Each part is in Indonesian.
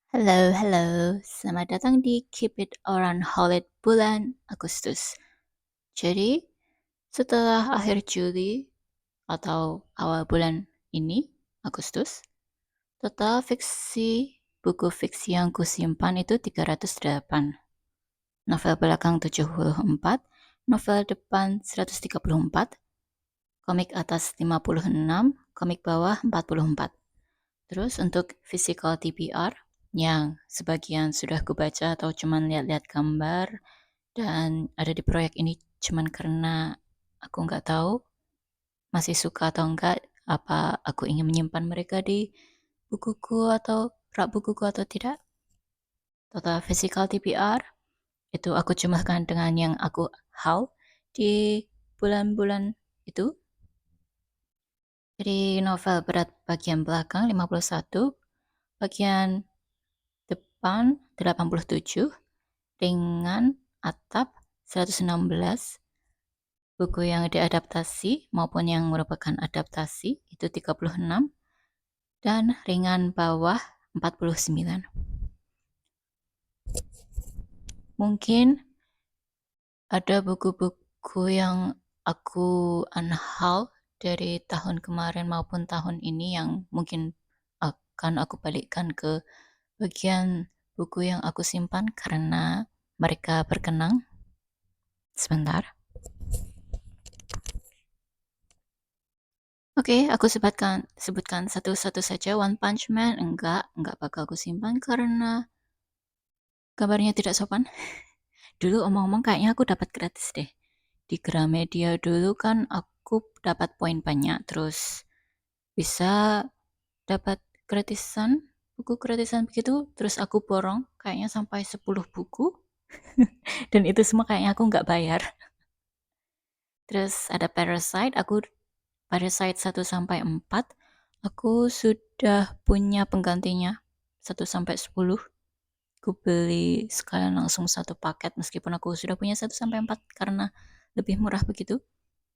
Halo, halo. Selamat datang di Keep It Around Holid bulan Agustus. Jadi, setelah akhir Juli atau awal bulan ini, Agustus, total buku fiksi yang kusimpan itu 308. Novel belakang 74, novel depan 134, komik atas 56, komik bawah 44. Terus untuk physical TBR yang sebagian sudah kubaca atau cuman lihat-lihat gambar dan ada di proyek ini cuman karena aku nggak tahu masih suka atau enggak, apa aku ingin menyimpan mereka di bukuku atau rak bukuku atau tidak. Total physical TBR itu aku jumlahkan dengan yang aku haul di bulan-bulan itu. Jadi novel berat bagian belakang 51, bagian depan 87, ringan atap 116, buku yang diadaptasi maupun yang merupakan adaptasi itu 36, dan ringan bawah 49. Mungkin ada buku-buku yang aku unhaul dari tahun kemarin maupun tahun ini yang mungkin akan aku balikkan ke bagian buku yang aku simpan karena mereka berkenang. Sebentar. Oke, aku sebutkan satu-satu saja. One Punch Man enggak bakal aku simpan karena gambarnya tidak sopan. Dulu omong-omong kayaknya aku dapat gratis deh. Di Gramedia dulu kan aku dapat poin banyak, terus bisa dapat buku gratisan begitu, terus aku borong kayaknya sampai 10 buku. Dan itu semua kayaknya aku nggak bayar. Terus ada Parasite 1 sampai 4, aku sudah punya penggantinya 1 sampai 10. Aku beli sekalian langsung satu paket meskipun aku sudah punya 1 sampai 4 karena lebih murah begitu.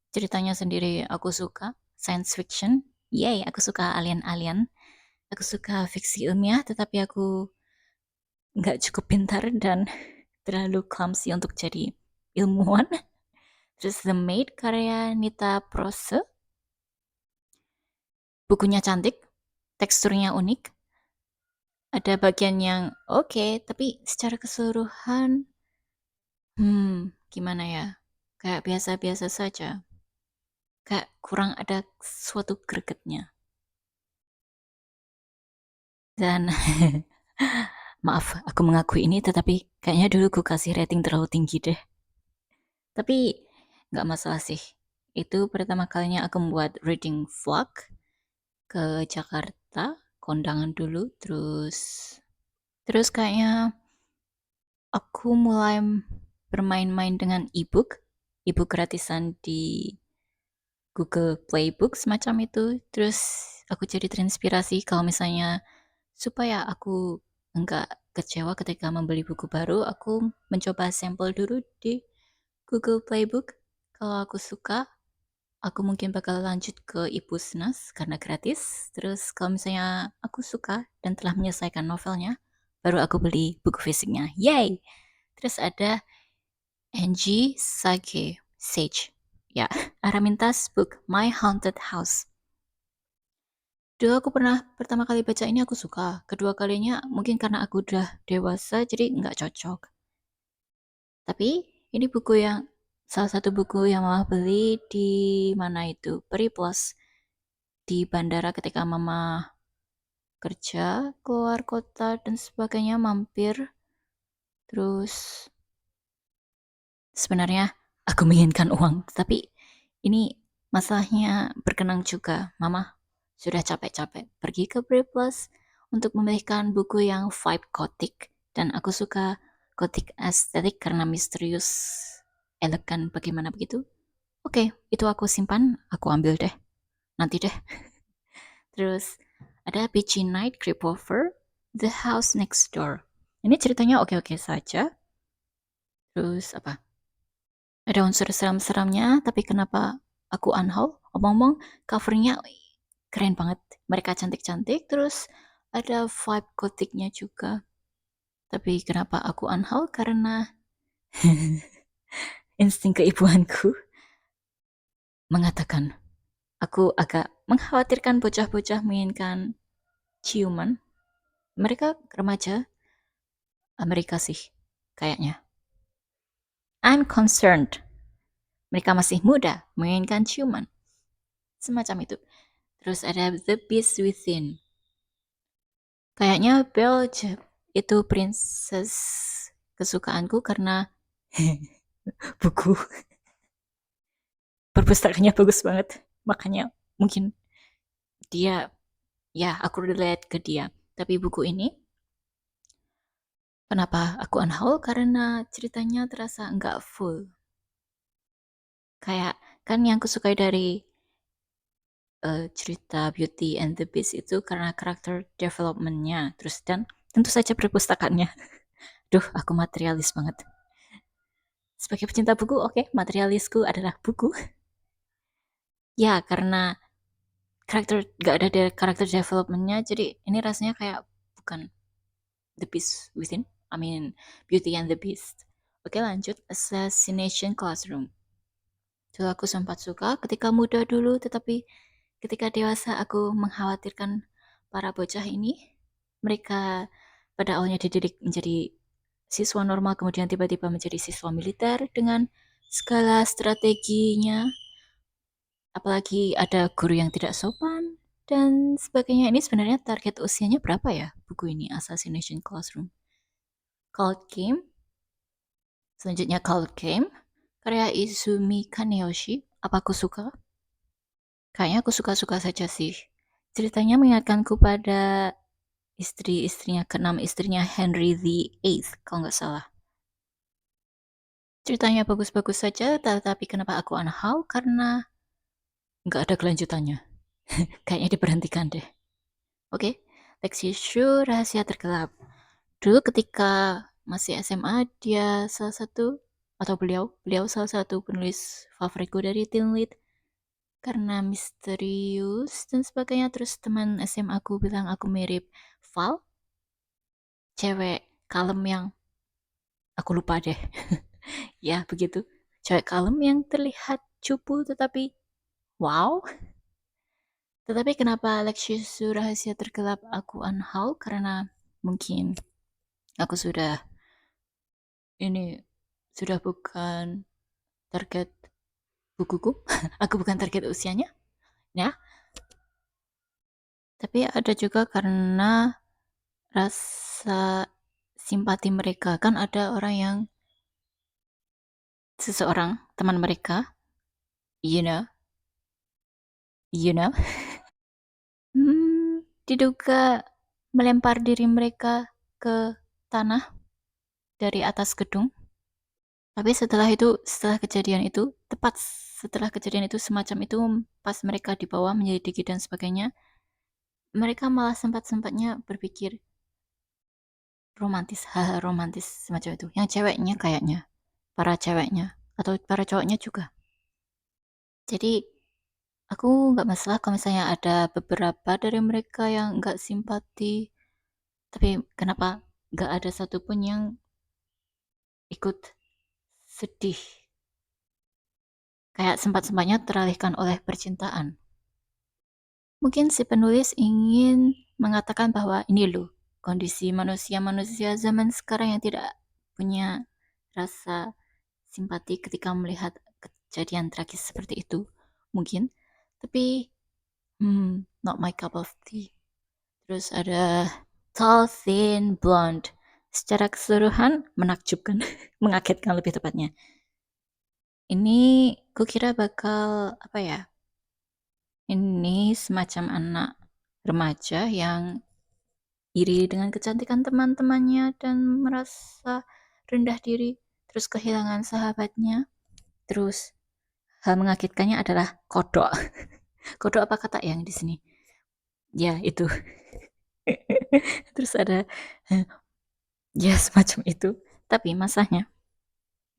Ceritanya sendiri aku suka, science fiction. Yay, aku suka alien-alien. Aku suka fiksi ilmiah, tetapi aku nggak cukup pintar dan terlalu clumsy untuk jadi ilmuwan. Terus The Maid karya Nita Prose. Bukunya cantik, teksturnya unik, ada bagian yang oke, tapi secara keseluruhan, gimana ya? Kayak biasa-biasa saja. Kayak kurang ada suatu gregetnya. Dan maaf, aku mengakui ini, tetapi kayaknya dulu aku kasih rating terlalu tinggi deh. Tapi nggak masalah sih. Itu pertama kalinya aku membuat reading vlog ke Jakarta, kondangan dulu, terus kayaknya aku mulai bermain-main dengan ebook gratisan di Google Playbook semacam itu. Terus aku jadi terinspirasi kalau misalnya supaya aku enggak kecewa ketika membeli buku baru, aku mencoba sampel dulu di Google Playbook. Kalau aku suka, aku mungkin bakal lanjut ke Ipusnas karena gratis. Terus kalau misalnya aku suka dan telah menyelesaikan novelnya, baru aku beli buku fisiknya. Yay! Terus ada Sage. Ya, Araminta's book My Haunted House. Dulu aku pernah pertama kali baca ini aku suka. Kedua kalinya mungkin karena aku udah dewasa jadi nggak cocok. Tapi ini salah satu buku yang mama beli di mana itu? Periplus. Di bandara ketika mama kerja, keluar kota dan sebagainya mampir. Terus sebenarnya aku menginginkan uang, tapi ini masalahnya berkenang juga. Mama sudah capek-capek pergi ke Periplus untuk memilihkan buku yang vibe gothic, dan aku suka gothic aesthetic karena misterius, elegan, bagaimana begitu. Oke, itu aku simpan, aku ambil deh, nanti deh. Terus ada Beachy Night, Creepover, The House Next Door. Ini ceritanya oke-oke saja. Terus apa? Ada unsur seram-seramnya, tapi kenapa aku unhaul? Omong-omong, covernya keren banget. Mereka cantik-cantik, terus ada vibe gotiknya juga. Tapi kenapa aku unhaul? Karena insting keibuanku mengatakan aku agak mengkhawatirkan bocah-bocah menginginkan ciuman. Mereka remaja Amerika sih, kayaknya. I'm concerned. Mereka masih muda, menginginkan ciuman. Semacam itu. Terus ada The Beast Within. Kayaknya Belle itu princess kesukaanku karena buku perpustakaannya bagus banget. Makanya mungkin dia, ya aku relate ke dia. Tapi buku ini, kenapa aku unhaul? Karena ceritanya terasa nggak full. Kayak, kan yang kusukai dari cerita Beauty and the Beast itu karena karakter development-nya. Terus dan tentu saja perpustakaannya. Duh, aku materialis banget. Sebagai pecinta buku, oke, materialisku adalah buku. Ya, karena gak ada karakter development-nya, jadi ini rasanya kayak bukan The Beast Within, I mean Beauty and the Beast. Oke, lanjut. Assassination Classroom. Itu aku sempat suka ketika muda dulu, tetapi ketika dewasa aku mengkhawatirkan para bocah ini. Mereka pada awalnya dididik menjadi siswa normal, kemudian tiba-tiba menjadi siswa militer dengan segala strateginya, apalagi ada guru yang tidak sopan dan sebagainya. Ini sebenarnya target usianya berapa ya buku ini, Assassination Classroom? Cult Game. Selanjutnya Cult Game, karya Izumi Kaneyoshi. Apa aku suka? Kayaknya aku suka-suka saja sih. Ceritanya mengingatkanku pada keenam istrinya Henry VIII, kalau nggak salah. Ceritanya bagus-bagus saja, tetapi kenapa aku unhaul? Karena nggak ada kelanjutannya. Kayaknya diberhentikan deh. Oke, Lexi Shu, Rahasia Tergelap. Dulu ketika masih SMA, dia salah satu, atau beliau salah satu penulis favoritku dari Teen Lit. Karena misterius dan sebagainya. Terus teman SMA aku bilang aku mirip Val, cewek kalem yang aku lupa deh. Ya, begitu. Cewek kalem yang terlihat cupu tetapi wow. Tetapi kenapa Lexus Rahasia Tergelap aku unhaul? Karena mungkin aku ini sudah bukan target bukuku. Aku bukan target usianya. Ya. Tapi ada juga karena rasa simpati mereka. Kan ada orang yang seseorang teman mereka, you know, you know, diduga melempar diri mereka ke tanah dari atas gedung. Tapi setelah kejadian itu, tepat setelah kejadian itu semacam itu, pas mereka di bawah menyelidiki dan sebagainya, mereka malah sempat-sempatnya berpikir romantis, hal romantis semacam itu. Yang ceweknya kayaknya, para ceweknya, atau para cowoknya juga. Jadi, aku nggak masalah kalau misalnya ada beberapa dari mereka yang nggak simpati, tapi kenapa nggak ada satupun yang ikut sedih? Kayak sempat-sempatnya teralihkan oleh percintaan. Mungkin si penulis ingin mengatakan bahwa ini loh, kondisi manusia-manusia zaman sekarang yang tidak punya rasa simpati ketika melihat kejadian tragis seperti itu. Mungkin. Tapi, not my cup of tea. Terus ada Tall, Thin, Blonde. Secara keseluruhan menakjubkan, mengagetkan lebih tepatnya. Ini kukira bakal, apa ya, ini semacam anak remaja yang iri dengan kecantikan teman-temannya dan merasa rendah diri, terus kehilangan sahabatnya. Terus hal mengagetkannya adalah kodok. Kodok apa kata yang di sini? Ya, itu. Terus ada ya semacam itu. Tapi masanya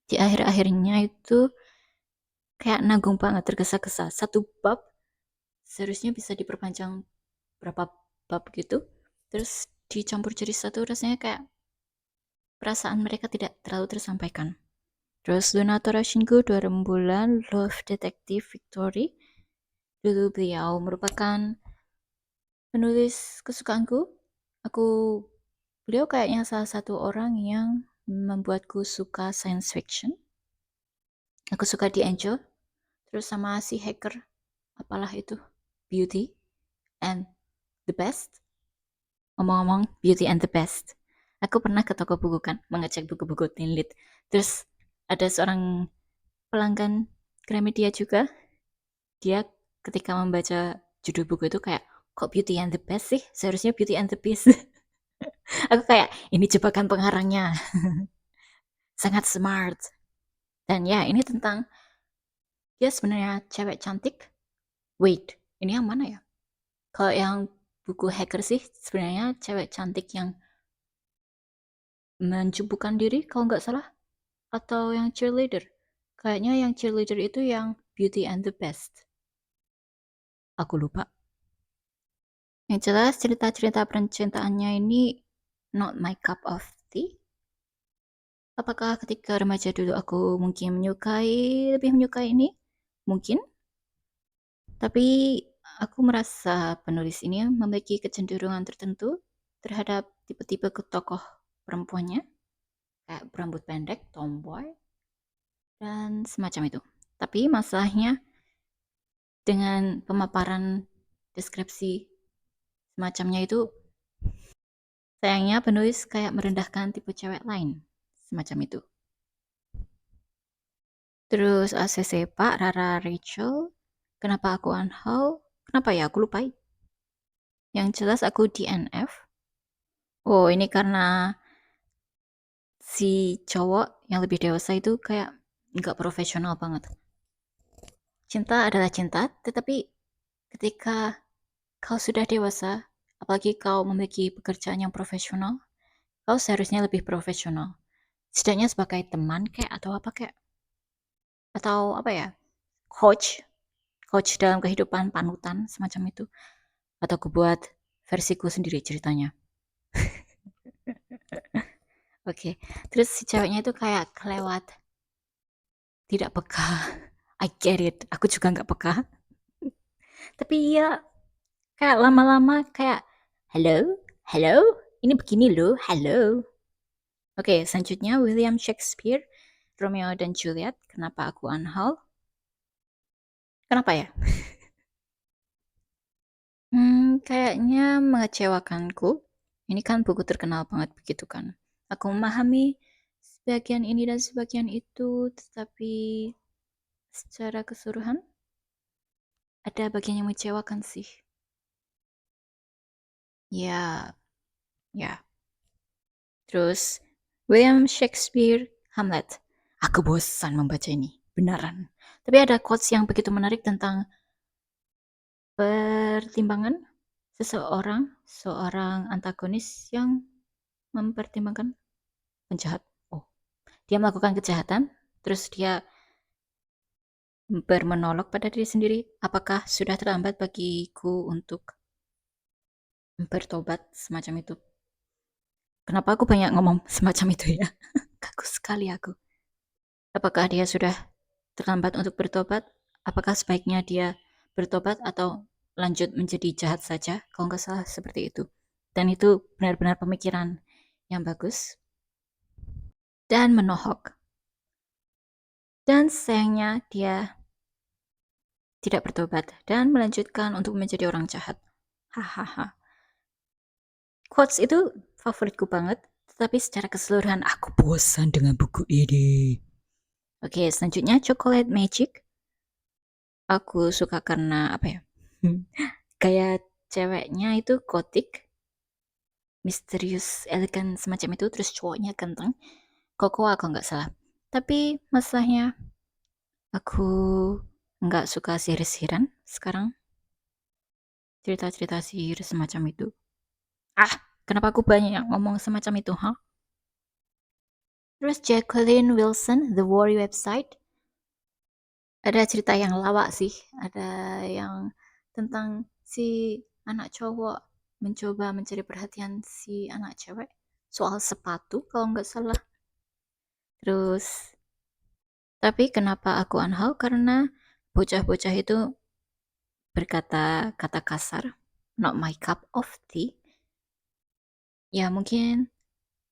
di akhir-akhirnya itu kayak nanggung banget, tergesa-gesa. Satu bab seharusnya bisa diperpanjang berapa bab gitu. terus dicampur jadi satu, rasanya kayak perasaan mereka tidak terlalu tersampaikan. Terus Donato Rashinku 2 rembulan Love Detective Victory. Dulu beliau merupakan penulis kesukaanku. Beliau kayaknya salah satu orang yang membuatku suka science fiction. Aku suka The Angel, terus sama si hacker, apalah itu, Beauty and the Best. Ngomong-ngomong Beauty and the Best, aku pernah ke toko buku kan, mengecek buku-buku teen lit. Terus ada seorang pelanggan Gramedia juga, dia ketika membaca judul buku itu kayak, kok Beauty and the Best sih? Seharusnya Beauty and the Beast. Aku kayak, ini jebakan pengarangnya. Sangat smart. Dan ya, ini tentang dia sebenarnya cewek cantik. Wait, ini yang mana ya? Kalau yang buku hacker sih sebenarnya cewek cantik yang mencubukkan diri kalau nggak salah. Atau yang cheerleader. Kayaknya yang cheerleader itu yang Beauty and the Best. Aku lupa. Yang jelas cerita-cerita percintaannya ini not my cup of tea. Apakah ketika remaja dulu aku mungkin lebih menyukai ini? Mungkin. Tapi aku merasa penulis ini memiliki kecenderungan tertentu terhadap tipe-tipe tokoh perempuannya, kayak berambut pendek, tomboy, dan semacam itu. Tapi masalahnya dengan pemaparan deskripsi semacamnya itu, sayangnya penulis kayak merendahkan tipe cewek lain, semacam itu. Terus ACC Pak, Rara Rachel, kenapa aku unhaul? Kenapa ya aku lupa? Yang jelas aku DNF. Oh, ini karena si cowok yang lebih dewasa itu kayak nggak profesional banget. Cinta adalah cinta, tetapi ketika kau sudah dewasa, apalagi kau memiliki pekerjaan yang profesional, kau seharusnya lebih profesional. Setidaknya sebagai teman kayak atau apa kayak, atau apa ya, coach dalam kehidupan, panutan semacam itu. Atau aku buat versiku sendiri ceritanya. Oke, terus si ceweknya itu kayak kelewat, tidak peka. I get it, aku juga nggak peka. Tapi ya kayak lama-lama kayak, halo, halo, ini begini loh, halo. Oke, selanjutnya William Shakespeare, Romeo dan Juliet. Kenapa aku unhaul? Kenapa ya? Kayaknya mengecewakanku. Ini kan buku terkenal banget begitu kan. Aku memahami sebagian ini dan sebagian itu, tetapi secara keseluruhan ada bagian yang mengecewakan sih. Ya, ya. Terus William Shakespeare, Hamlet. Aku bosan membaca ini, beneran. Tapi ada quotes yang begitu menarik tentang pertimbangan seorang antagonis yang mempertimbangkan penjahat. Oh, dia melakukan kejahatan, terus dia bermonolog pada diri sendiri. Apakah sudah terlambat bagiku untuk bertobat semacam itu? Kenapa aku banyak ngomong semacam itu ya? Kaku sekali aku. Apakah dia sudah terlambat untuk bertobat? Apakah sebaiknya dia bertobat atau lanjut menjadi jahat saja? Kalau nggak salah seperti itu. Dan itu benar-benar pemikiran yang bagus dan menohok. Dan sayangnya dia tidak bertobat dan melanjutkan untuk menjadi orang jahat. Hahaha. Quotes itu favoritku banget, tetapi secara keseluruhan aku bosan dengan buku ini. Oke, selanjutnya Chocolate Magic. Aku suka karena apa ya? Gaya ceweknya itu gotik, misterius, elegan semacam itu, terus cowoknya ganteng. Cocoa kalau nggak salah. Tapi masalahnya aku nggak suka sihir-sihiran sekarang. Cerita-cerita sihir semacam itu. Ah, kenapa aku banyak ngomong semacam itu, huh? Terus Jacqueline Wilson, The Worry Website. Ada cerita yang lawak sih. Ada yang tentang si anak cowok mencoba mencari perhatian si anak cewek soal sepatu kalau nggak salah. Terus, tapi kenapa aku unhaul? Karena bocah-bocah itu berkata kata kasar, not my cup of tea. Ya mungkin,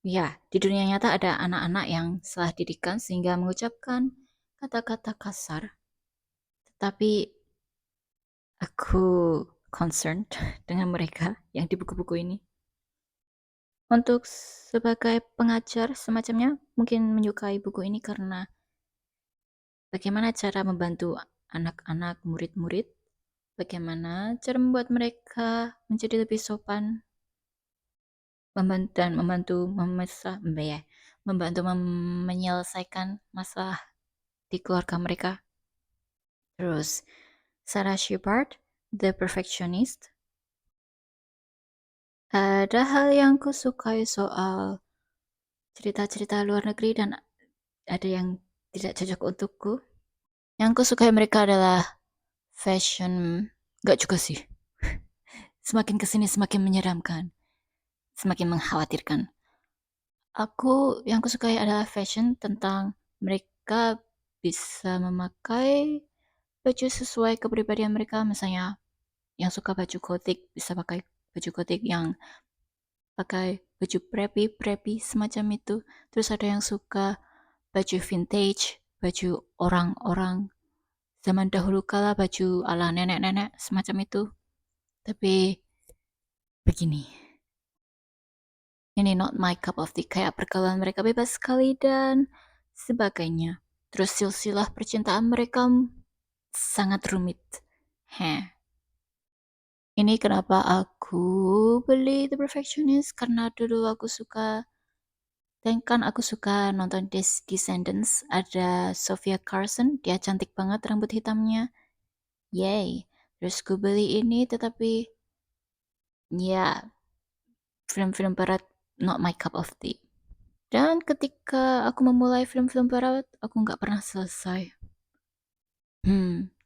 ya di dunia nyata ada anak-anak yang salah didikan sehingga mengucapkan kata-kata kasar. Tetapi aku concerned dengan mereka yang di buku-buku ini. Untuk sebagai pengajar semacamnya, mungkin menyukai buku ini karena bagaimana cara membantu anak-anak murid-murid, bagaimana cara membuat mereka menjadi lebih sopan, dan membantu menyelesaikan masalah di keluarga mereka. Terus Sarah Shepard, The Perfectionist. Ada hal yang kusukai soal cerita-cerita luar negeri dan ada yang tidak cocok untukku. Yang kusukai mereka adalah fashion, gak juga sih. Semakin kesini semakin menyeramkan, semakin mengkhawatirkan. Yang kusukai adalah fashion tentang mereka bisa memakai baju sesuai kepribadian mereka. Misalnya yang suka baju gotik bisa pakai baju gotik, yang pakai baju preppy semacam itu. Terus ada yang suka baju vintage, baju orang-orang zaman dahulu kala, baju ala nenek-nenek semacam itu. Tapi begini, ini not my cup of tea. Kayak pergaulan mereka bebas sekali dan sebagainya. Terus silsilah percintaan mereka sangat rumit. Ini kenapa aku beli The Perfectionist, karena dulu aku suka, dan kan aku suka nonton Descendants. Ada Sofia Carson, dia cantik banget rambut hitamnya. Yay. Terus gue beli ini, tetapi ya film-film barat not my cup of tea. Dan ketika aku memulai film-film barat, aku nggak pernah selesai.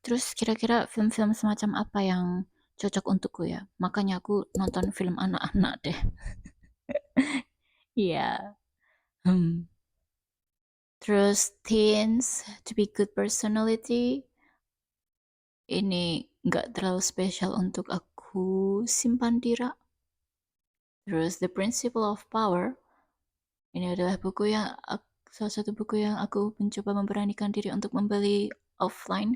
Terus kira-kira film-film semacam apa yang cocok untukku ya? Makanya aku nonton film anak-anak deh. Iya. Terus Teens to be Good Personality. Ini nggak terlalu spesial untuk aku simpan di rak. Terus The Principle of Power. Ini adalah salah satu buku yang aku mencoba memberanikan diri untuk membeli offline.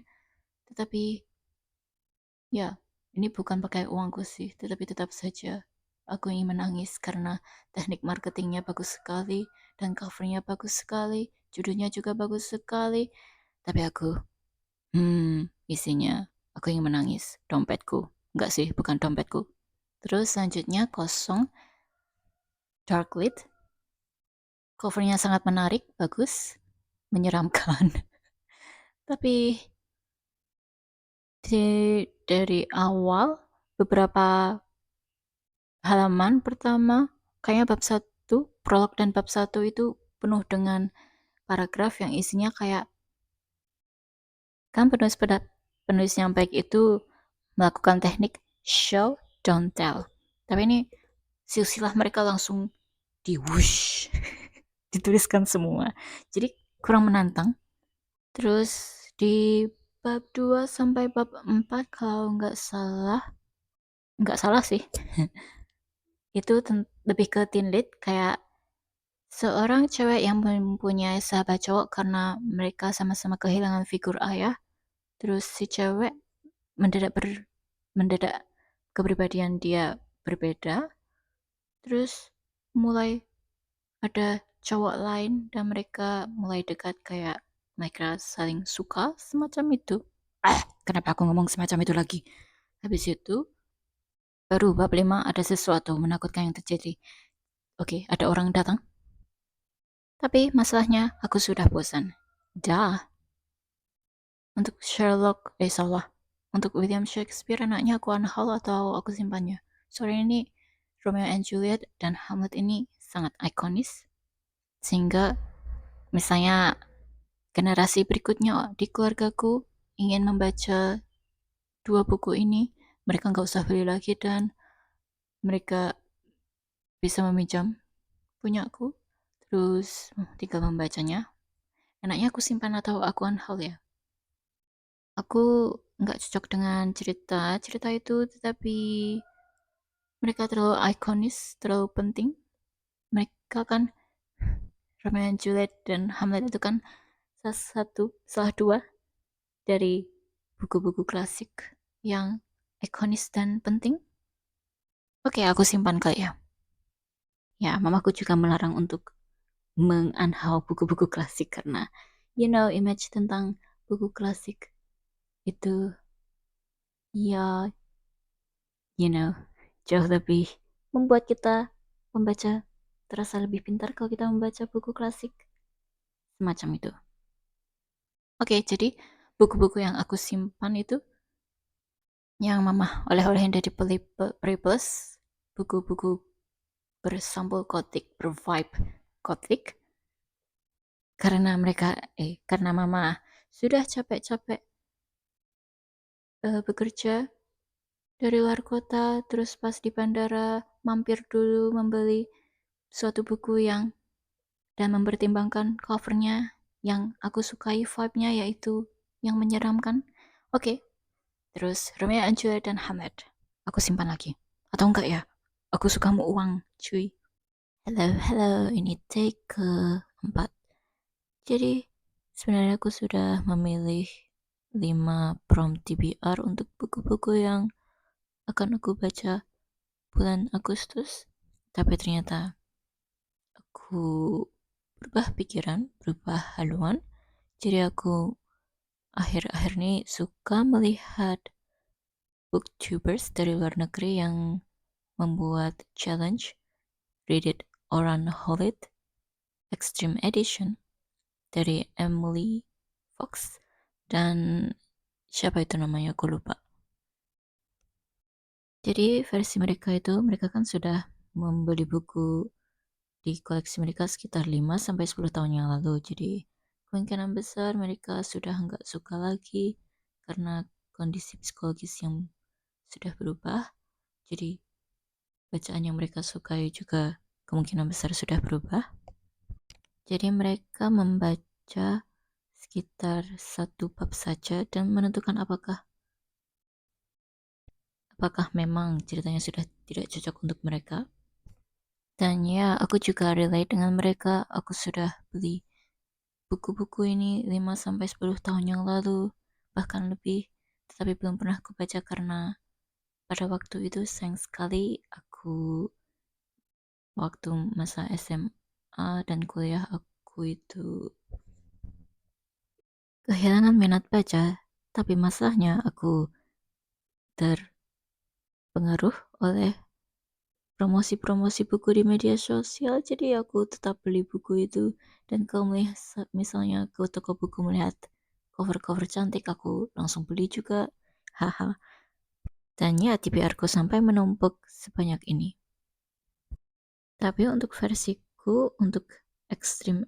Tetapi ya, ini bukan pakai uangku sih, tetapi tetap saja aku ingin menangis karena teknik marketingnya bagus sekali dan covernya bagus sekali, judulnya juga bagus sekali. Tapi aku, isinya aku ingin menangis. Dompetku, enggak sih, bukan dompetku. Terus selanjutnya Kosong, Darklit. Covernya sangat menarik, bagus, menyeramkan. Tapi dari awal beberapa halaman pertama, kayaknya bab 1, prolog dan bab 1 itu penuh dengan paragraf yang isinya kayak, kan penulis yang baik itu melakukan teknik show, don't tell. Tapi ini silsilah mereka langsung diwush, dituliskan semua. Jadi kurang menantang. Terus di bab 2 sampai bab 4 kalau nggak salah sih, itu lebih ke teen lead, kayak seorang cewek yang mempunyai sahabat cowok karena mereka sama-sama kehilangan figur ayah. Terus si cewek mendadak kepribadian dia berbeda. Terus mulai ada cowok lain dan mereka mulai dekat, kayak mereka saling suka semacam itu. Kenapa aku ngomong semacam itu lagi? Habis itu baru bab 5 ada sesuatu menakutkan yang terjadi. Oke, ada orang datang. Tapi masalahnya aku sudah bosan. Untuk Untuk William Shakespeare anaknya aku unhaul atau aku simpannya. Sorry, ini Romeo and Juliet dan Hamlet ini sangat ikonis. Sehingga misalnya generasi berikutnya di keluargaku ingin membaca 2 buku ini, mereka nggak usah beli lagi dan mereka bisa meminjam punyaku, terus tinggal membacanya. Enaknya aku simpan atau aku unhaul ya? Aku nggak cocok dengan cerita itu, tetapi mereka terlalu ikonis, terlalu penting. Mereka kan Romeo and Juliet dan Hamlet itu kan salah dua dari buku-buku klasik yang ikonis dan penting. Oke, aku simpan kali ya. Ya, mamaku juga melarang untuk menganhau buku-buku klasik karena image tentang buku klasik itu ya you know jauh lebih membuat kita membaca terasa lebih pintar kalau kita membaca buku klasik semacam itu. Oke, jadi buku-buku yang aku simpan itu yang mama oleh-olehin dari Plus, buku-buku bersampul gotik, bervibe gotik, karena mama sudah capek-capek bekerja dari luar kota, terus pas di bandara mampir dulu membeli suatu buku yang dan mempertimbangkan covernya yang aku sukai vibe-nya yaitu yang menyeramkan. Oke, terus Romeo and Juliet dan Hamlet. Aku simpan lagi. Atau enggak ya? Aku suka mau uang, cuy. Halo, ini take keempat. Jadi, sebenarnya aku sudah memilih 5 prompt TBR untuk buku-buku yang akan aku baca bulan Agustus. Tapi ternyata aku berubah pikiran, berubah haluan. Jadi aku akhir-akhir ini suka melihat booktubers dari luar negeri yang membuat challenge Read It or Unhaul It Extreme Edition dari Emily Fox dan siapa itu namanya aku lupa. Jadi versi mereka kan sudah membeli buku di koleksi mereka sekitar 5-10 tahun yang lalu. Jadi kemungkinan besar mereka sudah nggak suka lagi karena kondisi psikologis yang sudah berubah. Jadi bacaan yang mereka sukai juga kemungkinan besar sudah berubah. Jadi mereka membaca sekitar satu bab saja dan menentukan apakah memang ceritanya sudah tidak cocok untuk mereka. Dan ya, aku juga relate dengan mereka. Aku sudah beli buku-buku ini 5-10 tahun yang lalu, bahkan lebih, tetapi belum pernah aku baca karena pada waktu itu sayang sekali aku waktu masa SMA dan kuliah aku itu kehilangan minat baca, tapi masalahnya aku terpengaruh oleh promosi-promosi buku di media sosial, jadi aku tetap beli buku itu. Dan kalau misalnya ke toko buku melihat cover-cover cantik, aku langsung beli juga. Haha. Dan ya, TBR ku sampai menumpuk sebanyak ini. Tapi untuk versiku, untuk Extreme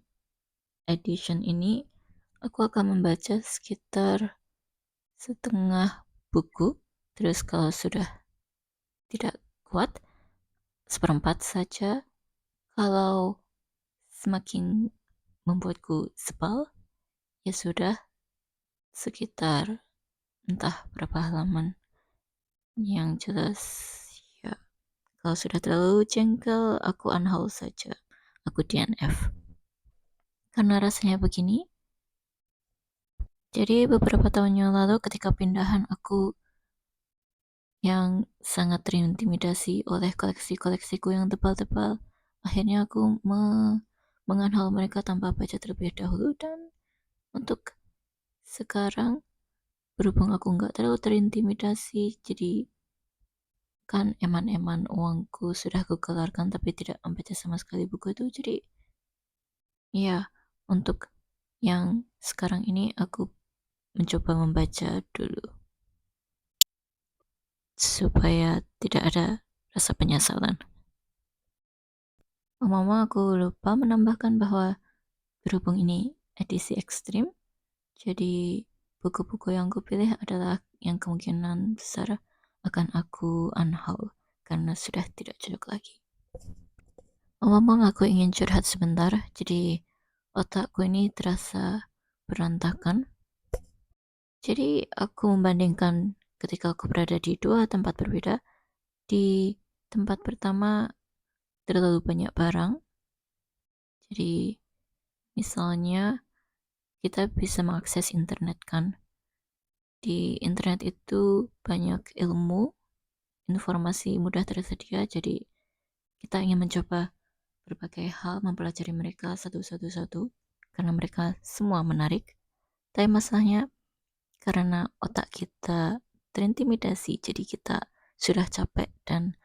Edition ini, aku akan membaca sekitar setengah buku. Terus kalau sudah tidak kuat, seperempat saja. Kalau semakin membuatku sebal, ya sudah sekitar entah berapa halaman. Yang jelas, ya kalau sudah terlalu jengkel, aku unhaul saja. Aku DNF. Karena rasanya begini, jadi beberapa tahun yang lalu ketika pindahan aku yang sangat terintimidasi oleh koleksi-koleksiku yang tebal-tebal, akhirnya aku menganhal mereka tanpa baca terlebih dahulu. Dan untuk sekarang, berhubung aku nggak terlalu terintimidasi, jadi kan eman-eman uangku sudah kukeluarkan tapi tidak membaca sama sekali buku itu. Jadi ya, untuk yang sekarang ini aku mencoba membaca dulu supaya tidak ada rasa penyesalan. Mama aku lupa menambahkan bahwa berhubung ini edisi ekstrim, jadi buku-buku yang aku pilih adalah yang kemungkinan besar akan aku unhaul karena sudah tidak cocok lagi. Ngomong aku ingin curhat sebentar, jadi otakku ini terasa berantakan. Jadi aku membandingkan ketika aku berada di dua tempat berbeda. Di tempat pertama terlalu banyak barang. Jadi misalnya kita bisa mengakses internet kan. Di internet itu banyak ilmu, informasi mudah tersedia, jadi kita ingin mencoba berbagai hal, mempelajari mereka satu karena mereka semua menarik. Tapi masalahnya karena otak kita terintimidasi, jadi kita sudah capek dan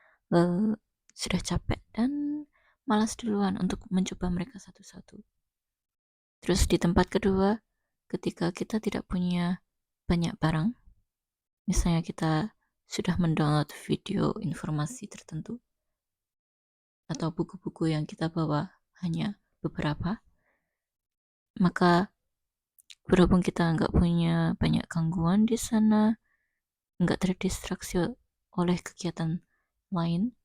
malas duluan untuk mencoba mereka satu-satu. Terus di tempat kedua, ketika kita tidak punya banyak barang, misalnya kita sudah mendownload video informasi tertentu atau buku-buku yang kita bawa hanya beberapa, maka berhubung kita nggak punya banyak gangguan di sana, nggak terdistraksi oleh kegiatan lain,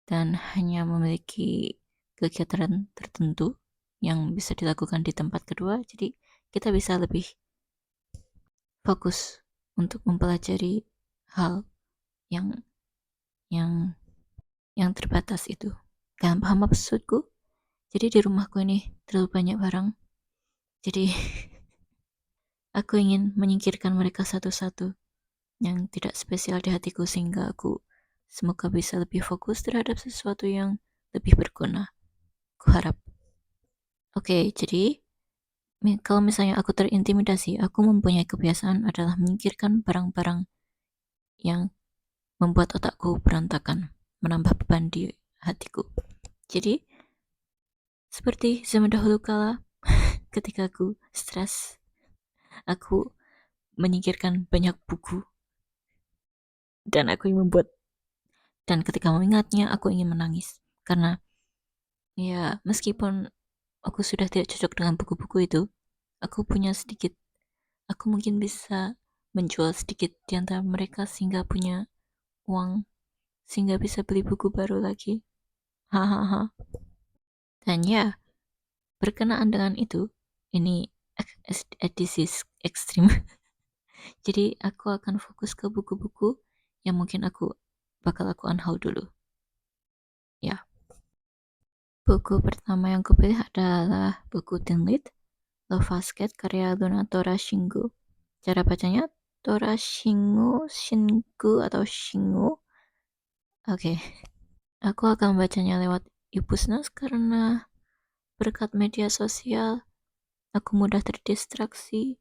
dan hanya memiliki kegiatan tertentu yang bisa dilakukan di tempat kedua, jadi kita bisa lebih fokus untuk mempelajari hal yang yang yang terbatas itu. Kalian paham maksudku? Jadi di rumahku ini terlalu banyak barang. Jadi aku ingin menyingkirkan mereka satu-satu yang tidak spesial di hatiku sehingga aku semoga bisa lebih fokus terhadap sesuatu yang lebih berguna. Kuharap. Oke, jadi kalau misalnya aku terintimidasi, aku mempunyai kebiasaan adalah menyingkirkan barang-barang yang membuat otakku berantakan, menambah beban di hatiku. Jadi, seperti zaman dahulu kala, ketika aku stres, aku menyingkirkan banyak buku, dan ketika mengingatnya, aku ingin menangis. Karena, ya, meskipun aku sudah tidak cocok dengan buku-buku itu, aku mungkin bisa menjual sedikit di antara mereka sehingga punya uang, sehingga bisa beli buku baru lagi. Hahaha. Dan ya, berkenaan dengan itu, ini edisi ekstrim. Jadi aku akan fokus ke buku-buku yang mungkin aku unhaul dulu. Ya. Buku pertama yang kupilih adalah buku Teen Lit, Love Basket karya Luna Torashingu. Cara bacanya Torashingu atau Shingu. Oke. Aku akan membacanya lewat e-business karena berkat media sosial aku mudah terdistraksi.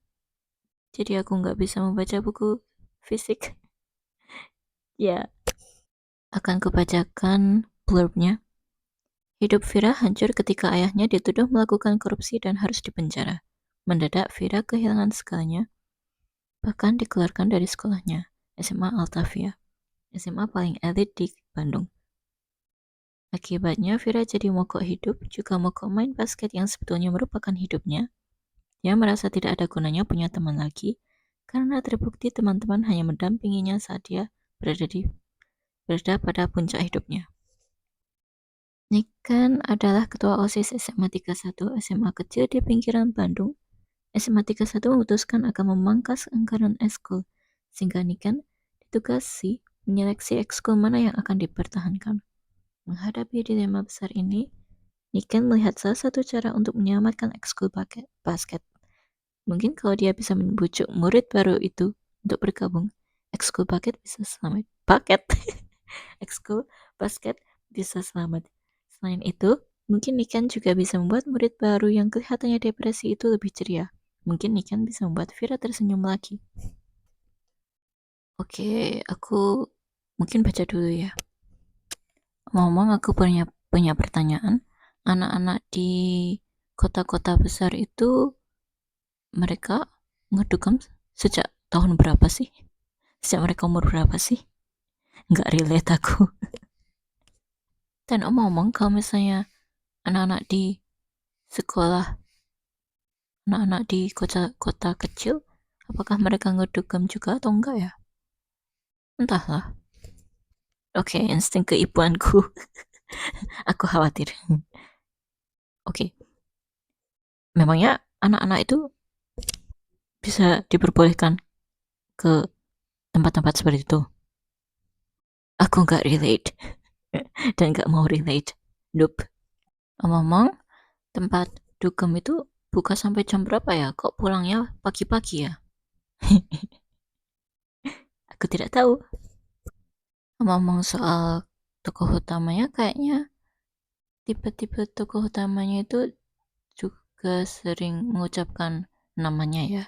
Jadi aku nggak bisa membaca buku fisik. Ya. Akan kubacakan blurbnya. Hidup Vira hancur ketika ayahnya dituduh melakukan korupsi dan harus dipenjara. Mendadak Vira kehilangan segalanya, bahkan dikeluarkan dari sekolahnya, SMA Altavia, SMA paling elit di Bandung. Akibatnya Vira jadi mogok hidup, juga mogok main basket yang sebetulnya merupakan hidupnya. Dia merasa tidak ada gunanya punya teman lagi, karena terbukti teman-teman hanya mendampinginya saat dia berada pada puncak hidupnya. Niken adalah ketua OSIS SMA 31, SMA kecil di pinggiran Bandung. SMA 31 memutuskan akan memangkas anggaran ekskul, sehingga Niken ditugasi menyeleksi ekskul mana yang akan dipertahankan. Menghadapi dilema besar ini, Niken melihat salah satu cara untuk menyelamatkan ekskul basket. Mungkin kalau dia bisa membujuk murid baru itu untuk bergabung, ekskul basket bisa selamat. Ekskul basket bisa selamat. Selain itu, mungkin Niken juga bisa membuat murid baru yang kelihatannya depresi itu lebih ceria. Mungkin Niken bisa membuat Vira tersenyum lagi. Oke, aku mungkin baca dulu ya. Ngomong aku punya pertanyaan. Anak-anak di kota-kota besar itu mereka ngedugem sejak tahun berapa sih? Sejak mereka umur berapa sih? Nggak relate aku. Dan omong-omong, kalau misalnya anak-anak di sekolah, anak-anak di kota kecil, apakah mereka ngedugem juga atau enggak ya? Entahlah. Oke, insting keibuanku. Aku khawatir. Oke, memangnya anak-anak itu bisa diperbolehkan ke tempat-tempat seperti itu? Aku nggak relate dan nggak mau relate. Nope. Ngomong, tempat dugem itu buka sampai jam berapa ya? Kok pulangnya pagi-pagi ya? Aku tidak tahu. Ngomong soal tokoh utamanya, kayaknya tipe-tipe tokoh utamanya itu juga sering mengucapkan namanya ya.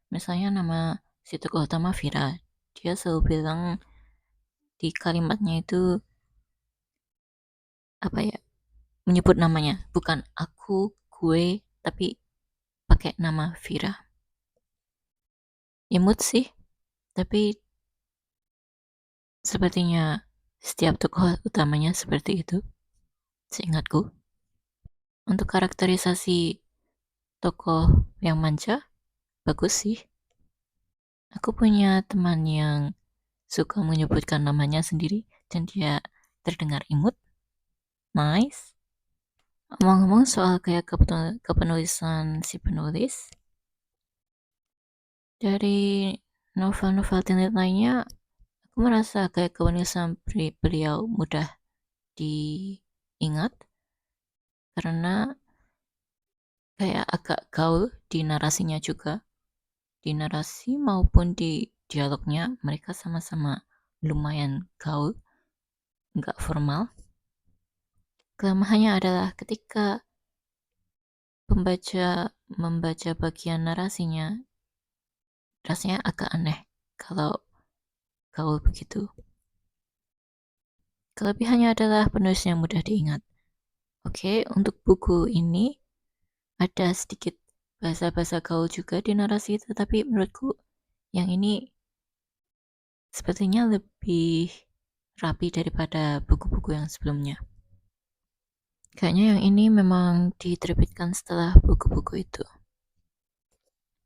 Misalnya nama si tokoh utama Vira. Dia selalu bilang di kalimatnya itu apa ya? Menyebut namanya, bukan aku, gue, tapi pakai nama Vira. Imut sih, tapi sepertinya setiap tokoh utamanya seperti itu, seingatku. Untuk karakterisasi tokoh yang manja, bagus sih. Aku punya teman yang suka menyebutkan namanya sendiri dan dia terdengar imut. Nice. Ngomong-ngomong soal kayak kepenulisan si penulis, dari novel-novel teen lainnya, aku merasa kayak kepenulisan beliau mudah diingat karena kayak agak gaul di narasinya juga. Di narasi maupun di dialognya mereka sama-sama lumayan gaul, nggak formal. Kelemahannya adalah ketika pembaca membaca bagian narasinya, rasanya agak aneh kalau gaul begitu. Kelebihannya adalah penulisnya mudah diingat. Oke, untuk buku ini ada sedikit bahasa-bahasa gaul juga di narasi, tetapi menurutku yang ini sepertinya lebih rapi daripada buku-buku yang sebelumnya. Kayaknya yang ini memang diterbitkan setelah buku-buku itu.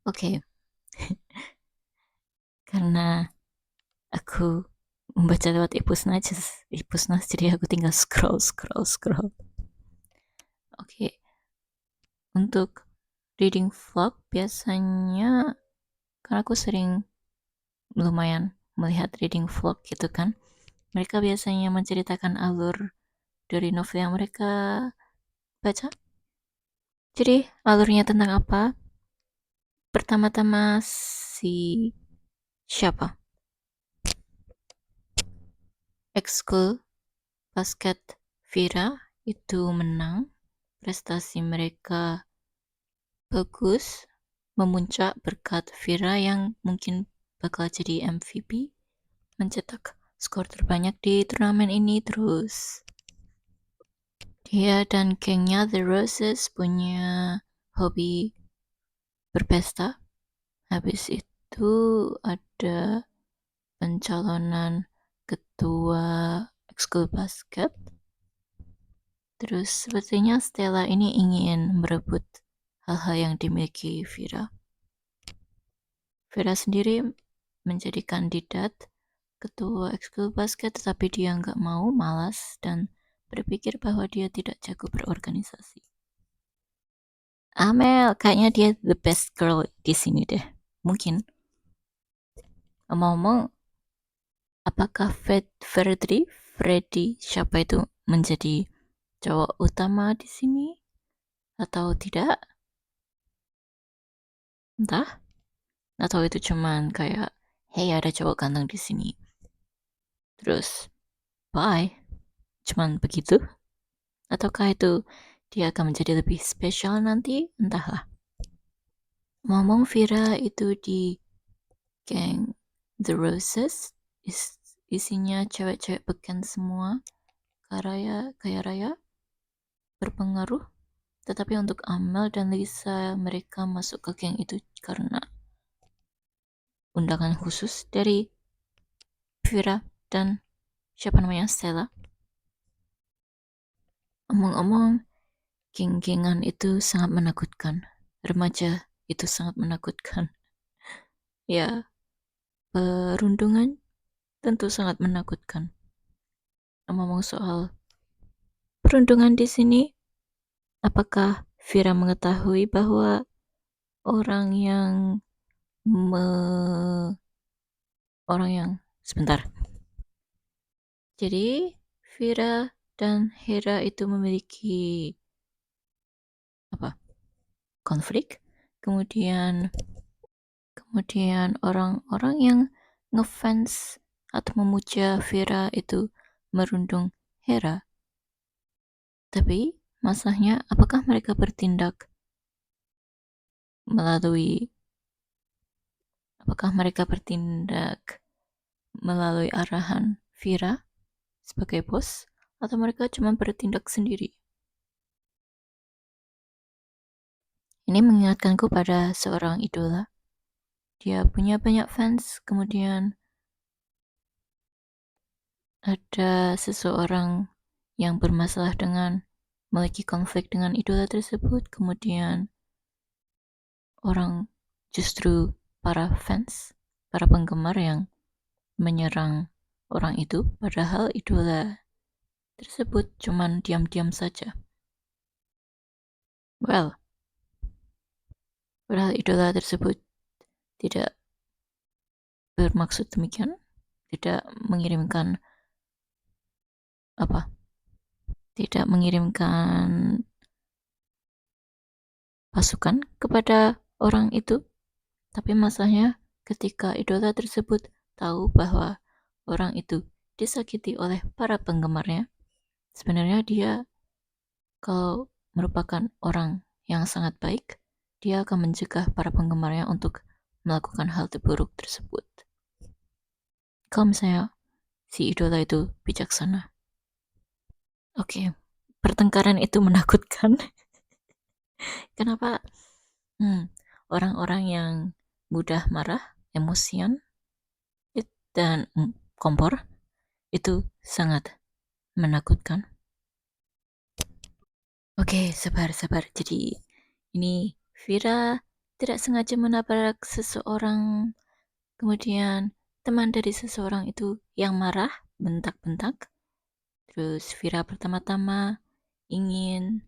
Oke, karena aku membaca lewat ipusnas jadi aku tinggal scroll. Oke, untuk reading vlog biasanya karena aku sering lumayan melihat reading vlog gitu kan. Mereka biasanya menceritakan alur dari novel yang mereka baca. Jadi alurnya tentang apa? Pertama-tama si siapa? Ekskul basket Vira itu menang. Prestasi mereka bagus, memuncak berkat Vira yang mungkin bakal jadi MVP, mencetak skor terbanyak di turnamen ini terus. Dia dan gengnya The Roses punya hobi berpesta. Habis itu ada pencalonan ketua ekskul basket. Terus sepertinya Stella ini ingin merebut hal-hal yang dimiliki Vira. Vira sendiri menjadi kandidat ketua ekskul basket tetapi dia nggak mau, malas, dan berpikir bahwa dia tidak jago berorganisasi. Amel, kayaknya dia the best girl di sini deh. Mungkin. Ngomong-ngomong, apakah Freddy, siapa itu menjadi cowok utama di sini atau tidak? Entah. Atau itu cuman kayak, hey ada cowok ganteng di sini. Terus, bye. Cuman begitu? Ataukah itu dia akan menjadi lebih spesial nanti? Entahlah. Ngomong Vira itu di geng The Roses, isinya cewek-cewek beken semua, kaya raya, berpengaruh. Tetapi untuk Amel dan Lisa, mereka masuk ke geng itu karena undangan khusus dari Vira dan siapa namanya Stella. Omong-omong, geng-gengan itu sangat menakutkan. Remaja itu sangat menakutkan. Ya, perundungan tentu sangat menakutkan. ngomong soal perundungan di sini, apakah Vira mengetahui bahwa orang yang me orang yang sebentar. Jadi Vira dan Hera itu memiliki apa? Konflik. Kemudian orang-orang yang ngefans atau memuja Vira itu merundung Hera. Tapi masalahnya apakah mereka bertindak melalui apakah mereka bertindak melalui arahan Vira sebagai bos atau mereka cuma bertindak sendiri? Ini mengingatkanku pada seorang idola. Dia punya banyak fans, kemudian ada seseorang yang bermasalah dengan memiliki konflik dengan idola tersebut, kemudian orang justru para penggemar yang menyerang orang itu, padahal idola tersebut cuman diam-diam saja. Well, padahal idola tersebut tidak bermaksud demikian, tidak mengirimkan apa, tidak mengirimkan pasukan kepada orang itu. Tapi masalahnya ketika idola tersebut tahu bahwa orang itu disakiti oleh para penggemarnya, sebenarnya dia kalau merupakan orang yang sangat baik, dia akan mencegah para penggemarnya untuk melakukan hal terburuk tersebut. Kalau misalnya si idola itu bijaksana. Oke, pertengkaran itu menakutkan. Kenapa? Orang-orang yang mudah marah, emosian, dan kompor itu sangat menakutkan. Oke, sabar. Jadi ini Vira tidak sengaja menabrak seseorang, kemudian teman dari seseorang itu yang marah, bentak-bentak. Terus Vira pertama-tama ingin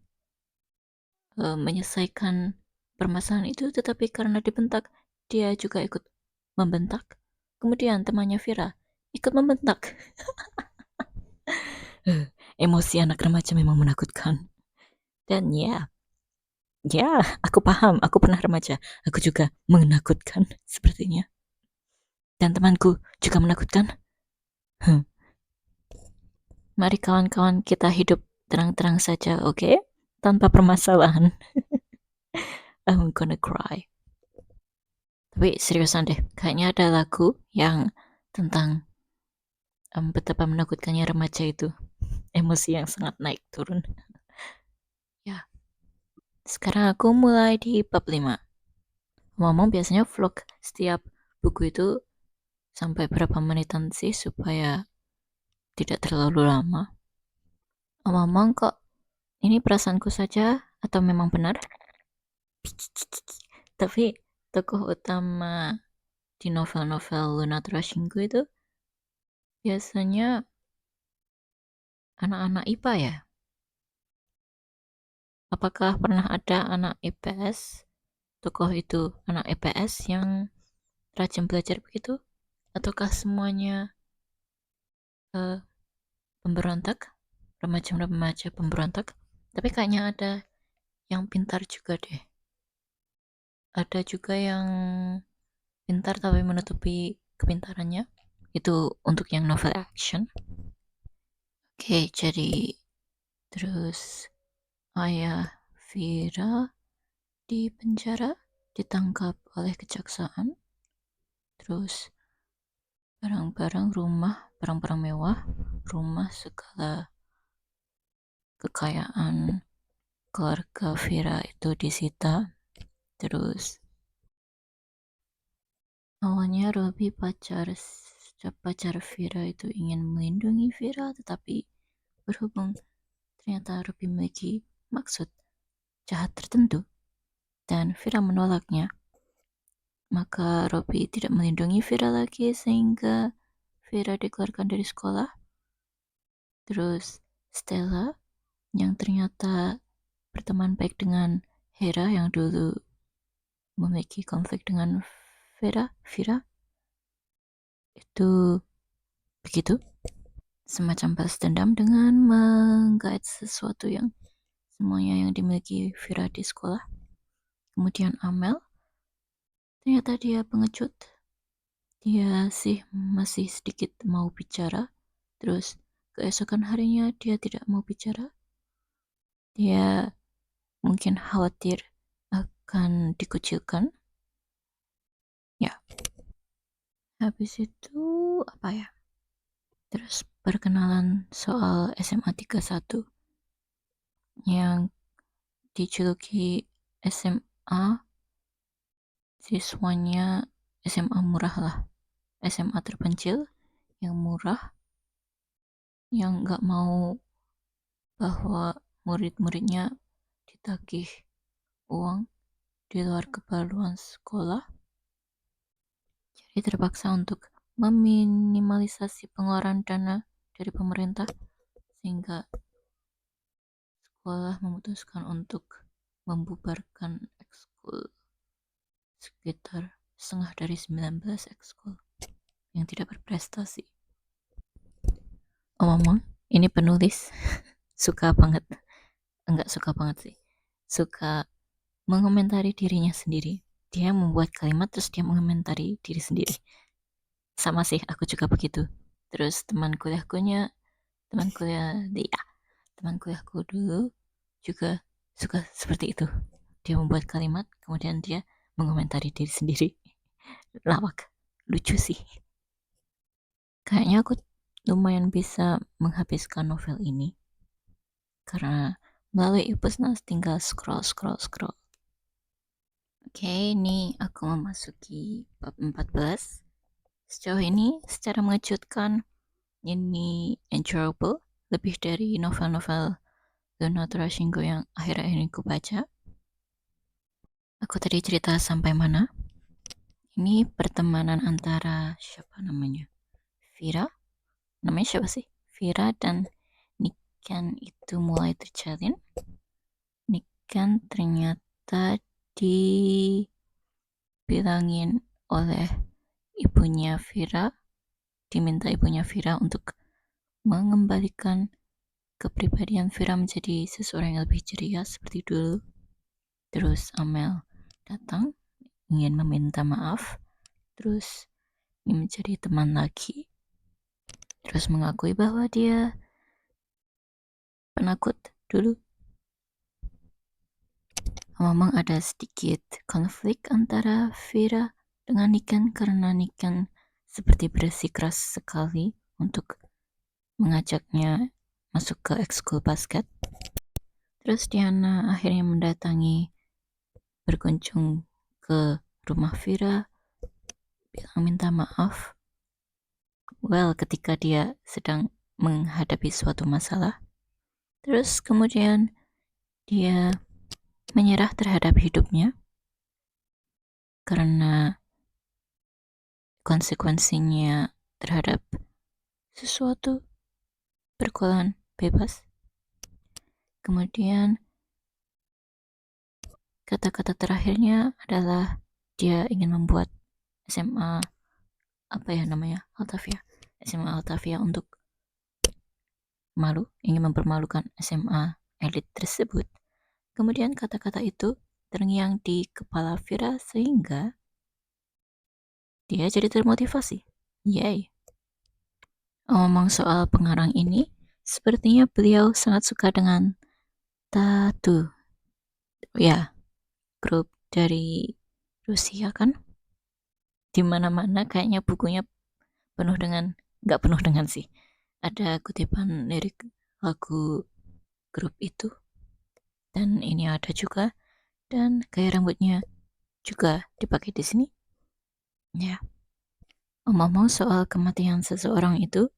menyelesaikan permasalahan itu, tetapi karena dibentak, dia juga ikut membentak. Kemudian temannya Vira ikut membentak. Emosi anak remaja memang menakutkan. Dan ya, aku paham. Aku pernah remaja. Aku juga menakutkan sepertinya. Dan temanku juga menakutkan. Mari kawan-kawan kita hidup terang-terang saja, oke? Okay? Tanpa permasalahan. I'm gonna cry. Tapi seriusan deh, kayaknya ada lagu yang tentang betapa menakutkannya remaja itu. Emosi yang sangat naik turun. Ya, sekarang aku mulai di bab 5. Ngomong biasanya vlog setiap buku itu sampai berapa menitan sih supaya tidak terlalu lama. Ngomong kok ini perasaanku saja atau memang benar? Tapi tokoh utama di novel-novel Lunatra Shinggu itu biasanya anak-anak IPA ya? Apakah pernah ada anak IPS, tokoh itu anak IPS yang rajin belajar begitu? Ataukah semuanya uh, pemberontak, remaja-remaja pemberontak? Tapi kayaknya ada yang pintar juga deh. Ada juga yang pintar tapi menutupi kepintarannya. Itu untuk yang novel action. Oke, jadi terus ayah Vira di penjara, ditangkap oleh kejaksaan. Terus barang-barang mewah, rumah segala kekayaan keluarga Vira itu disita. Terus awalnya Robby pacar Vira itu ingin melindungi Vira, tetapi berhubung ternyata Robby memiliki maksud jahat tertentu dan Vira menolaknya, maka Robby tidak melindungi Vira lagi sehingga Vira dikeluarkan dari sekolah. Terus Stella yang ternyata berteman baik dengan Hera yang dulu memiliki konflik dengan Vira itu begitu, semacam balas dendam dengan menggait sesuatu yang semuanya yang dimiliki Vira di sekolah. Kemudian Amel, ternyata dia pengecut, dia sih masih sedikit mau bicara, terus keesokan harinya dia tidak mau bicara, dia mungkin khawatir akan dikucilkan. Ya, habis itu apa ya? Terus perkenalan soal SMA 31 yang dijuluki SMA siswanya SMA murah lah, SMA terpencil yang murah, yang nggak mau bahwa murid-muridnya ditagih uang di luar keperluan sekolah, jadi terpaksa untuk meminimalisasi pengeluaran dana dari pemerintah, sehingga sekolah memutuskan untuk membubarkan ekskul sekitar setengah dari 19 ekskul yang tidak berprestasi. Omong, ini penulis suka banget, enggak suka banget sih, suka mengomentari dirinya sendiri. Dia membuat kalimat terus dia mengomentari diri sendiri. Sama sih, aku juga begitu. Terus teman kuliahku dulu juga suka seperti itu. Dia membuat kalimat, kemudian dia mengomentari diri sendiri. Lawak, lucu sih. Kayaknya aku lumayan bisa menghabiskan novel ini karena melalui Ipusnas tinggal scroll. Oke, ini aku memasuki bab 14. Sejauh ini secara mengejutkan ini enjoyable, lebih dari novel-novel Luna Trashingo yang akhir-akhir ini ku baca. Aku tadi cerita sampai mana? Ini pertemanan antara siapa namanya? Vira? Namanya siapa sih? Vira dan Niken itu mulai terjalin. Niken ternyata dibilangin oleh ibunya Vira, diminta ibunya Vira untuk mengembalikan kepribadian Vira menjadi seseorang yang lebih ceria seperti dulu. Terus Amel datang ingin meminta maaf, terus ingin menjadi teman lagi, terus mengakui bahwa dia penakut dulu. Memang ada sedikit konflik antara Vira dengan Niken karena Niken seperti bersikeras sekali untuk mengajaknya masuk ke ekskul basket. Terus Diana akhirnya mendatangi, berkunjung ke rumah Vira, bilang minta maaf. Ketika dia sedang menghadapi suatu masalah. Terus kemudian dia menyerah terhadap hidupnya karena konsekuensinya terhadap sesuatu berjalan bebas. Kemudian kata-kata terakhirnya adalah dia ingin membuat SMA SMA Altavia untuk malu, ingin mempermalukan SMA elit tersebut. Kemudian kata-kata itu terngiang di kepala Vira sehingga dia jadi termotivasi. Yay. Ngomong soal pengarang ini, sepertinya beliau sangat suka dengan Tatu. Ya, grup dari Rusia kan? Di mana-mana kayaknya bukunya penuh dengan, nggak penuh dengan sih. Ada kutipan lirik lagu grup itu. Dan ini ada juga. Dan gaya rambutnya juga dipakai di sini. Ya. Ngomong soal kematian seseorang itu,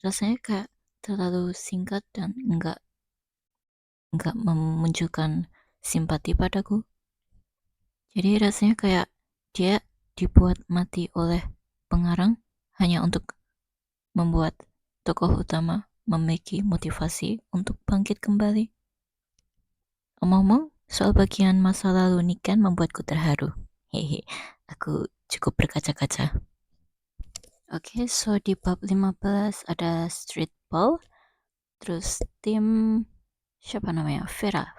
rasanya kayak terlalu singkat dan enggak memunculkan simpati padaku. Jadi rasanya kayak dia dibuat mati oleh pengarang hanya untuk membuat tokoh utama memiliki motivasi untuk bangkit kembali. Omong-omong, soal bagian masa lalu Niken membuatku terharu. Hehe, aku cukup berkaca-kaca. Oke, so di bab 15 ada street ball, terus tim siapa namanya? Vira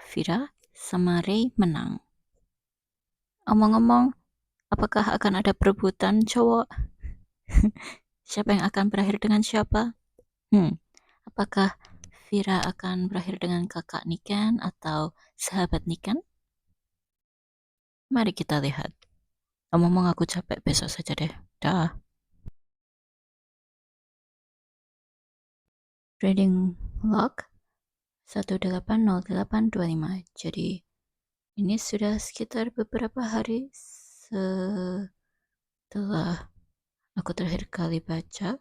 sama Ray menang. Omong-omong, apakah akan ada perebutan cowok? Siapa yang akan berakhir dengan siapa? Apakah Vira akan berakhir dengan kakak Niken atau sahabat Niken? Mari kita lihat. Omong-omong aku capek, besok saja deh. Dah. Reading log 180825. Jadi ini sudah sekitar beberapa hari setelah aku terakhir kali baca.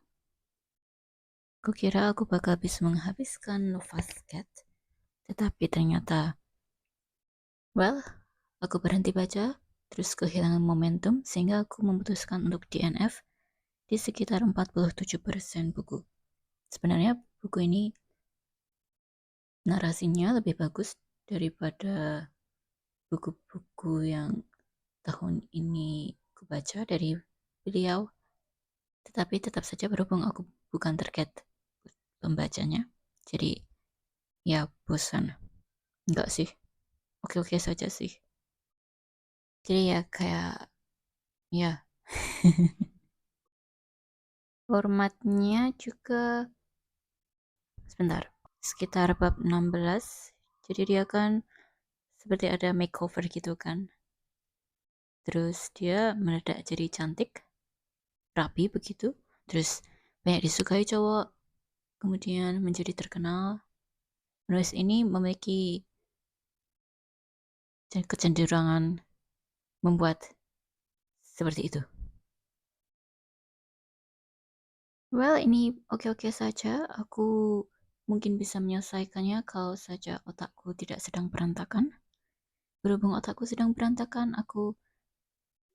Kukira aku bakal bisa menghabiskan Novasket, tetapi ternyata, aku berhenti baca, terus kehilangan momentum sehingga aku memutuskan untuk DNF di sekitar 47% buku. Sebenarnya buku ini narasinya lebih bagus daripada buku-buku yang tahun ini aku baca dari beliau, tetapi tetap saja berhubung aku bukan target pembacanya, jadi ya bosan. Enggak sih, oke-oke saja sih. Jadi ya kayak ya formatnya juga sekitar bab 16. Jadi dia kan seperti ada makeover gitu kan. Terus dia meledak jadi cantik, rapi begitu. Terus banyak disukai cowok, kemudian menjadi terkenal. Penulis ini memiliki kecenderungan membuat seperti itu. Ini oke-oke saja. Aku mungkin bisa menyelesaikannya kalau saja otakku tidak sedang berantakan. Berhubung otakku sedang berantakan, aku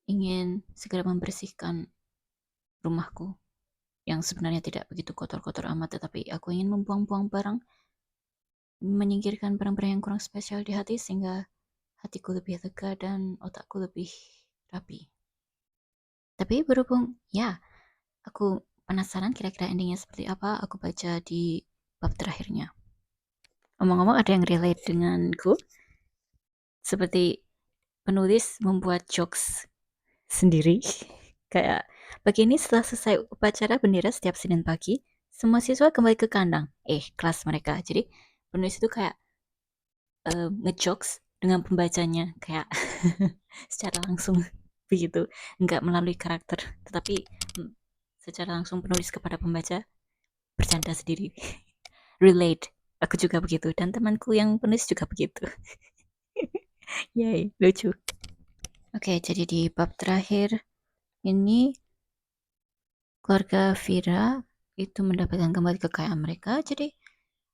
ingin segera membersihkan rumahku yang sebenarnya tidak begitu kotor-kotor amat, tetapi aku ingin membuang-buang barang, menyingkirkan barang-barang yang kurang spesial di hati sehingga hatiku lebih lega dan otakku lebih rapi. Tapi berhubung, aku penasaran kira-kira endingnya seperti apa, aku baca di bab terakhirnya. Omong-omong ada yang relate denganku, seperti penulis membuat jokes sendiri. Kayak begini, setelah selesai upacara bendera setiap Senin pagi, semua siswa kembali ke kandang, kelas mereka. Jadi penulis itu kayak ngejokes dengan pembacanya, kayak secara langsung begitu, nggak melalui karakter, tetapi secara langsung penulis kepada pembaca bercanda sendiri. Relate, aku juga begitu, dan temanku yang penulis juga begitu. Yay, lucu. Oke, jadi di bab terakhir ini keluarga Vira itu mendapatkan kembali kekayaan mereka. Jadi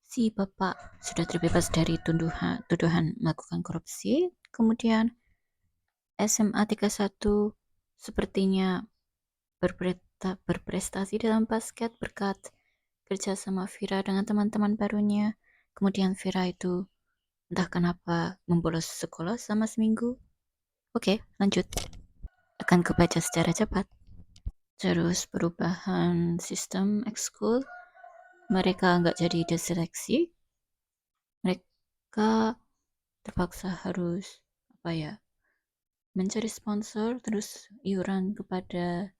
si bapak sudah terbebas dari tuduhan melakukan korupsi. Kemudian SMA 31 sepertinya berprestasi dalam basket berkat kerja sama Vira dengan teman-teman barunya. Kemudian Vira itu entah kenapa membolos sekolah selama seminggu. Oke, lanjut. Akan kubaca secara cepat. Terus perubahan sistem ekskul, mereka nggak jadi diseleksi, mereka terpaksa harus mencari sponsor, terus iuran kepada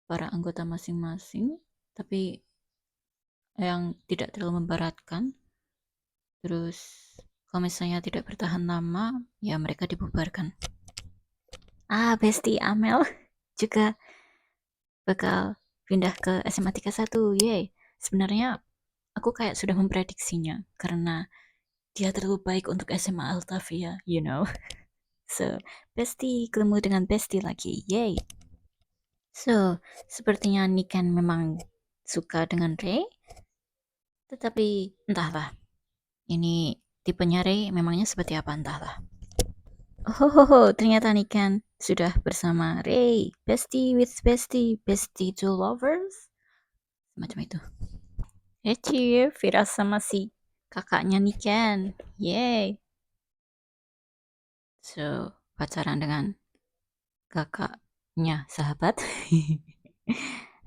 para anggota masing-masing, tapi yang tidak terlalu memberatkan. Terus kalau misalnya tidak bertahan lama, ya mereka dibubarkan. Besti Amel juga bakal pindah ke SMA 31. Yeay. Sebenarnya aku kayak sudah memprediksinya karena dia terlalu baik untuk SMA Altavia, you know. So, Besti ketemu dengan Besti lagi. Yay. So, sepertinya Niken memang suka dengan Ray. Tetapi entahlah. Ini tipenya Ray memangnya seperti apa, entahlah. Ternyata Niken sudah bersama Ray. Bestie with bestie, bestie to lovers. Semacam itu. Cie, Vira sama si kakaknya Niken. Yay. So, pacaran dengan kakaknya sahabat.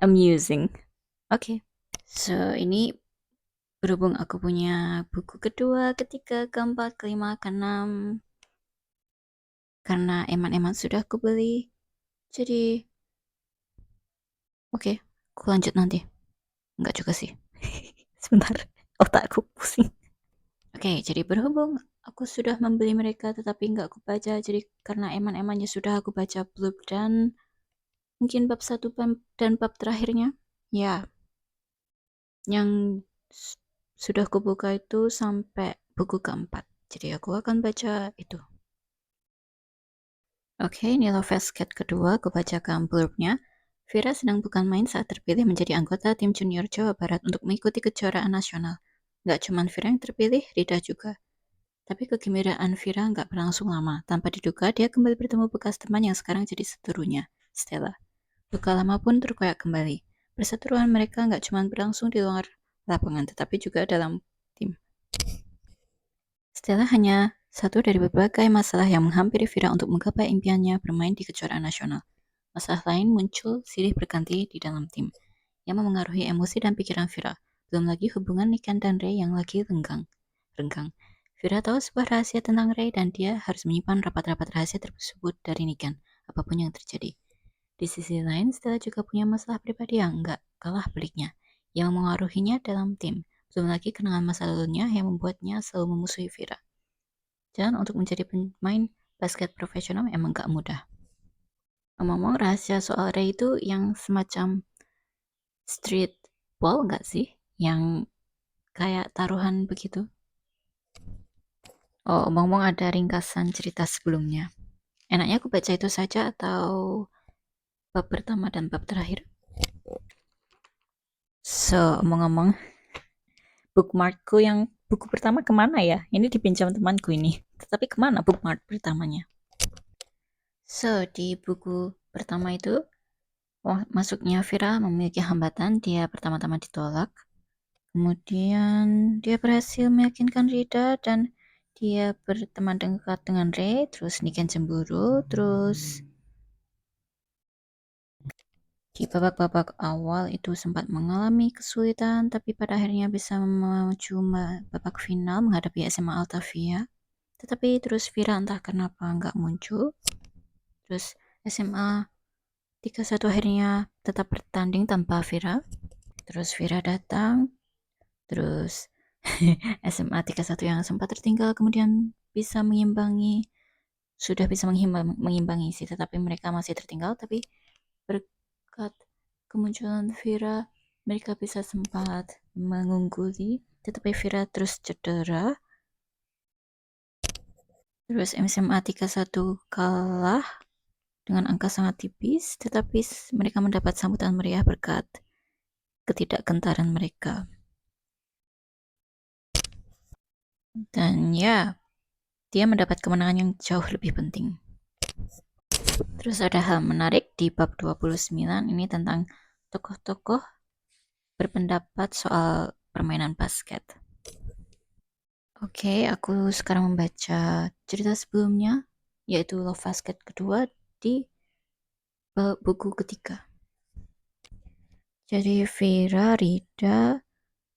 Amusing. Oke. So, ini berhubung aku punya buku kedua, ketiga, keempat, kelima, keenam. Karena eman-eman sudah aku beli. Jadi, oke, aku lanjut nanti. Enggak juga sih. Sebentar, otakku pusing. Oke, jadi berhubung aku sudah membeli mereka tetapi nggak aku baca, jadi karena eman-emannya sudah aku baca blurb dan mungkin bab 1 dan bab terakhirnya, ya, yang sudah aku buka itu sampai buku keempat. Jadi aku akan baca itu. Oke, ini Love Basket kedua, aku bacakan blurbnya. Vira sedang bukan main saat terpilih menjadi anggota tim junior Jawa Barat untuk mengikuti kejuaraan nasional. Nggak cuma Vira yang terpilih, Rida juga. Tapi kegembiraan Vira nggak berlangsung lama. Tanpa diduga, dia kembali bertemu bekas teman yang sekarang jadi seterunya, Stella. Luka lama pun terkoyak kembali. Perseteruan mereka nggak cuma berlangsung di luar lapangan, tetapi juga dalam tim. Stella hanya satu dari berbagai masalah yang menghampiri Vira untuk menggapai impiannya bermain di kejuaraan nasional. Masalah lain muncul silih berganti di dalam tim, yang memengaruhi emosi dan pikiran Vira. Belum lagi hubungan Niken dan Ray yang lagi renggang. Vira tahu sebuah rahasia tentang Ray dan dia harus menyimpan rapat-rapat rahasia tersebut dari Niken, apapun yang terjadi. Di sisi lain, Stella juga punya masalah pribadi yang enggak kalah peliknya, yang mengaruhinya dalam tim. Belum lagi kenangan masa lalunya yang membuatnya selalu memusuhi Vira. Dan untuk menjadi pemain basket profesional emang gak mudah. Ngomong-ngomong, rahasia soal Ray itu yang semacam street ball gak sih? Yang kayak taruhan begitu? Oh, ngomong-ngomong ada ringkasan cerita sebelumnya. Enaknya aku baca itu saja atau bab pertama dan bab terakhir? So, ngomong-ngomong, bookmarkku yang buku pertama kemana ya? Ini dipinjam temanku ini. Tetapi kemana bookmark pertamanya? So, di buku pertama itu, masuknya Vira memiliki hambatan. Dia pertama-tama ditolak. Kemudian dia berhasil meyakinkan Rida dan dia berteman dekat dengan Ray. Terus Niken cemburu. Terus di babak-babak awal itu sempat mengalami kesulitan, tapi pada akhirnya bisa maju babak final menghadapi SMA Altavia. Tetapi terus Vira entah kenapa nggak muncul. Terus SMA 31 akhirnya tetap bertanding tanpa Vira. Terus Vira datang. Terus SMA 31 yang sempat tertinggal kemudian bisa mengimbangi. Sudah bisa mengimbangi sih, tetapi mereka masih tertinggal. Tapi berkat kemunculan Vira, mereka bisa sempat mengungguli, tetapi Vira terus cedera. Terus SMA 31 kalah dengan angka sangat tipis, tetapi mereka mendapat sambutan meriah berkat ketidakgentaran mereka. Dan ya, dia mendapat kemenangan yang jauh lebih penting. Terus ada hal menarik di bab 29 ini tentang tokoh-tokoh berpendapat soal permainan basket. Oke, aku sekarang membaca cerita sebelumnya, yaitu Love Basket kedua di buku ketiga. Jadi Vira, Rida,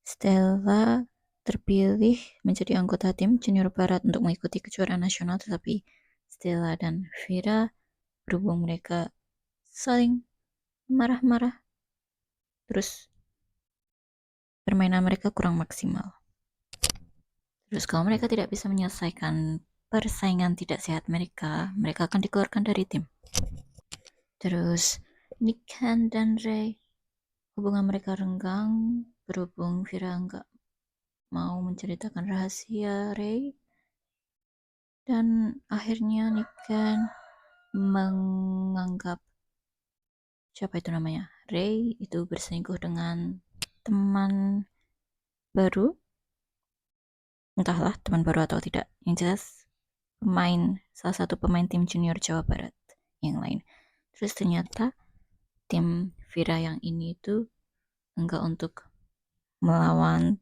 Stella terpilih menjadi anggota tim junior barat untuk mengikuti kejuaraan nasional, tetapi Stella dan Vira berhubung mereka saling marah-marah, terus permainan mereka kurang maksimal. Terus kalau mereka tidak bisa menyelesaikan persaingan tidak sehat mereka akan dikeluarkan dari tim. Terus Niken dan Ray, hubungan mereka renggang berhubung Vira nggak mau menceritakan rahasia Ray. Dan akhirnya Niken menganggap siapa itu namanya, Ray itu berselingkuh dengan teman baru. Entahlah teman baru atau tidak. Yang jelas salah satu pemain tim junior Jawa Barat yang lain. Terus ternyata tim Vira yang ini itu enggak untuk melawan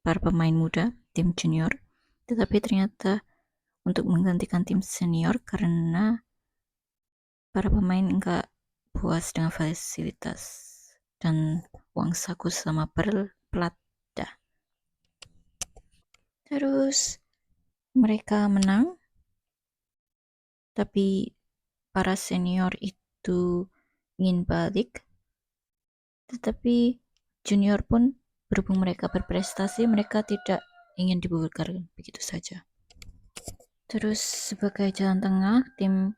para pemain muda, tim junior. Tetapi ternyata untuk menggantikan tim senior karena para pemain enggak puas dengan fasilitas dan uang saku selama berlatih. Terus mereka menang, tapi para senior itu ingin balik, tetapi junior pun berhubung mereka berprestasi, mereka tidak ingin dibubarkan begitu saja. Terus sebagai jalan tengah,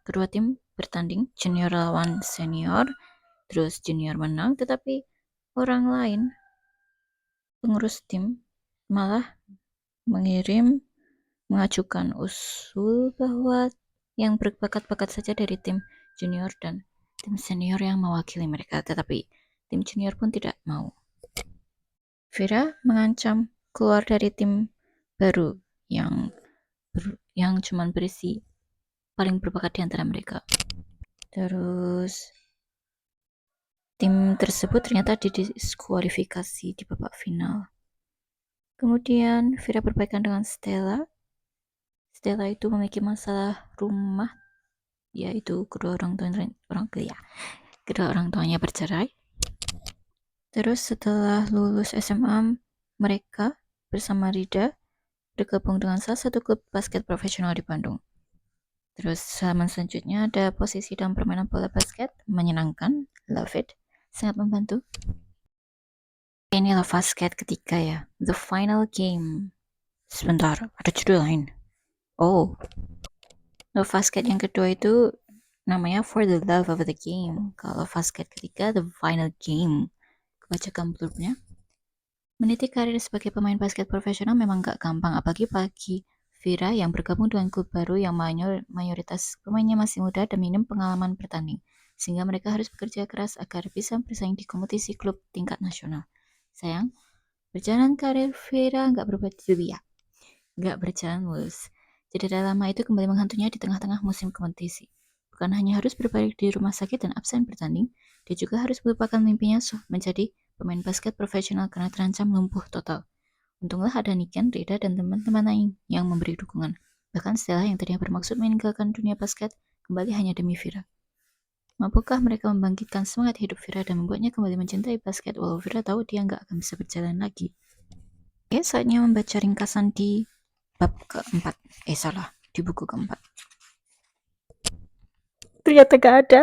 kedua tim bertanding, junior lawan senior, terus junior menang, tetapi orang lain, pengurus tim, malah mengajukan usul bahwa yang berbakat-bakat saja dari tim junior dan tim senior yang mewakili mereka, tetapi tim junior pun tidak mau. Vera mengancam keluar dari tim baru yang cuma berisi paling berbakat di antara mereka. Terus tim tersebut ternyata didiskualifikasi di babak final. Kemudian Vera berbaikan dengan Stella. Stella itu memiliki masalah rumah, yaitu kedua orang tuanya bercerai. Terus setelah lulus SMA, mereka bersama Rida bergabung dengan salah satu klub basket profesional di Bandung. Terus halaman selanjutnya ada posisi dalam permainan bola basket, menyenangkan, love it, sangat membantu. Ini Love Basket ketiga ya, The Final Game. Sebentar, ada judul lain. Oh, Love Basket yang kedua itu namanya For the Love of the Game. Kalau Basket ketiga, The Final Game. Bacakan blurb-nya. Meniti karir sebagai pemain basket profesional memang gak gampang, apalagi bagi Vira yang bergabung dengan klub baru yang mayoritas pemainnya masih muda dan minim pengalaman bertanding, sehingga mereka harus bekerja keras agar bisa bersaing di kompetisi klub tingkat nasional. Sayang, perjalanan karir Vira gak berjalan mulus. Cedera lama itu kembali menghantuinya di tengah-tengah musim kompetisi. Bukan hanya harus berbalik di rumah sakit dan absen bertanding, dia juga harus melupakan mimpinya menjadi pemain basket profesional karena terancam lumpuh total. Untunglah ada Niken, Rida, dan teman-teman lain yang memberi dukungan. Bahkan Stella yang tadinya bermaksud meninggalkan dunia basket, kembali hanya demi Vira. Mampukah mereka membangkitkan semangat hidup Vira dan membuatnya kembali mencintai basket walau Vira tahu dia nggak akan bisa berjalan lagi? Oke, saatnya membaca ringkasan di bab keempat. Di buku keempat. Ternyata gak ada.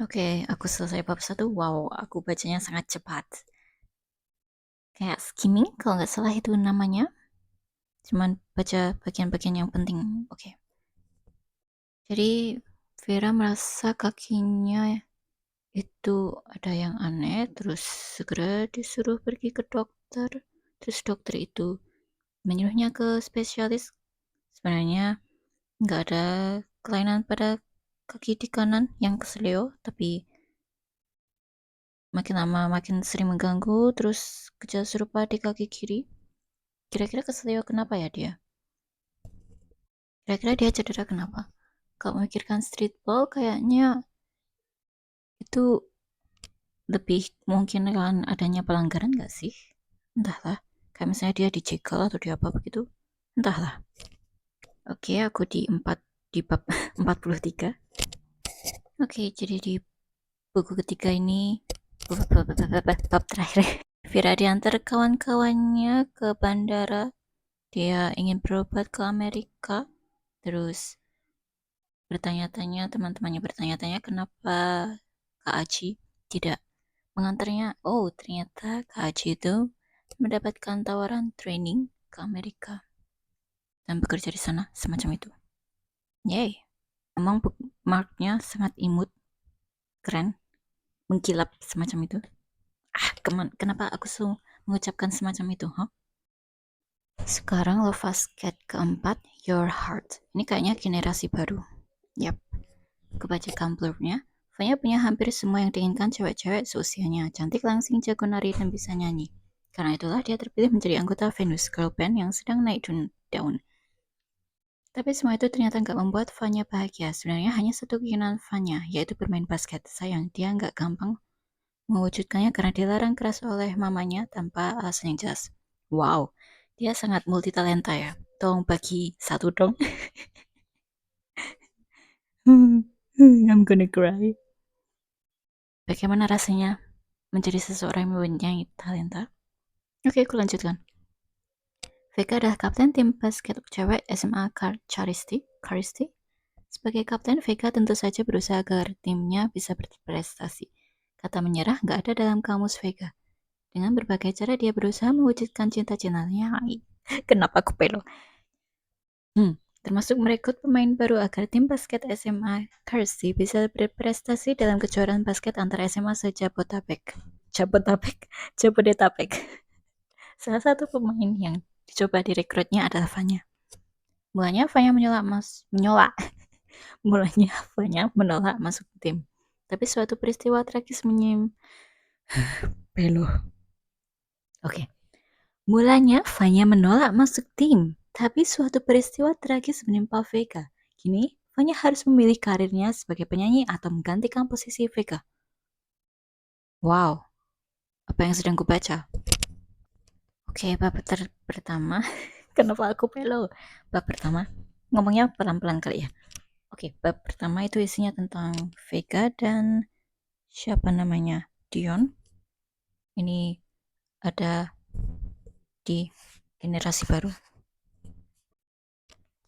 Oke, aku selesai bab 1. Wow, aku bacanya sangat cepat. Kayak skimming, kalau nggak salah itu namanya. Cuman baca bagian-bagian yang penting. Oke. Jadi, Vera merasa kakinya itu ada yang aneh, terus segera disuruh pergi ke dokter. Terus dokter itu menyuruhnya ke spesialis. Sebenarnya nggak ada kelainan pada kaki di kanan yang kesleo, tapi makin lama makin sering mengganggu, terus gejala serupa di kaki kiri. Kira-kira kesleo kenapa ya dia? Kira-kira dia cedera kenapa? Kalau memikirkan streetball kayaknya itu lebih mungkin kan adanya pelanggaran gak sih? Entahlah, kayak misalnya dia dicekel atau di apa begitu. Entahlah. Oke, aku di bab 43. Oke, jadi di buku ketiga ini bab terakhir. Vira diantar kawan-kawannya ke bandara. Dia ingin berobat ke Amerika. Terus teman-temannya bertanya-tanya kenapa Kak Aji tidak mengantarnya. Oh, ternyata Kak Aji itu mendapatkan tawaran training ke Amerika dan bekerja di sana semacam itu. Yay. Emang bookmarknya sangat imut, keren, mengkilap semacam itu. Kenapa aku mengucapkan semacam itu, huh? Sekarang Love Basket keempat, Your Heart. Ini kayaknya generasi baru. Yap. Kebacakan blurbnya. Fanya punya hampir semua yang diinginkan cewek-cewek seusianya. Cantik, langsing, jago nari, dan bisa nyanyi. Karena itulah dia terpilih menjadi anggota Venus Girl Band yang sedang naik daun. Tapi semua itu ternyata nggak membuat Fanya bahagia. Sebenarnya hanya satu keinginan Fanya, yaitu bermain basket. Sayang, dia nggak gampang mewujudkannya karena dilarang keras oleh mamanya tanpa alasan yang jelas. Wow, dia sangat multitalenta ya. Tolong bagi satu dong. I'm gonna cry. Bagaimana rasanya menjadi seseorang yang mempunyai talenta? Oke, aku lanjutkan. Vega adalah kapten tim basket cewek SMA Karisti. Sebagai kapten, Vega tentu saja berusaha agar timnya bisa berprestasi. Kata menyerah nggak ada dalam kamus Vega. Dengan berbagai cara dia berusaha mewujudkan cita-citanya. Kenapa aku pelo? Termasuk merekrut pemain baru agar tim basket SMA Karisti bisa berprestasi dalam kejuaraan basket antar SMA Jabodetabek. Salah satu pemain yang dicoba direkrutnya adalah Vanya. Mulanya Vanya menolak masuk tim. Tapi suatu peristiwa tragis Pelo. Oke. Mulanya Vanya menolak masuk tim, tapi suatu peristiwa tragis menimpa Vega. Kini, Vanya harus memilih karirnya sebagai penyanyi atau menggantikan posisi Vega. Wow, apa yang sedang kubaca? Oke, bab pertama. Kenapa aku pelo? Bab pertama, ngomongnya pelan-pelan kali ya. Oke, bab pertama itu isinya tentang Vega dan siapa namanya? Dion. Ini ada di generasi baru.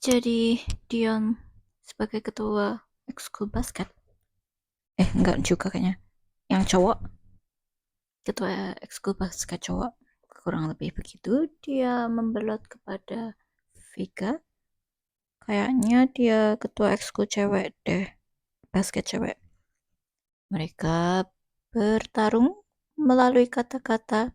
Jadi Dion sebagai ketua ekskul basket. Enggak juga kayaknya. Yang cowok, ketua ekskul basket cowok, kurang lebih begitu. Dia membelot kepada Vega. Kayaknya dia ketua ekskul cewek deh, basket cewek. Mereka bertarung melalui kata-kata.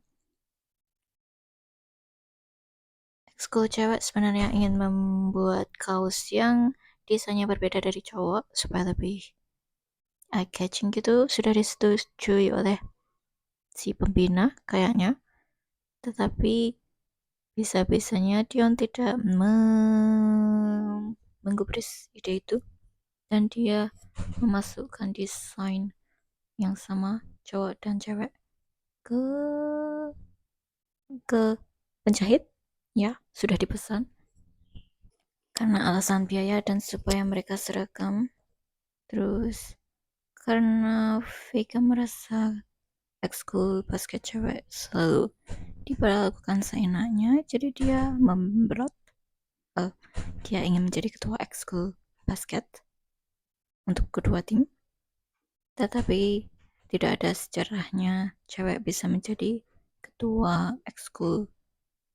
Ekskul cewek sebenarnya ingin membuat kaos yang desainnya berbeda dari cowok supaya lebih eye-catching gitu. Sudah disetujui oleh si pembina kayaknya. Tetapi bisa-bisanya Dion tidak menggubris ide itu. Dan dia memasukkan desain yang sama cowok dan cewek ke penjahit. Ya, sudah dipesan. Karena alasan biaya dan supaya mereka seragam. Terus karena Vega merasa ekskul basket cewek selalu diperlakukan seenaknya, jadi dia memberot. Dia ingin menjadi ketua ekskul basket untuk kedua tim, tetapi tidak ada sejarahnya cewek bisa menjadi ketua ekskul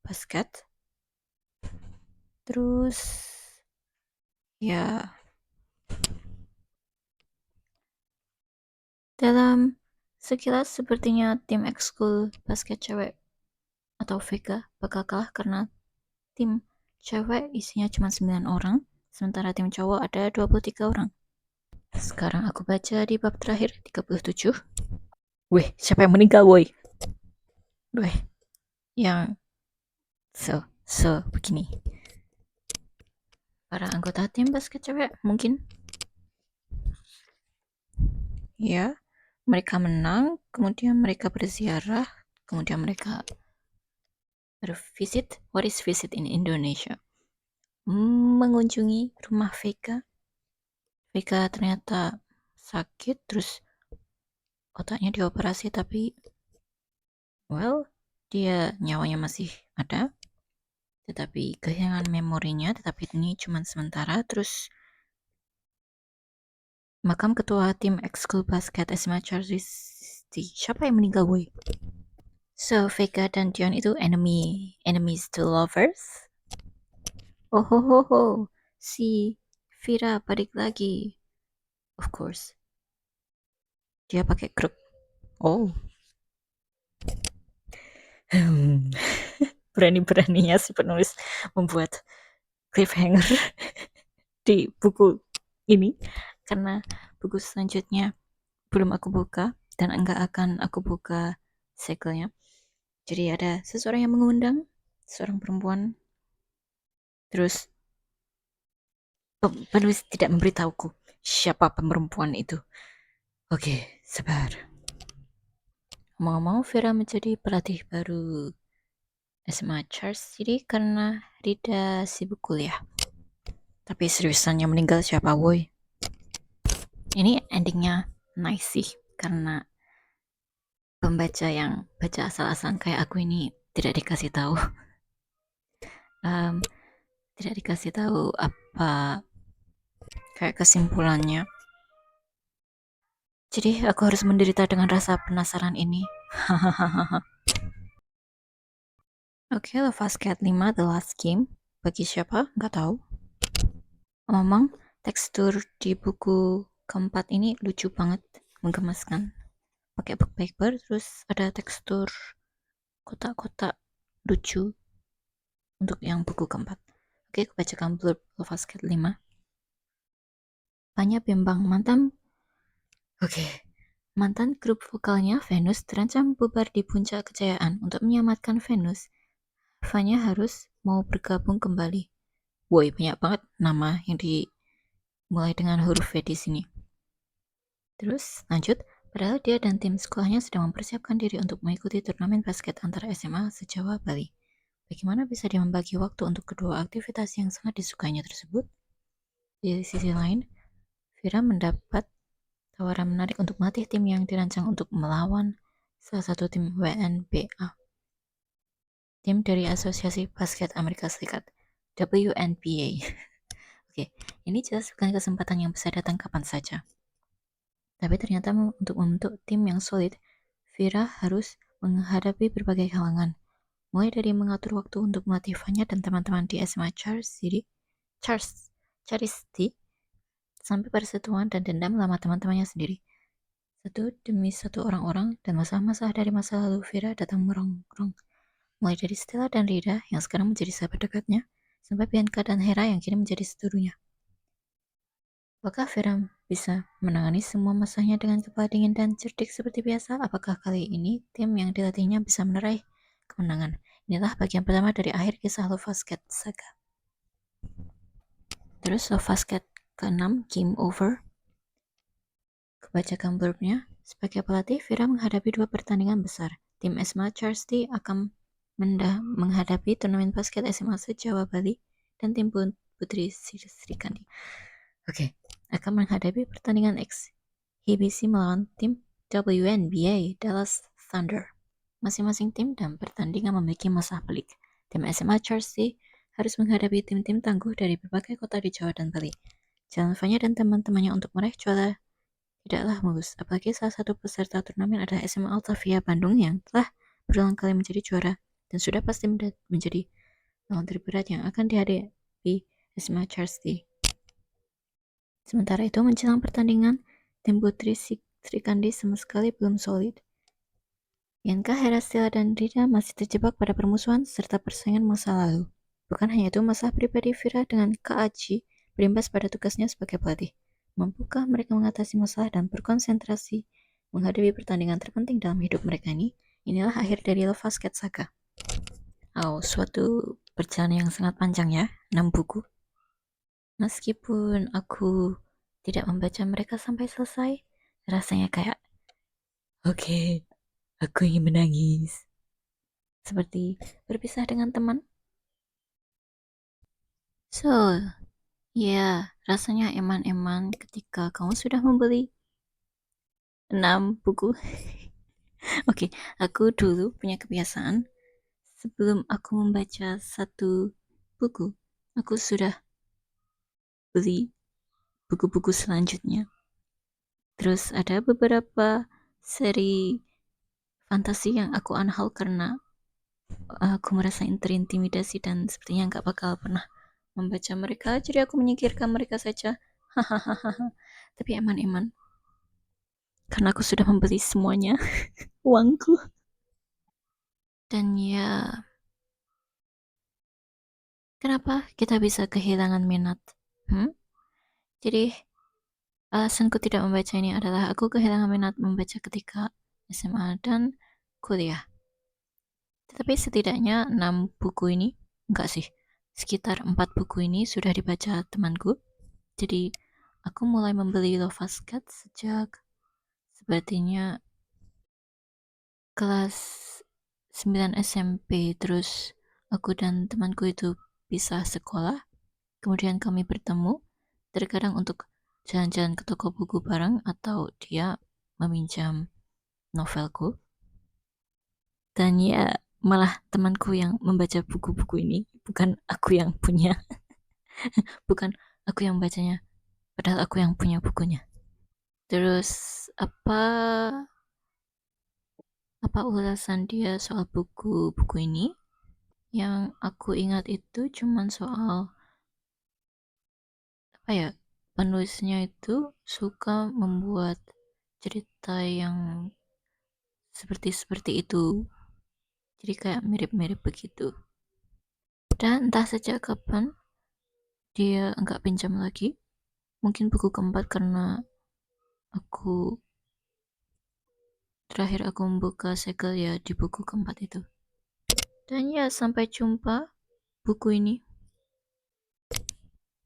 basket. Terus ya, dalam sekilas sepertinya tim ekskul basket cewek atau Vega bakal kalah karena tim cewek isinya cuma 9 orang, sementara tim cowok ada 23 orang. Sekarang aku baca di bab terakhir 37. Weh, siapa yang meninggal, woi? Weh, yang begini. Para anggota tim basket cewek mungkin ya, mereka menang, kemudian mereka berziarah, kemudian mereka bervisit. What is visit in Indonesia? Mengunjungi rumah Vega. Vega ternyata sakit, terus otaknya dioperasi, tapi dia nyawanya masih ada, tetapi kehilangan memorinya, tetapi ini cuma sementara. Terus makam ketua tim ekskul basket SMA Charlisti, siapa yang meninggal, boy? So Vega dan Dion itu enemies to lovers. Oh, si Vira balik lagi. Of course, dia pakai kruk. Oh, berani-beraninya si penulis membuat cliffhanger di buku ini, karena buku selanjutnya belum aku buka dan enggak akan aku buka sequelnya. Jadi ada seseorang yang mengundang, seorang perempuan, terus penulis tidak memberitahuku siapa perempuan itu. Oke, sabar. Ngomong-ngomong, Vira menjadi pelatih baru SMA Charles City karena Rida sibuk kuliah. Tapi seriusan yang meninggal siapa, woi? Ini endingnya nice sih, karena pembaca yang baca asal-asalan kayak aku ini tidak dikasih tahu, um, tidak dikasih tahu apa kayak kesimpulannya. Jadi aku harus menderita dengan rasa penasaran ini. Oke, Love Cat 5 The Last Game. Bagi siapa? Nggak tahu. Memang tekstur di buku keempat ini lucu banget, menggemaskan. Pakai book paper, terus ada tekstur kotak-kotak lucu untuk yang buku keempat. Oke, aku bacakan blurb Love Cat 5. Tanya bimbang mantan grup vokalnya Venus terancam bubar di puncak kejayaan. Untuk menyelamatkan Venus, Vanya harus mau bergabung kembali. Woi, banyak banget nama yang dimulai dengan huruf V di sini. Terus lanjut, padahal dia dan tim sekolahnya sedang mempersiapkan diri untuk mengikuti turnamen basket antara SMA se-Jawa Bali. Bagaimana bisa dia membagi waktu untuk kedua aktivitas yang sangat disukainya tersebut? Di sisi lain, Vira mendapat tawaran menarik untuk melatih tim yang dirancang untuk melawan salah satu tim WNBA, tim dari Asosiasi Basket Amerika Serikat, WNBA. Oke, ini jelas bukan kesempatan yang bisa datang kapan saja. Tapi ternyata untuk membentuk tim yang solid, Vira harus menghadapi berbagai halangan, mulai dari mengatur waktu untuk melatih Vanya dan teman-teman di SMA Charity, sampai persatuan dan dendam lama teman-temannya sendiri. Satu demi satu orang-orang dan masalah-masalah dari masa lalu Vira datang merongrong. Mulai dari Stella dan Rida yang sekarang menjadi sahabat dekatnya, sampai Bianca dan Hera yang kini menjadi seterunya. Apakah Vira bisa menangani semua masalahnya dengan kepala dingin dan cerdik seperti biasa? Apakah kali ini tim yang dilatihnya bisa meraih kemenangan? Inilah bagian pertama dari akhir kisah Love Cat Saga. Terus Love Cat ke-6, Game Over. Kebacakan blurbnya, sebagai pelatih, Vira menghadapi dua pertandingan besar. Tim SMA Charity akan menghadapi turnamen basket SMA se-Jawa Bali dan tim Putri Sri Kandi. Akan menghadapi pertandingan HBC melawan tim WNBA Dallas Thunder. Masing-masing tim dan pertandingan memiliki masalah pelik. Tim SMA Charity harus menghadapi tim-tim tangguh dari berbagai kota di Jawa dan Bali. Jalan Vanya dan teman-temannya untuk meraih juara tidaklah mulus, apalagi salah satu peserta turnamen adalah SMA Altavia Bandung yang telah berulang kali menjadi juara dan sudah pasti menjadi lawan terberat yang akan dihadapi SMA Charity. Sementara itu, menjelang pertandingan, tim Putri Sri Kandi sama sekali belum solid. Bianca, Hera, Stella, dan Rida masih terjebak pada permusuhan serta persaingan masa lalu. Bukan hanya itu, masalah pribadi Vira dengan Kak Aji berimbas pada tugasnya sebagai pelatih. Mampukah mereka mengatasi masalah dan berkonsentrasi menghadapi pertandingan terpenting dalam hidup mereka ini? Inilah akhir dari Love Cat Saga. Suatu perjalanan yang sangat panjang ya, 6 buku. Meskipun aku tidak membaca mereka sampai selesai, rasanya kayak, oke, aku ingin menangis. Seperti berpisah dengan teman. So, ya, rasanya eman-eman ketika kamu sudah membeli 6 buku. Oke, aku dulu punya kebiasaan sebelum aku membaca satu buku, aku sudah beli buku-buku selanjutnya. Terus ada beberapa seri fantasi yang aku unhaul karena aku merasa terintimidasi dan sepertinya nggak bakal pernah membaca mereka, jadi aku menyingkirkan mereka saja. Hahaha. Tapi eman-eman, karena aku sudah membeli semuanya, uangku. Dan ya, kenapa kita bisa kehilangan minat? Jadi, alasanku tidak membaca ini adalah aku kehilangan minat membaca ketika SMA dan kuliah. Tetapi setidaknya 6 buku ini, enggak sih, sekitar 4 buku ini sudah dibaca temanku. Jadi, aku mulai membeli Love Cat sejak sepertinya kelas 9 SMP, terus aku dan temanku itu pisah sekolah, kemudian kami bertemu, terkadang untuk jalan-jalan ke toko buku bareng atau dia meminjam novelku. Dan ya, malah temanku yang membaca buku-buku ini, bukan aku yang punya, bukan aku yang bacanya, padahal aku yang punya bukunya. Terus apa apa ulasan dia soal buku-buku ini? Yang aku ingat itu cuman soal apa ya? Penulisnya itu suka membuat cerita yang seperti itu. Jadi kayak mirip-mirip begitu. Dan entah sejak kapan dia enggak pinjam lagi. Mungkin buku keempat karena aku terakhir aku membuka segel ya di buku keempat itu. Dan ya sampai jumpa buku ini.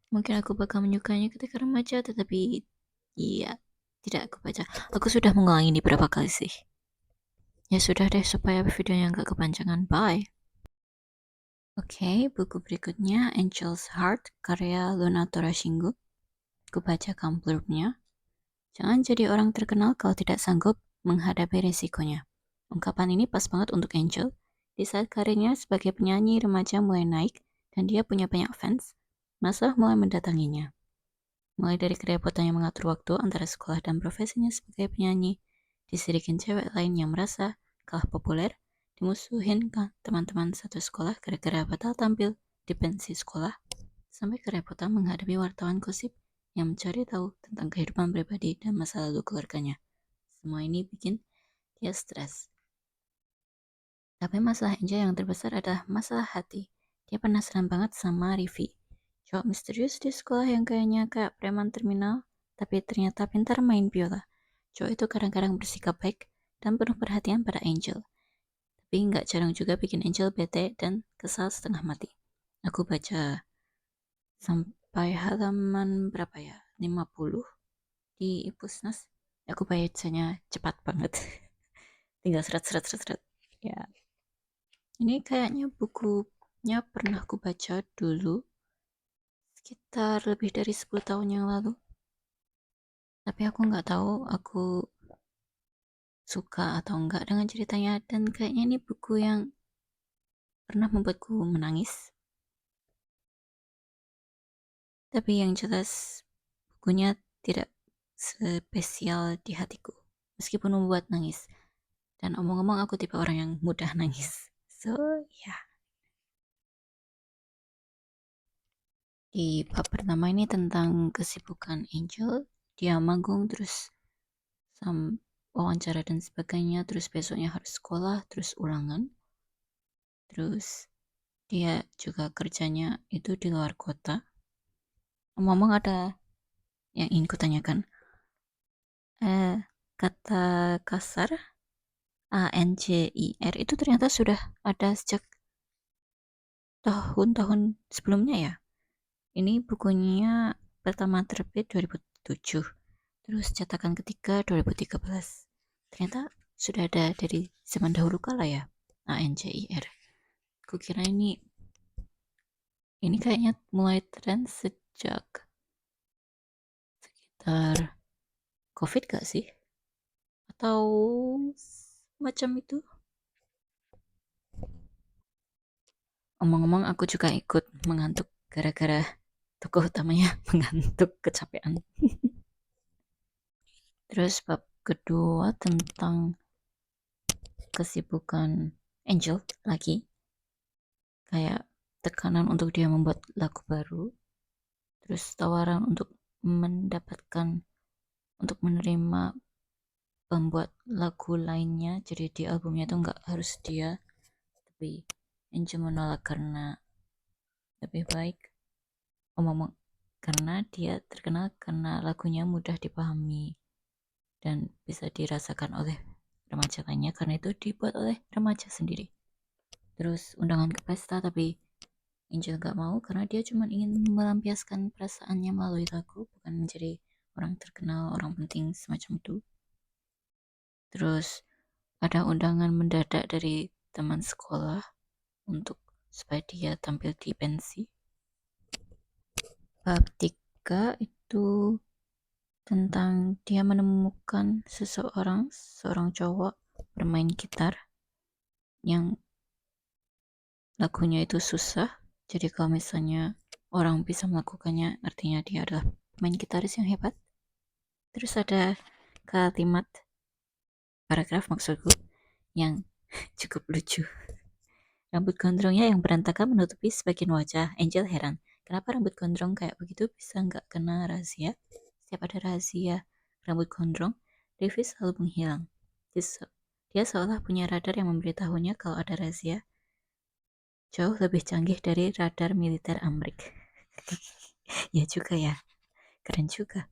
Mungkin aku bakal menyukainya ketika remaja, tetapi iya, tidak aku baca. Aku sudah mengulangi ini berapa kali sih. Ya sudah deh, supaya videonya nggak kepanjangan. Bye. Oke, buku berikutnya Angel's Heart karya Luna Torashingo. Aku baca blurbnya. Jangan jadi orang terkenal kalau tidak sanggup menghadapi resikonya. Ungkapan ini pas banget untuk Angel. Di saat karirnya sebagai penyanyi remaja mulai naik dan dia punya banyak fans, masalah mulai mendatanginya. Mulai dari kerepotannya mengatur waktu antara sekolah dan profesinya sebagai penyanyi, disirikin cewek lain yang merasa kalah populer, dimusuhin teman-teman satu sekolah gara-gara batal tampil di pensi sekolah, sampai kerepotan menghadapi wartawan gosip yang mencari tahu tentang kehidupan pribadi dan masa lalu keluarganya. Semua ini bikin dia stres. Tapi masalah Angel yang terbesar adalah masalah hati. Dia penasaran banget sama Rivi, cowok misterius di sekolah yang kayaknya kayak preman terminal, tapi ternyata pintar main biola. Cowok itu kadang-kadang bersikap baik dan penuh perhatian pada Angel, tapi nggak jarang juga bikin Angel bete dan kesal setengah mati. Aku baca sampai halaman berapa ya? 50 di Ipusnas. Aku bacanya cepat banget. Tinggal seret. Ya, ini kayaknya bukunya pernah aku baca dulu sekitar lebih dari 10 tahun yang lalu. Tapi aku nggak tahu aku suka atau enggak dengan ceritanya, dan kayaknya ini buku yang pernah membuatku menangis. Tapi yang jelas bukunya tidak spesial di hatiku, meskipun membuat nangis. Dan omong-omong aku tipe orang yang mudah nangis. So, ya. Di bab pertama ini tentang kesibukan Angel. Dia manggung terus wawancara dan sebagainya, terus besoknya harus sekolah, terus ulangan. Terus dia juga kerjanya itu di luar kota. Ngomong ada yang ingin kutanyakan. Kata kasar ANJIR itu ternyata sudah ada sejak tahun-tahun sebelumnya ya. Ini bukunya pertama terbit 2007, terus cetakan ketiga 2013. Ternyata sudah ada dari zaman dahulu kala ya, ANJIR. Kukira ini kayaknya mulai tren sejak sekitar COVID gak sih? Atau macam itu? Omong-omong aku juga ikut mengantuk gara-gara tokoh utamanya mengantuk kecapean. Terus bab kedua tentang kesibukan Angel lagi, kayak tekanan untuk dia membuat lagu baru, terus tawaran untuk menerima pembuat lagu lainnya, jadi di albumnya itu nggak harus dia, tapi Angel menolak karena lebih baik karena dia terkenal karena lagunya mudah dipahami dan bisa dirasakan oleh remaja lainnya, karena itu dibuat oleh remaja sendiri. Terus undangan ke pesta, tapi Angel gak mau karena dia cuma ingin melampiaskan perasaannya melalui lagu, bukan menjadi orang terkenal, orang penting semacam itu. Terus ada undangan mendadak dari teman sekolah untuk supaya dia tampil di pensi. Bab 3 itu tentang dia menemukan seorang cowok bermain gitar yang lagunya itu susah. Jadi kalau misalnya orang bisa melakukannya, artinya dia adalah pemain gitaris yang hebat. Terus ada kalimat, paragraf maksudku, yang cukup lucu. Rambut gondrongnya yang berantakan menutupi sebagian wajah. Angel heran, kenapa rambut gondrong kayak begitu bisa nggak kena razia? Setiap ada razia rambut gondrong, Davis selalu menghilang. Dia seolah punya radar yang memberitahunya kalau ada razia. Jauh lebih canggih dari radar militer Amerika. Ya juga ya, keren juga.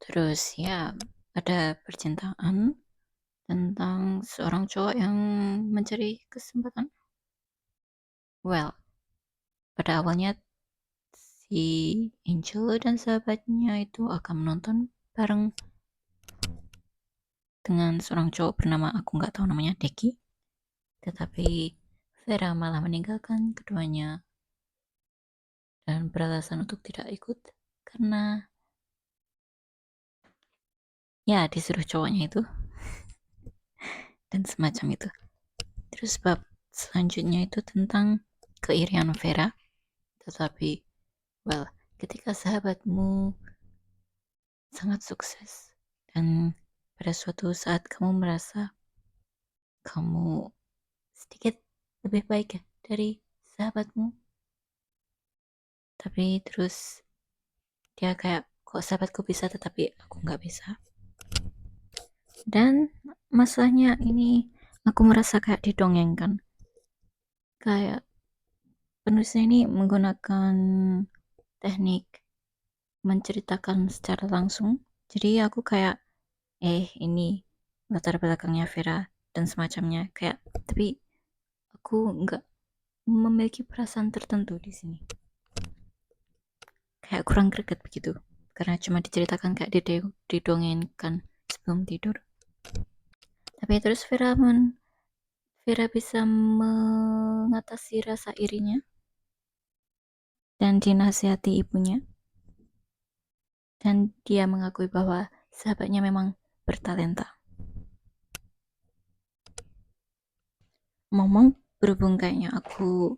Terus ya, ada percintaan tentang seorang cowok yang mencari kesempatan. Well, pada awalnya si Angel dan sahabatnya itu akan menonton bareng dengan seorang cowok bernama aku nggak tahu namanya, Deki. Tetapi Vera malah meninggalkan keduanya dan beralasan untuk tidak ikut karena ya disuruh cowoknya itu dan semacam itu. Terus bab selanjutnya itu tentang keirian Vera. Tetapi, well, ketika sahabatmu sangat sukses dan pada suatu saat kamu merasa kamu sedikit lebih baik ya dari sahabatmu, tapi terus dia kayak, kok sahabatku bisa tetapi aku nggak bisa. Dan masalahnya ini aku merasa kayak didongengkan, kayak penulisnya ini menggunakan teknik menceritakan secara langsung. Jadi aku kayak ini latar belakangnya Vera dan semacamnya, kayak tapi aku nggak memiliki perasaan tertentu di sini, kayak kurang greget begitu karena cuma diceritakan kayak didongengkan sebelum tidur. Tapi terus Vera bisa mengatasi rasa irinya dan dinasihati ibunya, dan dia mengakui bahwa sahabatnya memang bertalenta. Ngomong berhubung kayaknya aku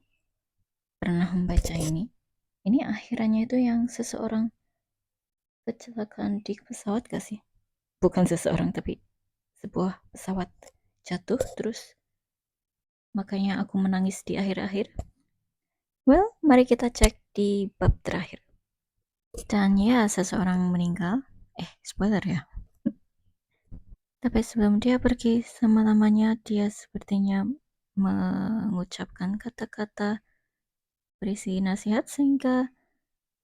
pernah membaca ini akhirannya itu yang seseorang kecelakaan di pesawat gak sih? Bukan seseorang tapi sebuah pesawat jatuh terus makanya aku menangis di akhir-akhir. Well, mari kita cek di bab terakhir. Dan ya, seseorang meninggal. Spoiler ya. Tapi sebelum dia pergi selama-lamanya, dia sepertinya mengucapkan kata-kata berisi nasihat sehingga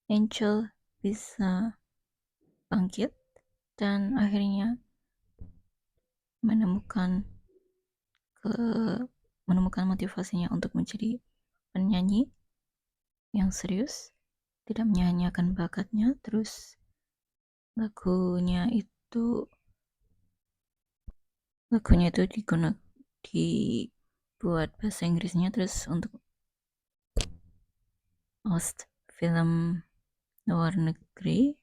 Angel bisa bangkit dan akhirnya menemukan motivasinya untuk menjadi penyanyi yang serius, tidak menyanyiakan bakatnya. Terus lagunya itu dibuat bahasa Inggrisnya terus untuk host film luar negeri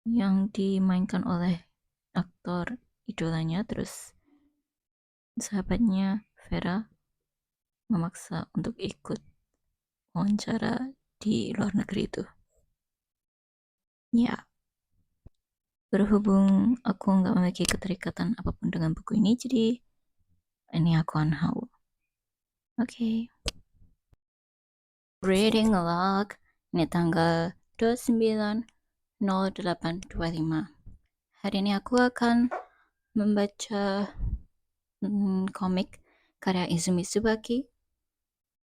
yang dimainkan oleh aktor idolanya. Terus sahabatnya Vera memaksa untuk ikut wawancara di luar negeri itu. Ya, berhubung aku nggak memiliki keterikatan apapun dengan buku ini, jadi ini aku unhaul. Oke. Reading log, ini tanggal 29/08/25. Hari ini aku akan membaca komik karya Izumi Tsubaki,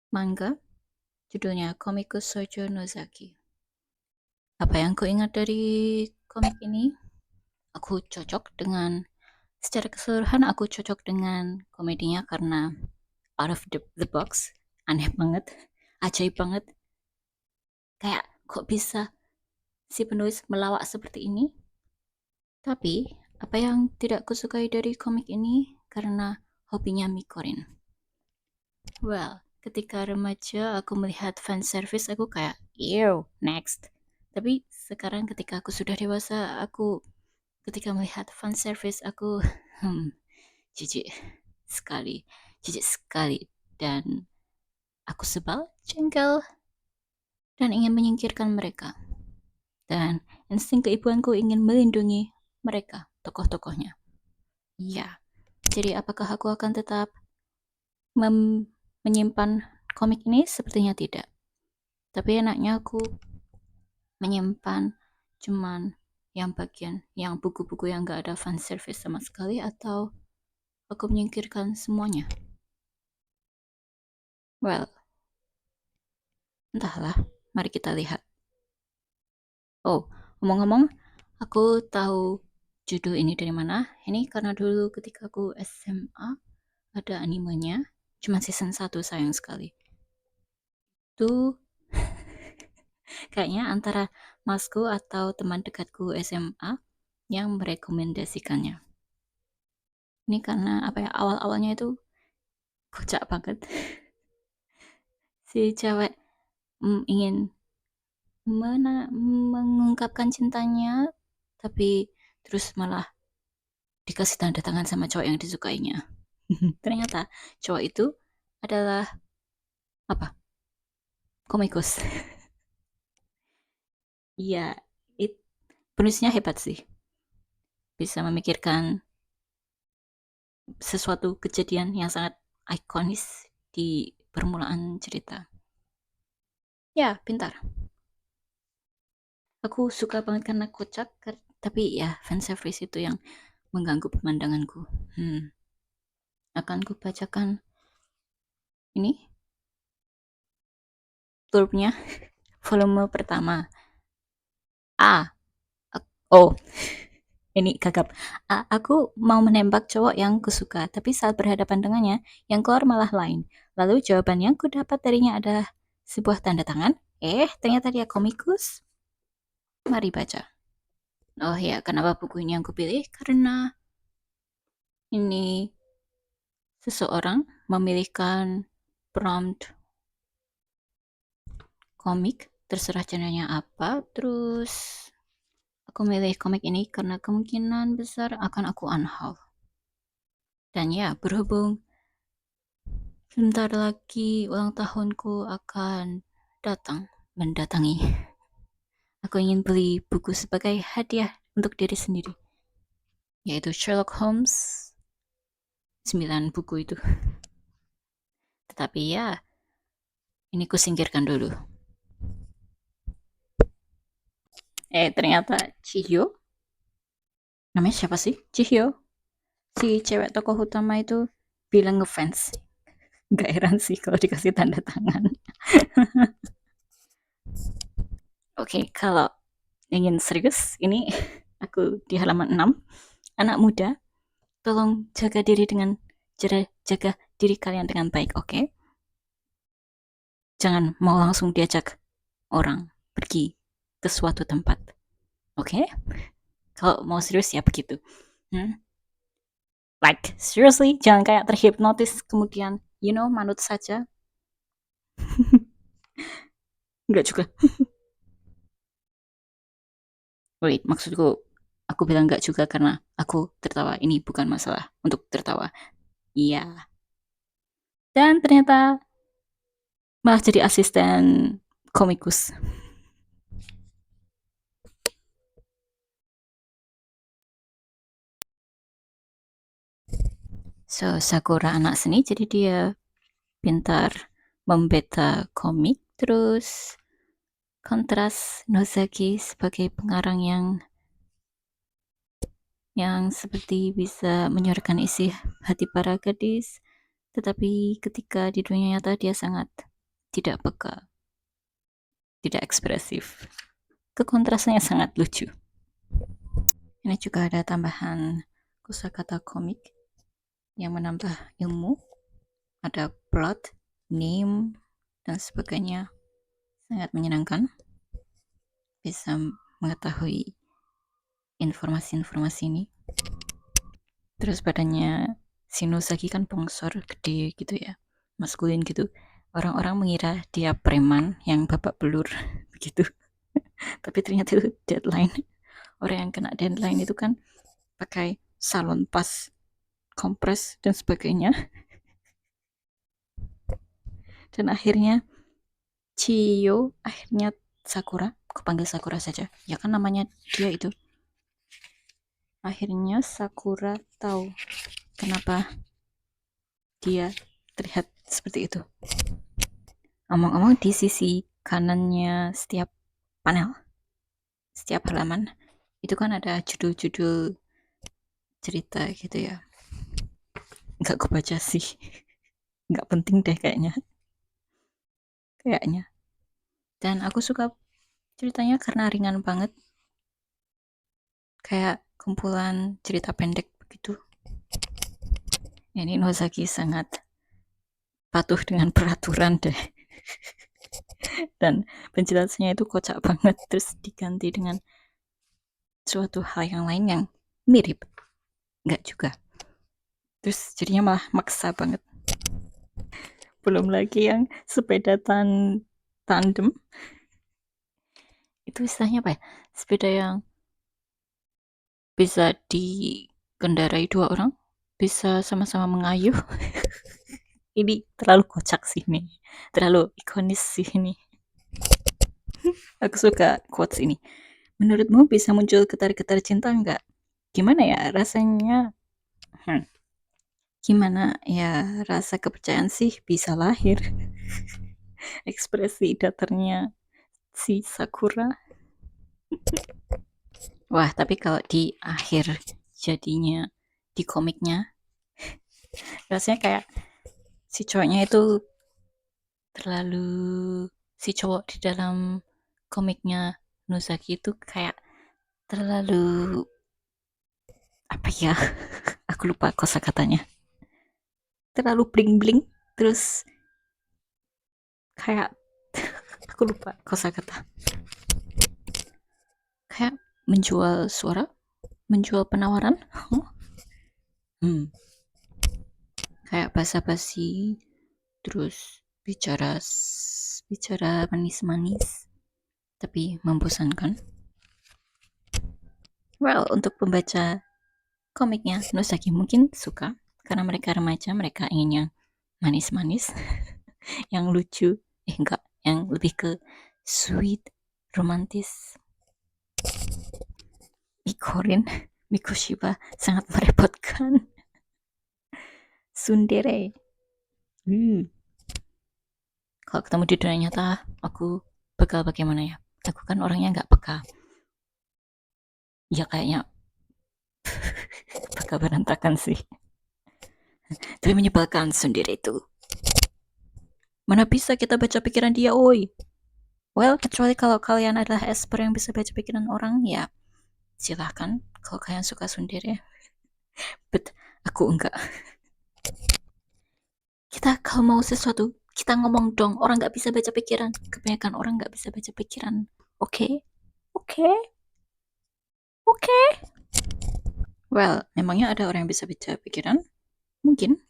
manga, judulnya Komiku Shoujo Nozaki. Apa yang ku ingat dari komik ini? Secara keseluruhan aku cocok dengan komedinya karena out of the box, aneh banget, ajaib banget. Kayak kok bisa si penulis melawak seperti ini? Tapi Apa yang tidak kusukai dari komik ini? Karena hobinya mikorin. Well, ketika remaja aku melihat fan service aku kayak, ew, next. Tapi sekarang ketika aku sudah dewasa, ketika melihat fan service aku, jijik sekali, jijik sekali. Dan aku sebal, jengkel, dan ingin menyingkirkan mereka. Dan insting keibuanku ingin melindungi mereka, tokoh-tokohnya. Ya, jadi apakah aku akan tetap menyimpan komik ini? Sepertinya tidak. Tapi enaknya aku menyimpan cuman yang bagian, yang buku-buku yang gak ada fan service sama sekali, atau aku menyingkirkan semuanya. Well, entahlah, mari kita lihat. Oh, ngomong-ngomong, aku tahu judul ini dari mana. Ini karena dulu ketika aku SMA ada animenya, cuma season 1 sayang sekali. Itu kayaknya antara masku atau teman dekatku SMA yang merekomendasikannya. Ini karena apa ya, awal-awalnya itu kocak banget. Si cewek ingin mengungkapkan cintanya, tapi terus malah dikasih tanda tangan sama cowok yang disukainya. Ternyata cowok itu adalah apa? Komikus. Iya, penulisnya hebat sih. Bisa memikirkan sesuatu kejadian yang sangat ikonis di permulaan cerita. Ya, pintar. Aku suka banget karena kocak, tapi ya fanservice itu yang mengganggu pemandanganku. Akan kubacakan ini blurbnya. Volume pertama. Oh, ini gagap. Aku mau menembak cowok yang kusuka, tapi saat berhadapan dengannya, yang keluar malah lain. Lalu jawaban yang kudapat darinya adalah sebuah tanda tangan. Ternyata dia komikus. Mari baca. Oh ya, kenapa buku ini yang kupilih? Karena ini seseorang memilihkan prompt komik, terserah channelnya apa, terus aku milih komik ini karena kemungkinan besar akan aku unhaul. Dan ya, berhubung sebentar lagi ulang tahunku akan mendatangi. Aku ingin beli buku sebagai hadiah untuk diri sendiri, yaitu Sherlock Holmes 9 buku itu. Tetapi ya, ini kusingkirkan dulu. Ternyata Chihyo, namanya siapa sih? Chihyo, si cewek tokoh utama itu bilang ngefans. Gak heran sih kalau dikasih tanda tangan. Oke, kalau ingin serius, ini aku di halaman 6. Anak muda, tolong jaga diri kalian dengan baik, oke? Jangan mau langsung diajak orang pergi ke suatu tempat, oke? Kalau mau serius ya begitu. Like, seriously, jangan kayak terhipnotis kemudian, manut saja. Enggak juga. Wait, maksudku, aku bilang enggak juga karena aku tertawa. Ini bukan masalah untuk tertawa. Iya. Dan ternyata malah jadi asisten komikus. So, Sakura anak seni, jadi dia pintar membeta komik, terus kontras Nozaki sebagai pengarang yang seperti bisa menyuarakan isi hati para gadis, tetapi ketika di dunia nyata dia sangat tidak peka, tidak ekspresif. Kekontrasnya sangat lucu. Ini juga ada tambahan kosakata komik yang menambah ilmu, ada plot, name, dan sebagainya. Sangat menyenangkan bisa mengetahui informasi-informasi ini. Terus badannya si Nozaki kan bongsor, gede gitu ya, maskulin gitu. Orang-orang mengira dia preman yang babak belur begitu. Tapi ternyata itu deadline. Orang yang kena deadline itu kan pakai salon pas, kompres dan sebagainya. Dan akhirnya Chiyo, akhirnya Sakura, aku panggil Sakura saja. Ya kan namanya dia itu. Akhirnya Sakura tahu kenapa dia terlihat seperti itu. Omong-omong, di sisi kanannya setiap panel, setiap halaman, itu kan ada judul-judul cerita gitu ya. Nggak aku baca sih. Nggak penting deh kayaknya. Kayaknya. Dan aku suka ceritanya karena ringan banget. Kayak kumpulan cerita pendek begitu. Ini Nozaki sangat patuh dengan peraturan deh. Dan penjelasannya itu kocak banget. Terus diganti dengan suatu hal yang lain yang mirip. Nggak juga. Terus jadinya malah maksa banget. Belum lagi yang sepeda tandem. Itu istilahnya apa ya? Sepeda yang bisa dikendarai 2 orang, bisa sama-sama mengayuh. Ini terlalu kocak sih ini. Terlalu ikonis sih ini. Aku suka quotes ini. Menurutmu bisa muncul getar-getar cinta nggak? Gimana ya rasanya? Gimana ya rasa kepercayaan sih bisa lahir. Ekspresi datarnya si Sakura. Wah, tapi kalau di akhir jadinya di komiknya, rasanya kayak si cowoknya itu terlalu, si cowok di dalam komiknya Nozaki itu kayak terlalu, apa ya, aku lupa kosakatanya, terlalu bling bling, terus kayak aku lupa kosakata, kayak menjual suara, menjual penawaran. Kayak basa-basi, terus bicara manis-manis tapi membosankan. Well, untuk pembaca komiknya Nozaki mungkin suka karena mereka remaja, mereka ingin yang manis-manis, yang lucu, enggak, yang lebih ke sweet, romantis. Mikorin, Mikoshiba sangat merepotkan. Tsundere. Kalau ketemu di dunia nyata, aku bakal bagaimana ya? Aku kan orangnya nggak peka. Ya kayaknya bakal berantakan sih. Tapi menyebalkan sendiri itu. Mana bisa kita baca pikiran dia, oi? Well, kecuali kalau kalian adalah esper yang bisa baca pikiran orang, ya silahkan. Kalau kalian suka sendiri. But aku enggak. Kita kalau mau sesuatu, kita ngomong dong. Orang nggak bisa baca pikiran. Kebanyakan orang nggak bisa baca pikiran. Oke? Oke? Oke? Well, memangnya ada orang yang bisa baca pikiran? Mungkin.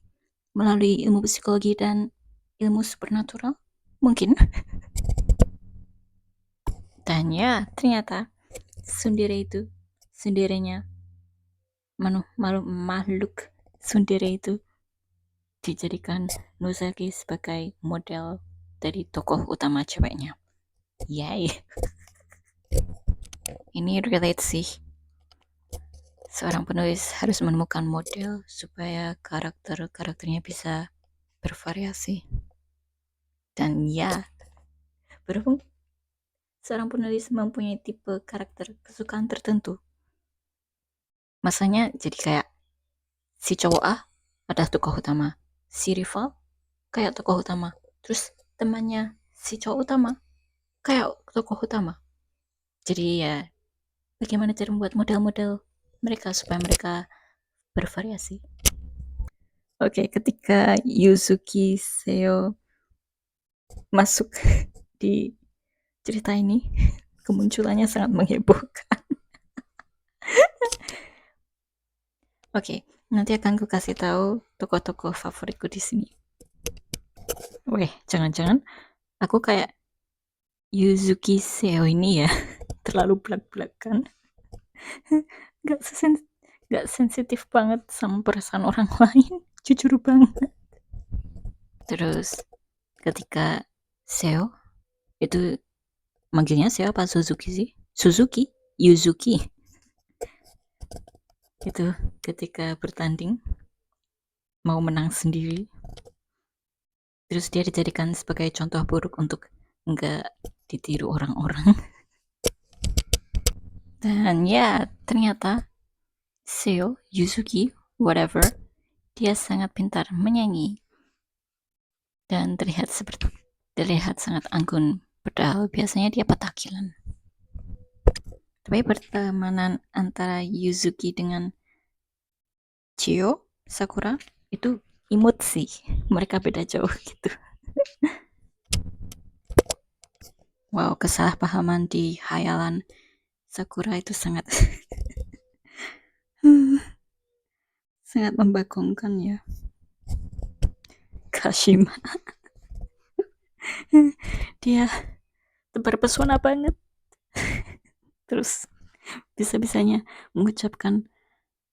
Melalui ilmu psikologi dan ilmu supernatural? Mungkin. Dan ya, ternyata sendirinya makhluk sundere itu dijadikan Nozaki sebagai model dari tokoh utama ceweknya. Yay. Ini relate sih. Seorang penulis harus menemukan model supaya karakternya bisa bervariasi. Dan ya, berhubung seorang penulis mempunyai tipe karakter kesukaan tertentu, masanya jadi kayak si cowok A adalah tokoh utama, si rival kayak tokoh utama, terus temannya si cowok utama kayak tokoh utama. Jadi ya, bagaimana cara membuat model-model mereka supaya mereka bervariasi. Oke, ketika Yuzuki Seo masuk di cerita ini, kemunculannya sangat menghebohkan. Oke, Nanti akan ku kasih tahu tokoh-tokoh favoritku di sini. Weh, jangan-jangan aku kayak Yuzuki Seo ini ya, terlalu belak-belakan. Gak, gak sensitif banget sama perasaan orang lain, jujur banget. Terus ketika Seo itu manggilnya Seo apa Suzuki sih? Suzuki, Yuzuki. Itu ketika bertanding mau menang sendiri, terus dia dijadikan sebagai contoh buruk untuk nggak ditiru orang-orang. Dan ya ternyata Seo, Yuzuki, whatever, dia sangat pintar menyanyi dan terlihat sangat anggun, padahal biasanya dia petakilan. Tapi pertemanan antara Yuzuki dengan Chio Sakura itu imut sih, mereka beda jauh gitu. Wow, kesalahpahaman di hayalan Sakura itu sangat sangat membagongkan ya. Kashima dia terpesona banget, terus bisa-bisanya mengucapkan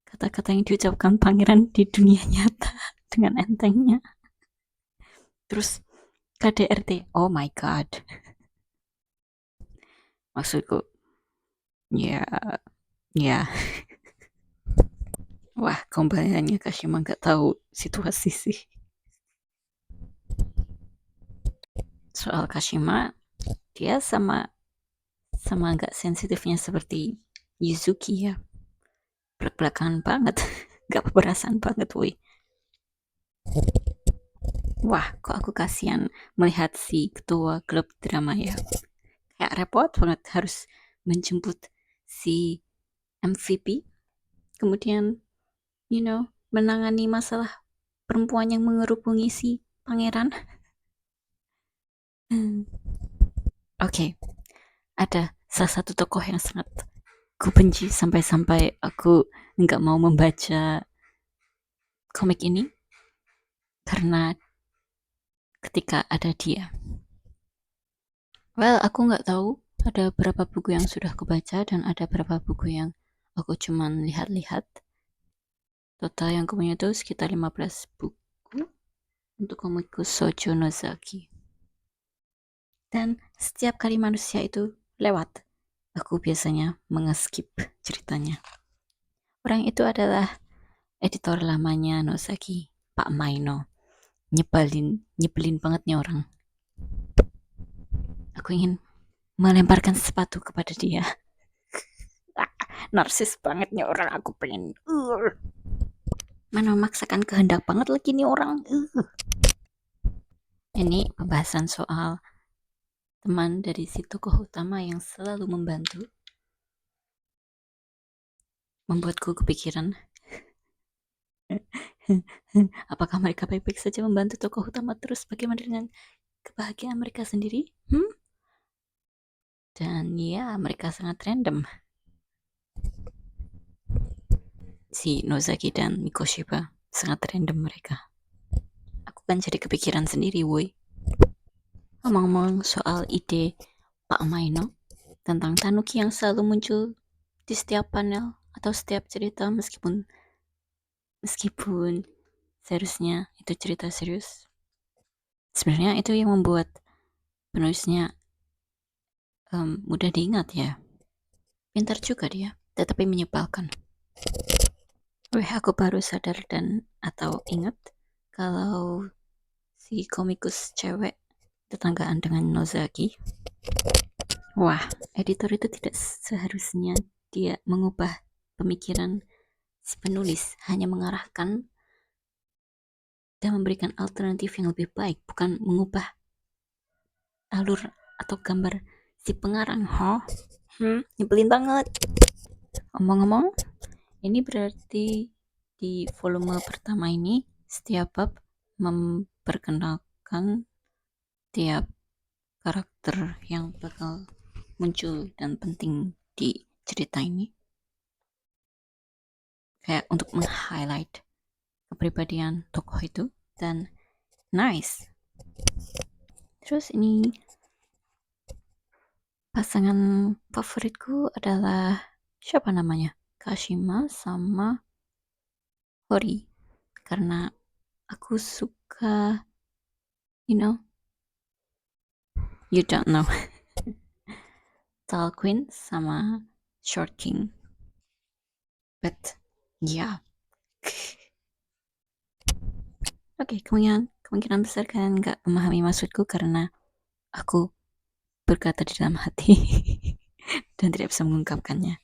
kata-kata yang diucapkan pangeran di dunia nyata dengan entengnya. Terus KDRT, oh my god, maksudku ya ya wah, kembaliannya Kashima nggak tahu situasi sih. Soal Kashima, dia sama nggak sensitifnya seperti Yuzuki ya, belak-belakan banget, nggak perasaan banget woi. Wah, kok aku kasihan melihat si ketua klub drama ya, kayak repot banget harus menjemput si MVP, kemudian menangani masalah perempuan yang mengerubungi si pangeran. Oke, ada salah satu tokoh yang sangat ku benci sampai aku nggak mau membaca komik ini karena ketika ada dia. Well, aku nggak tahu ada berapa buku yang sudah aku baca dan ada berapa buku yang aku cuman lihat-lihat. Total yang aku punya itu sekitar 15 buku untuk komikus Shoujo Nozaki. Dan setiap kali manusia itu lewat, aku biasanya mengeskip ceritanya. Orang itu adalah editor lamanya Nozaki, Pak Maino. Nyebelin banget nih orang. Aku ingin melemparkan sepatu kepada dia. Narsis banget nih orang, aku pengen mana memaksakan kehendak banget lagi nih orang. Ini pembahasan soal teman dari si tokoh utama yang selalu membantu membuatku kepikiran apakah mereka baik-baik saja membantu tokoh utama, terus bagaimana dengan kebahagiaan mereka sendiri? Dan ya, mereka sangat random, si Nozaki dan Mikoshiba sangat random mereka. Aku kan jadi kepikiran sendiri woi. Ngomong-ngomong soal ide Pak Maino tentang Tanuki yang selalu muncul di setiap panel atau setiap cerita, meskipun seharusnya itu cerita serius. Sebenarnya itu yang membuat penulisnya mudah diingat ya. Pintar juga dia, tetapi menyebalkan. Aku baru sadar dan atau ingat kalau si komikus cewek tetanggaan dengan Nozaki. Wah, editor itu tidak seharusnya dia mengubah pemikiran si penulis, hanya mengarahkan dan memberikan alternatif yang lebih baik, bukan mengubah alur atau gambar si pengarang. Nyebelin banget. Ngomong-ngomong, ini berarti di volume pertama ini setiap bab memperkenalkan tiap karakter yang bakal muncul dan penting di cerita ini, kayak untuk meng-highlight kepribadian tokoh itu, dan nice. Terus ini pasangan favoritku adalah siapa namanya? Kashima sama Hori. Karena aku suka, you know, you don't know. Tall Queen sama Short King. But yeah. Oke, kemungkinan besar kalian nggak memahami maksudku karena aku berkata di dalam hati dan tidak bisa mengungkapkannya.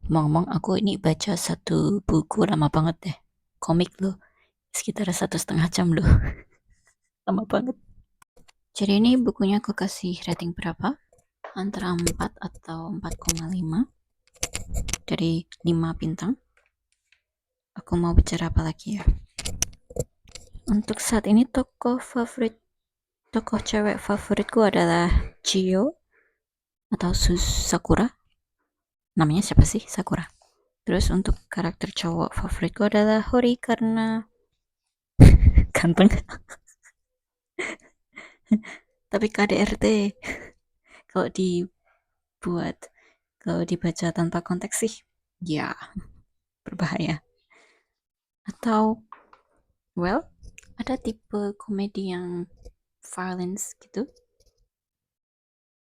Ngomong aku ini baca satu buku lama banget deh. Komik loh, sekitar 1,5 jam loh. Lama banget. Jadi ini bukunya aku kasih rating berapa? Antara 4 atau 4,5 dari 5 bintang. Aku mau bicara apa lagi ya? Untuk saat ini tokoh cewek favoritku adalah Chio atau Sakura. Namanya siapa sih? Sakura. Terus untuk karakter cowok favoritku adalah Hori karena ganteng. Tapi KDRT kalau dibaca tanpa konteks sih ya berbahaya. Atau well, ada tipe komedi yang violence gitu.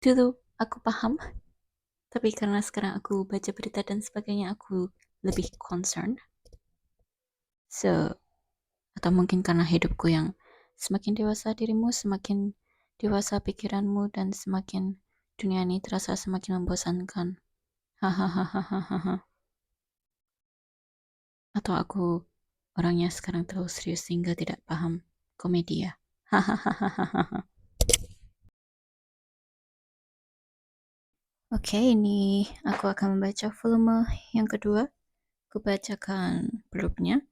Dulu aku paham, tapi karena sekarang aku baca berita dan sebagainya, aku lebih concern. So, atau mungkin karena hidupku yang semakin dewasa dirimu, semakin dewasa pikiranmu, dan semakin dunia ini terasa semakin membosankan. Hahaha. Atau aku orangnya sekarang terlalu serius sehingga tidak paham komedi ya. Hahaha. Oke, ini aku akan membaca volume yang kedua. Aku bacakan blurb-nya.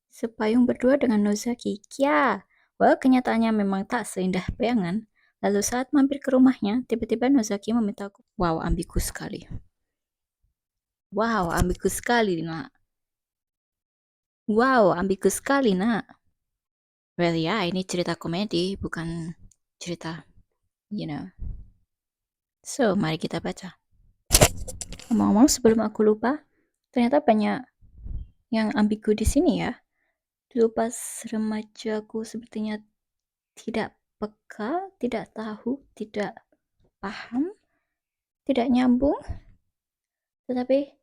Sepayung berdua dengan Nozaki. Kya! Well, kenyataannya memang tak seindah bayangan. Lalu saat mampir ke rumahnya, tiba-tiba Nozaki meminta aku. Wow, ambigu sekali. Wow, ambigu sekali, nak. Wow, ambigu sekali, nak. Well, ya, ini cerita komedi, bukan cerita, you know. So, mari kita baca. Ngomong-ngomong, sebelum aku lupa, ternyata banyak yang ambigu di sini ya. Dulu pas remaja aku sepertinya tidak peka, tidak tahu, tidak paham, tidak nyambung, tetapi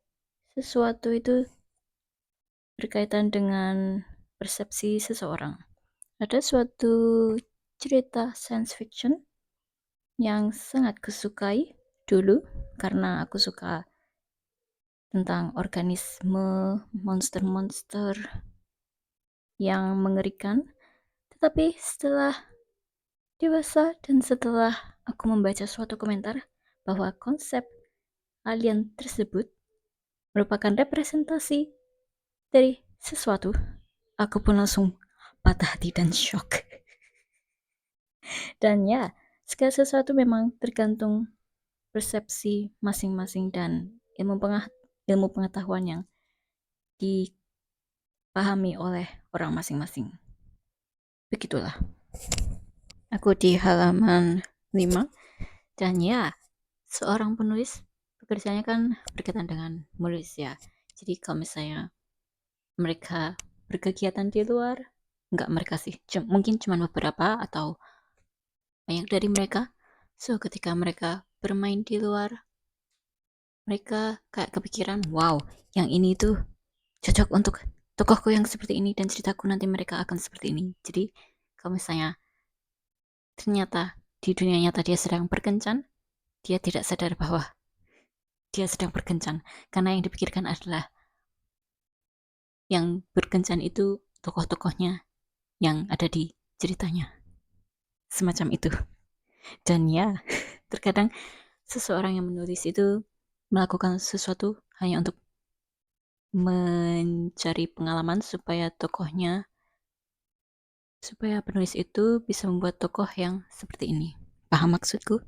sesuatu itu berkaitan dengan persepsi seseorang. Ada suatu cerita science fiction yang sangat kusukai dulu karena aku suka tentang organisme, monster-monster yang mengerikan. Tetapi setelah dewasa dan setelah aku membaca suatu komentar bahwa konsep alien tersebut merupakan representasi dari sesuatu, aku pun langsung patah hati dan shock. Dan ya, segala sesuatu memang tergantung persepsi masing-masing dan ilmu pengetahuan yang dipahami oleh orang masing-masing. Begitulah. Aku di halaman 5 dan ya, seorang penulis pekerjaannya kan berkaitan dengan menulis ya. Jadi kalau misalnya mereka berkegiatan di luar, enggak mereka sih, mungkin cuma beberapa atau banyak dari mereka. So ketika mereka bermain di luar, mereka kayak kepikiran, wow, yang ini tuh cocok untuk tokohku yang seperti ini dan ceritaku nanti mereka akan seperti ini. Jadi kalau misalnya ternyata di dunia nyata dia sedang berkencan, dia tidak sadar bahwa dia sedang berkencan karena yang dipikirkan adalah yang berkencan itu tokoh-tokohnya yang ada di ceritanya, semacam itu. Dan ya, terkadang seseorang yang menulis itu melakukan sesuatu hanya untuk mencari pengalaman supaya penulis itu bisa membuat tokoh yang seperti ini. Paham maksudku?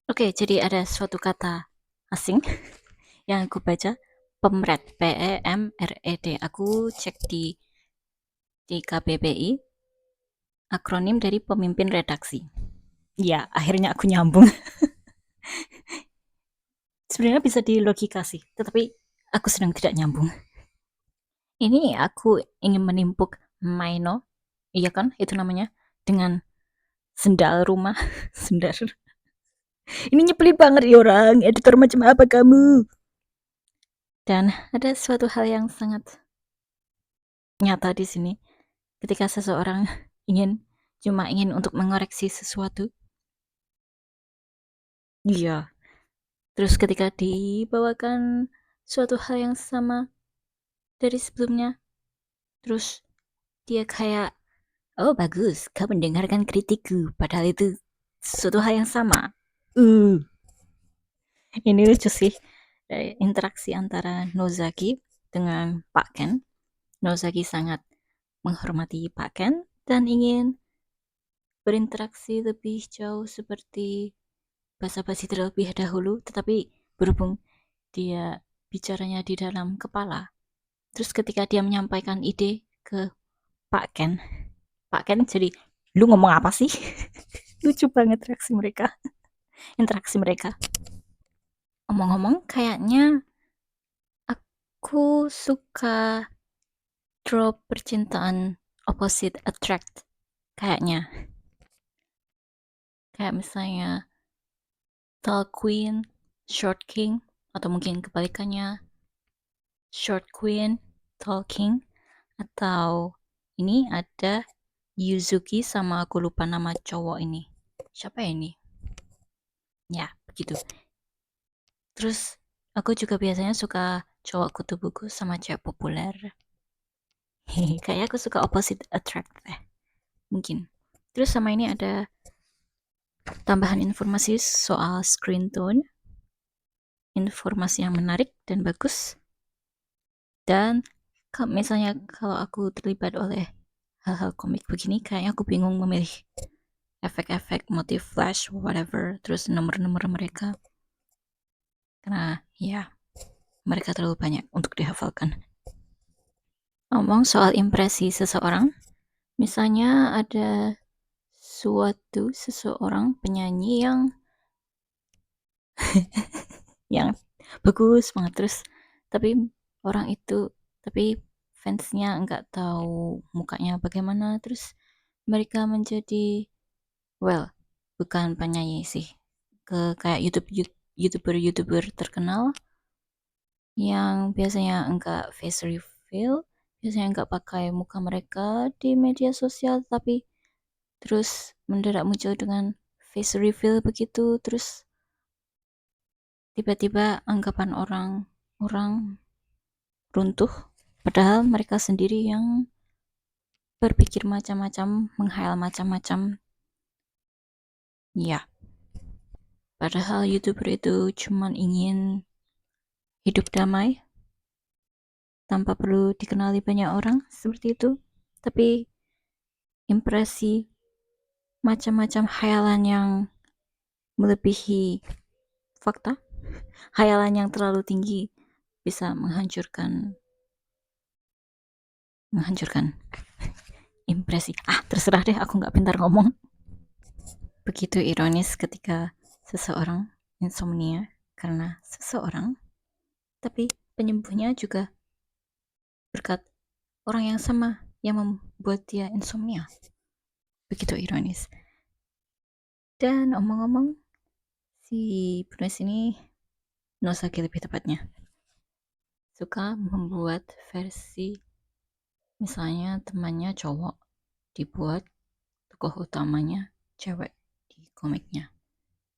Oke, jadi ada suatu kata asing yang aku baca Pemret, PEMRED. Aku cek di KBBI, akronim dari pemimpin redaksi. Ya, akhirnya aku nyambung. Sebenarnya bisa dilogika sih, tetapi aku sedang tidak nyambung. Ini aku ingin menimpuk Maino, iya kan itu namanya, dengan sendal rumah. Sendal. Ini nyebelin banget ya orang, editor macam apa kamu? Dan ada suatu hal yang sangat nyata di sini. Ketika seseorang cuma ingin untuk mengoreksi sesuatu, iya. Terus ketika dibawakan suatu hal yang sama dari sebelumnya, terus dia kayak, oh bagus, kau mendengarkan kritikku, padahal itu suatu hal yang sama. Ini lucu sih, dari interaksi antara Nozaki dengan Pak Ken. Nozaki sangat menghormati Pak Ken dan ingin berinteraksi lebih jauh seperti basa-basi terlebih dahulu, tetapi berhubung dia bicaranya di dalam kepala, terus ketika dia menyampaikan ide ke Pak Ken jadi, lu ngomong apa sih? Lucu banget interaksi mereka. Omong-omong, kayaknya aku suka trope percintaan opposite attract. Kayaknya. Kayak misalnya tall queen, short king, atau mungkin kebalikannya short queen, tall king, atau ini ada Yuzuki sama aku lupa nama cowok ini. Siapa ya ini? Ya, begitu. Terus aku juga biasanya suka cowok kutu buku sama cewek populer. Kayak aku suka opposite attract mungkin. Terus sama ini ada tambahan informasi soal screen tone. Informasi yang menarik dan bagus. Dan misalnya kalau aku terlibat oleh hal-hal komik begini, kayaknya aku bingung memilih efek-efek, motif flash, whatever, terus nomor-nomor mereka. Karena ya, mereka terlalu banyak untuk dihafalkan. Ngomong soal impresi seseorang, misalnya ada seseorang penyanyi yang bagus banget, terus tapi orang itu, tapi fansnya nggak tahu mukanya bagaimana, terus mereka menjadi, well, bukan penyanyi sih, kayak youtuber terkenal yang biasanya enggak face reveal, biasanya enggak pakai muka mereka di media sosial, tapi terus mendadak muncul dengan face reveal begitu, terus tiba-tiba anggapan orang runtuh, padahal mereka sendiri yang berpikir macam-macam, menghayal macam-macam. Ya, padahal youtuber itu cuman ingin hidup damai tanpa perlu dikenali banyak orang seperti itu, tapi impresi macam-macam hayalan yang melebihi fakta, hayalan yang terlalu tinggi bisa menghancurkan impresi. Terserah deh, aku nggak pintar ngomong. Begitu ironis ketika seseorang insomnia karena seseorang, tapi penyembuhnya juga berkat orang yang sama yang membuat dia insomnia. Begitu ironis. Dan omong-omong, si penulis ini, Nosaki lebih tepatnya, suka membuat versi, misalnya temannya cowok dibuat tokoh utamanya cewek di komiknya,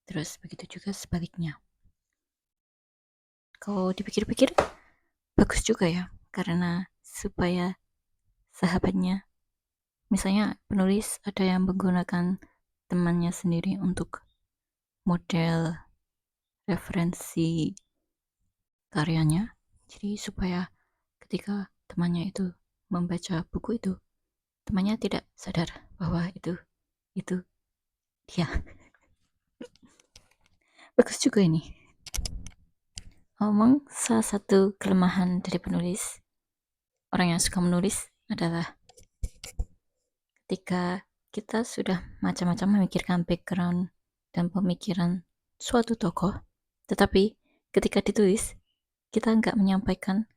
terus begitu juga sebaliknya. Kalau dipikir-pikir bagus juga ya, karena supaya sahabatnya, misalnya penulis ada yang menggunakan temannya sendiri untuk model referensi karyanya, jadi supaya ketika temannya itu membaca buku itu, temannya tidak sadar bahwa itu dia. Bagus juga ini. Ngomong salah satu kelemahan dari penulis, orang yang suka menulis adalah ketika kita sudah macam-macam memikirkan background dan pemikiran suatu tokoh, tetapi ketika ditulis, kita nggak menyampaikan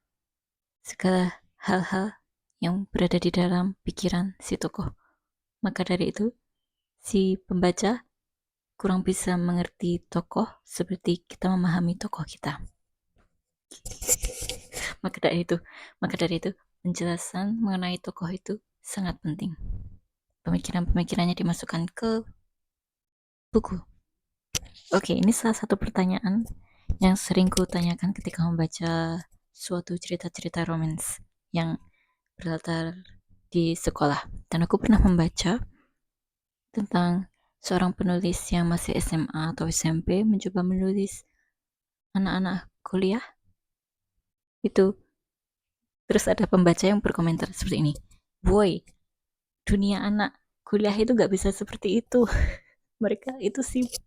segala hal-hal yang berada di dalam pikiran si tokoh. Maka dari itu, si pembaca kurang bisa mengerti tokoh seperti kita memahami tokoh kita. Maka dari itu, penjelasan mengenai tokoh itu sangat penting. Pemikiran-pemikirannya dimasukkan ke buku. Oke, ini salah satu pertanyaan yang sering kutanyakan ketika membaca suatu cerita-cerita romance yang berlatar di sekolah. Dan aku pernah membaca tentang seorang penulis yang masih SMA atau SMP mencoba menulis anak-anak kuliah itu. Terus ada pembaca yang berkomentar seperti ini, boy, dunia anak kuliah itu gak bisa seperti itu. Mereka itu sibuk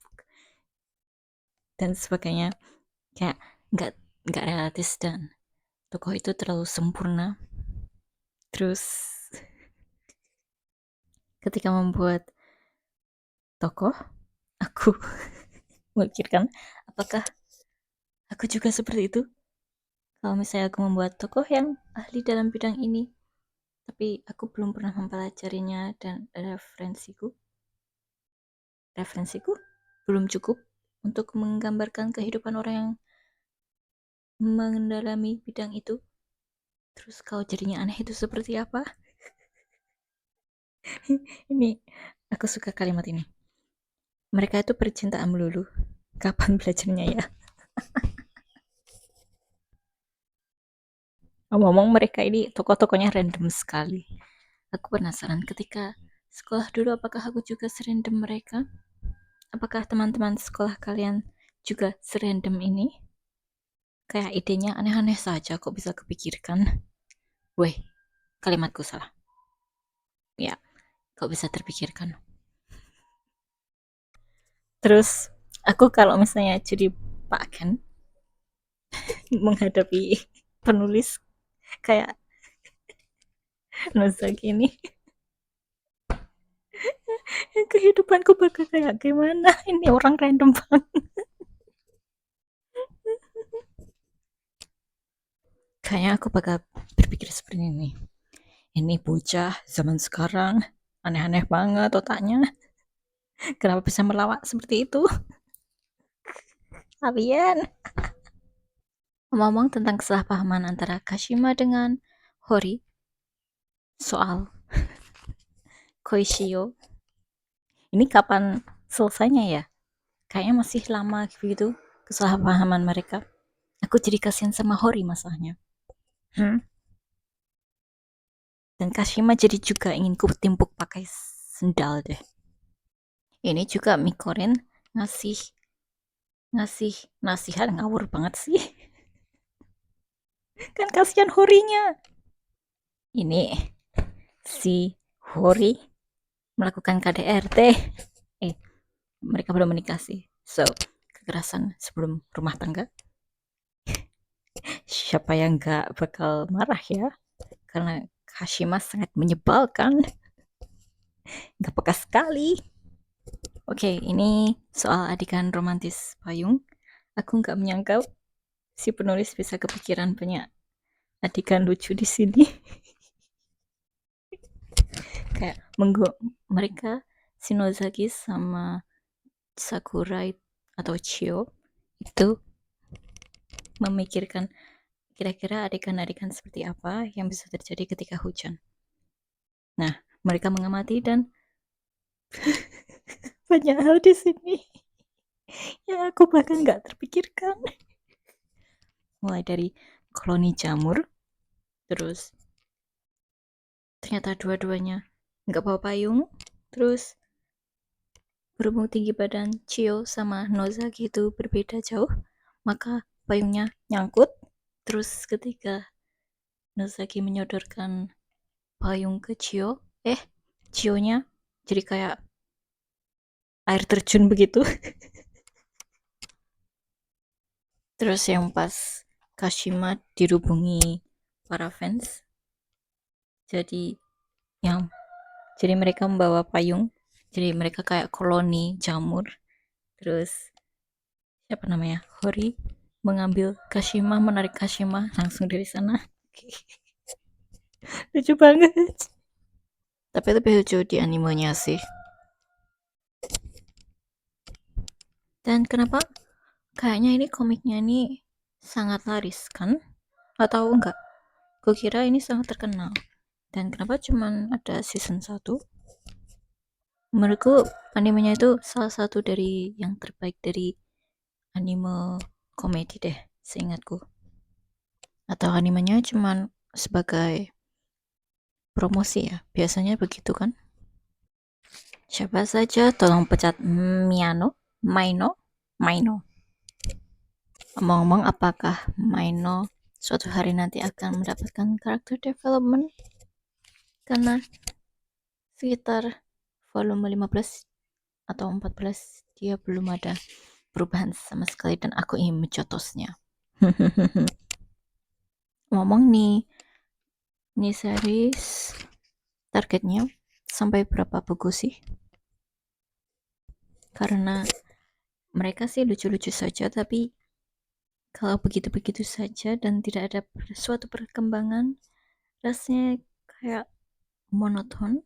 dan sebagainya, kayak nggak realistis dan tokoh itu terlalu sempurna. Terus ketika membuat tokoh, aku memikirkan apakah aku juga seperti itu kalau misalnya aku membuat tokoh yang ahli dalam bidang ini, tapi aku belum pernah mempelajarinya dan referensiku belum cukup untuk menggambarkan kehidupan orang yang mendalami bidang itu. Terus kalau jadinya aneh itu seperti apa? Ini aku suka kalimat ini. Mereka itu percintaan melulu. Kapan belajarnya ya? Ngomong mereka ini tokoh-tokohnya random sekali. Aku penasaran ketika sekolah dulu apakah aku juga serandom mereka? Apakah teman-teman sekolah kalian juga serandom ini? Kayak idenya aneh-aneh saja kok bisa kepikirkan. Weh, kalimatku salah. Ya, kok bisa terpikirkan. Terus aku kalau misalnya jadi Pak Ken menghadapi penulis kayak Nozaki ini, kehidupanku bakal kayak gimana? Ini orang random banget. Kayaknya aku bakal berpikir seperti ini. Ini bocah zaman sekarang aneh-aneh banget otaknya. Kenapa bisa melawak seperti itu? Kalian. Ngomong tentang kesalahpahaman antara Kashima dengan Hori soal Koishio. Ini kapan selesainya ya? Kayaknya masih lama gitu kesalahpahaman mereka. Aku jadi kasihan sama Hori masalahnya. Dan Kashima jadi juga ingin ku timpuk pakai sendal deh. Ini juga Mikoren ngasih nasihat ngawur banget sih. Kan kasihan Horinya. Ini si Hori melakukan KDRT. Mereka belum menikah sih. So, kekerasan sebelum rumah tangga. Siapa yang gak bakal marah ya? Karena Kashima sangat menyebalkan. Gak peka sekali. Oke, ini soal adegan romantis payung. Aku nggak menyangka si penulis bisa kepikiran banyak adegan lucu di sini. Kayak mereka Shinozaki sama Sakurai atau Chio itu memikirkan kira-kira adegan-adegan seperti apa yang bisa terjadi ketika hujan. Nah, mereka mengamati dan banyak hal di sini yang aku bahkan nggak terpikirkan. Mulai dari koloni jamur, terus ternyata dua-duanya nggak bawa payung, terus berhubung tinggi badan Chio sama Nozaki itu berbeda jauh, maka payungnya nyangkut. Terus ketika Nozaki menyodorkan payung ke Chio, Chio-nya jadi kayak air terjun begitu. Terus yang pas Kashima dirubungi para fans, jadi yang jadi mereka membawa payung, jadi mereka kayak koloni jamur. Terus siapa namanya, Hori mengambil Kashima, menarik Kashima langsung dari sana. Lucu banget, tapi lebih lucu di animenya sih. Dan kenapa kayaknya ini komiknya ini sangat laris kan, atau enggak? Gue kira ini sangat terkenal. Dan kenapa cuman ada season 1? Menurutku animenya itu salah satu dari yang terbaik dari anime komedi deh, seingatku. Atau animenya cuman sebagai promosi ya, biasanya begitu kan. Siapa saja tolong pecat Maino. Ngomong-ngomong, apakah Maino suatu hari nanti akan mendapatkan karakter development? Karena sekitar volume 15 atau 14 dia belum ada perubahan sama sekali dan aku ingin mencotosnya. Ngomong nih series targetnya sampai berapa buku sih? Karena mereka sih lucu-lucu saja, tapi kalau begitu-begitu saja dan tidak ada suatu perkembangan, rasanya kayak monoton.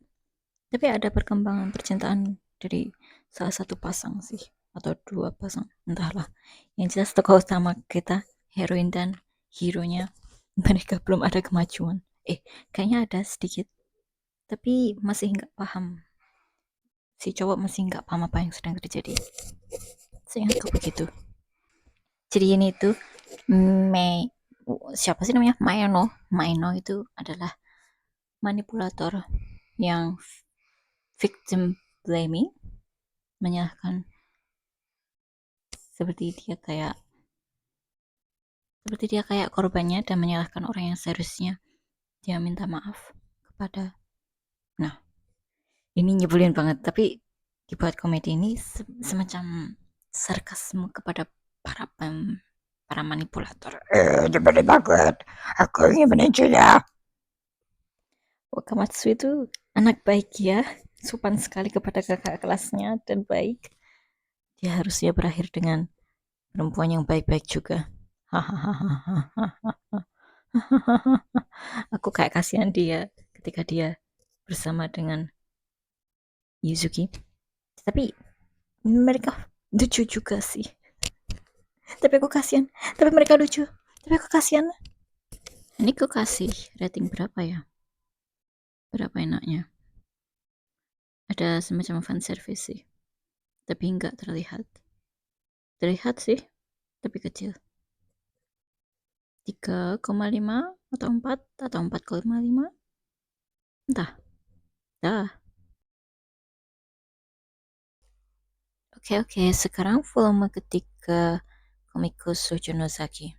Tapi ada perkembangan percintaan dari salah satu pasang sih, atau dua pasang, entahlah. Yang jelas tokoh utama kita, heroin dan hero-nya, mereka belum ada kemajuan. Kayaknya ada sedikit, tapi masih nggak paham. Si cowok masih nggak paham apa yang sedang terjadi. Seingatku begitu. Jadi ini tuh siapa sih namanya, Maeno itu adalah manipulator yang victim blaming, menyalahkan, seperti dia kayak korbannya dan menyalahkan orang yang seharusnya dia minta maaf kepada. Nah, ini nyebelin banget, tapi dibuat komedi ini semacam sarkasme kepada para manipulator. Nyebelin banget. Aku ingin meninjunya. Wakamatsu itu anak baik ya, sopan sekali kepada kakak kelasnya dan baik. Dia harusnya berakhir dengan perempuan yang baik-baik juga. Aku kayak kasihan dia ketika dia bersama dengan Yuzuki. Tapi mereka lucu juga sih. Tapi aku kasihan. Tapi mereka lucu. Tapi aku kasihan. Ini aku kasih rating berapa ya? Berapa enaknya? Ada semacam fan service sih. Tapi nggak terlihat. Terlihat sih, tapi kecil. 3,5 atau 4 atau 4,5. Entah. Dah. Oke, sekarang volume ketiga Komiko Shoujo no Saki.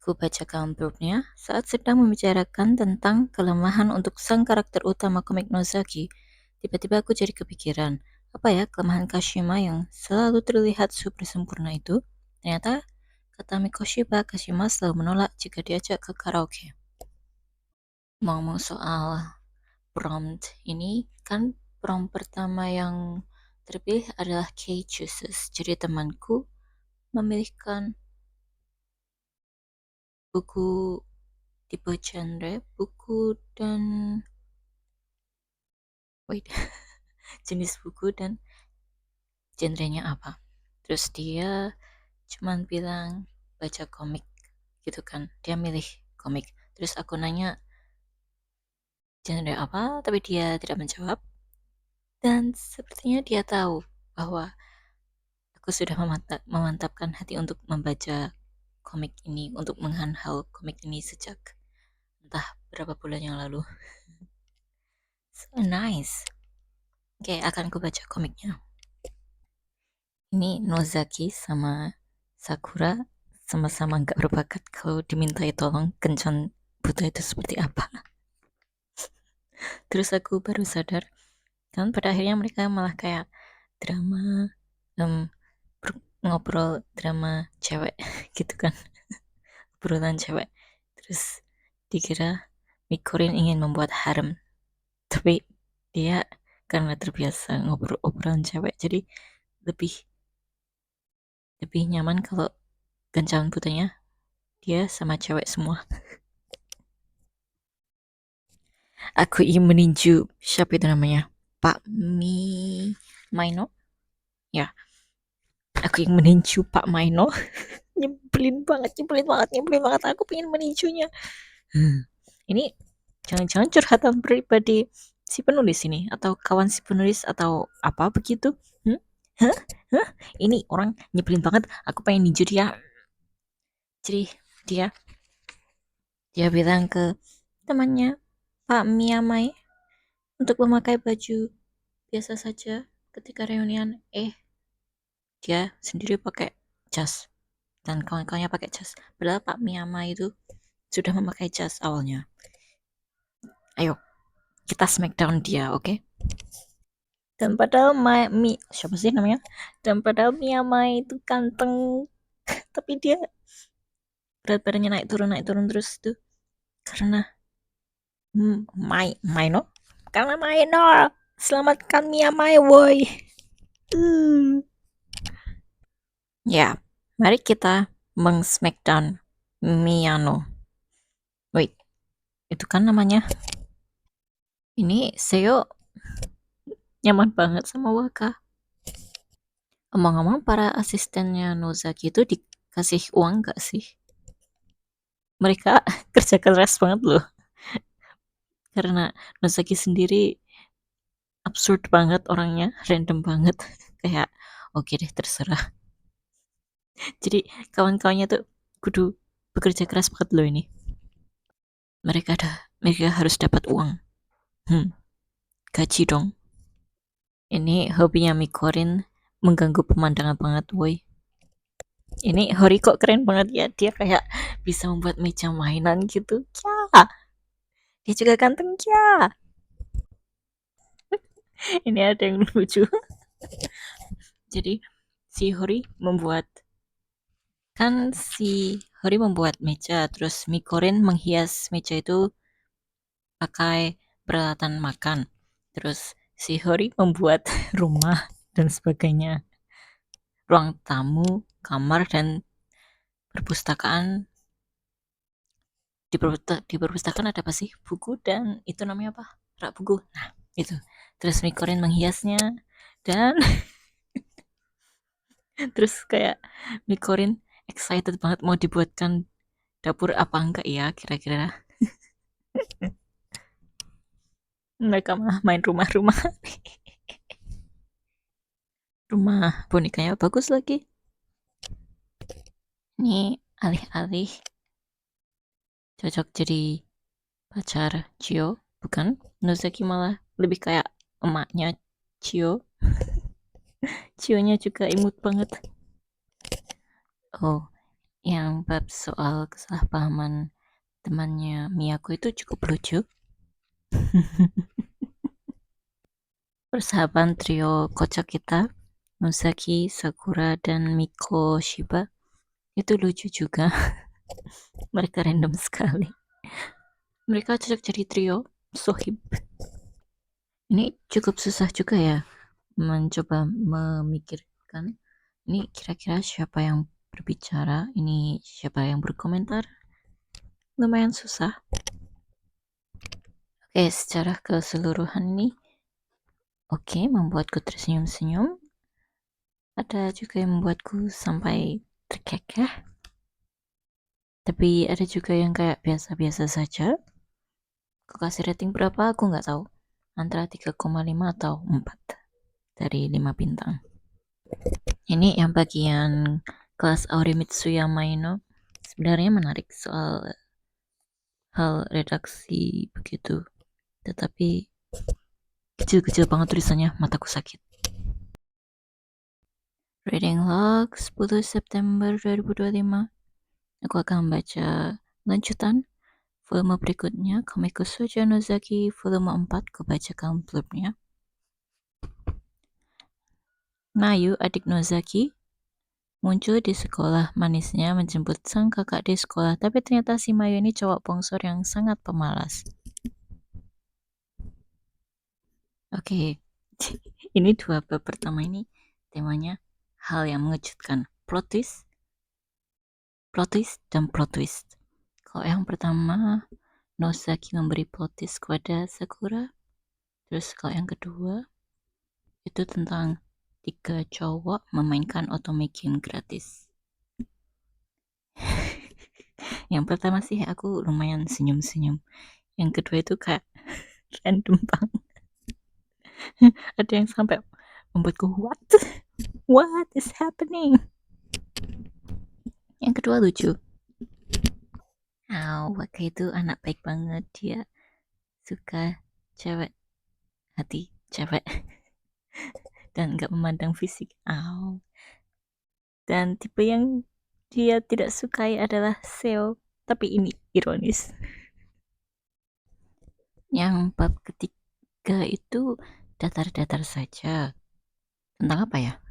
Ku baca counternya saat sedang membicarakan tentang kelemahan untuk sang karakter utama komik Nozaki. Tiba-tiba aku jadi kepikiran, apa ya kelemahan Kashima yang selalu terlihat super sempurna itu? Ternyata, kata Mikoshiba, Kashima selalu menolak jika diajak ke karaoke. Ngomong soal prompt ini, kan prompt pertama yang terpilih adalah Kei Chooses. Jadi temanku memilihkan buku tipe genre, buku dan jenis buku dan genrenya apa. Terus dia cuman bilang baca komik gitu kan. Dia milih komik. Terus aku nanya genre apa, tapi dia tidak menjawab. Dan sepertinya dia tahu bahwa aku sudah memantapkan hati untuk membaca komik ini, untuk menghanhal komik ini sejak entah berapa bulan yang lalu. So nice. Oke, akan ku baca komiknya. Ini Nozaki sama Sakura sama-sama nggak berbakat kalau dimintai tolong kencan buta itu seperti apa. Terus aku baru sadar kan pada akhirnya mereka malah kayak drama ngobrol drama cewek gitu kan, obrolan cewek. Terus dikira Mikorin ingin membuat harem, tapi dia karena terbiasa ngobrol obrolan cewek, jadi lebih lebih nyaman kalau kencan putihnya dia sama cewek semua. Aku ingin meninju siapa itu namanya, Pak Maino ya. Aku ingin meninju Pak Maino. Nyebelin banget aku pengen meninjunya. Ini jangan-jangan curhatan pribadi si penulis ini atau kawan si penulis atau apa begitu. hmm? Hah? Hah? Ini orang nyebelin banget, aku pengen ninju dia. Jadi dia dia bilang ke temannya Pak Miyamai untuk memakai baju biasa saja ketika reunian. Dia sendiri pakai jas dan kawan-kawannya pakai jas. Padahal Pak Miyamai itu sudah memakai jas awalnya. Ayo, kita smackdown dia, oke? Okay? Dan padahal siapa sih namanya? Dan padahal Miyamai itu ganteng, tapi dia berat badannya naik turun terus tuh karena Maino. Karena Maino, selamatkan Miyamai, woi. Ya, mari kita meng-smackdown Miyano. Wait, itu kan namanya. Ini Seo nyaman banget sama Waka. Omong-omong, para asistennya Nozaki itu dikasih uang gak sih? Mereka kerja keras banget loh. Karena Nozaki sendiri absurd banget orangnya, random banget. Kayak oke deh terserah. Jadi kawan-kawannya tuh kudu bekerja keras banget loh ini. Mereka harus dapat uang. Gaji dong. Ini hobinya Mikorin mengganggu pemandangan banget, woi. Ini Hori kok keren banget ya, dia kayak bisa membuat meja mainan gitu. Ya, dia juga ganteng ya. Ini ada yang lucu. Jadi si Hori membuat meja, terus Mikorin menghias meja itu pakai peralatan makan. Terus si Hori membuat rumah dan sebagainya, ruang tamu, kamar, dan perpustakaan. Di perpustakaan ada apa sih? Buku dan itu namanya apa? Rak buku. Nah, itu. Terus Mikorin menghiasnya dan terus kayak Mikorin excited banget mau dibuatkan dapur apa enggak ya kira-kira. Mereka mah main rumah-rumah. Rumah bonekanya bagus lagi. Ini alih-alih cocok jadi pacar Chio, bukan? Nozaki malah lebih kayak emaknya Chio. Chio-nya juga imut banget. Oh, yang bab soal kesalahpahaman temannya Miyako itu cukup lucu. Persahabatan trio kocak kita, Nozaki, Sakura, dan Miko Shiba, itu lucu juga. Mereka random sekali. Mereka cocok jadi trio sohib. Ini cukup susah juga ya mencoba memikirkan ini kira-kira siapa yang berbicara, ini siapa yang berkomentar. Lumayan susah. Oke, secara keseluruhan nih oke, membuatku tersenyum-senyum. Ada juga yang membuatku sampai terkekeh. Tapi ada juga yang kayak biasa-biasa saja. Aku kasih rating berapa aku nggak tahu. Antara 3,5 atau 4 dari 5 bintang. Ini yang bagian kelas Aurimitsu Yamaino. Sebenarnya menarik soal hal redaksi begitu. Tetapi kecil-kecil banget tulisannya, mataku sakit. Reading log 10 September 2025. Aku akan membaca lanjutan volume berikutnya, Kamiko Soja Nozaki volume 4. Aku bacakan blurbnya. Mayu, adik Nozaki, Muncul di sekolah, manisnya menjemput sang kakak di sekolah, tapi ternyata si Mayu ini cowok bongsor yang sangat pemalas. Oke, ini dua bab pertama ini temanya hal yang mengejutkan, plot twist dan plot twist. Kalau yang pertama, Nozaki memberi plot twist kepada Sakura. Terus kalau yang kedua, itu tentang 3 cowok memainkan otome game gratis. Yang pertama sih aku lumayan senyum-senyum. Yang kedua itu kayak random banget. Ada yang sampai membuatku what is happening. Yang kedua lucu. Waka itu anak baik banget, dia suka cewek, hati cewek, dan gak memandang fisik. Dan tipe yang dia tidak sukai adalah Seo, tapi ini ironis. Yang bab ketiga itu datar-datar saja. Tentang apa ya?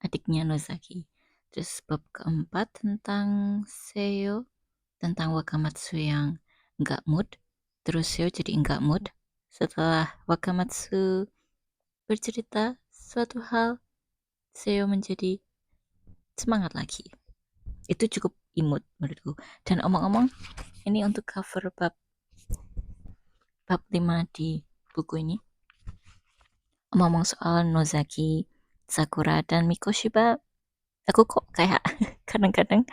Adiknya Nozaki. Terus bab keempat tentang Seo, tentang Wakamatsu yang nggak mood. Terus Seo jadi nggak mood. Setelah Wakamatsu bercerita suatu hal, Seo menjadi semangat lagi. Itu cukup imut menurutku. Dan omong-omong, ini untuk cover bab 5 di buku ini. Omong-omong soal Nozaki, Sakura, dan Mikoshiba, aku kok kayak kadang-kadang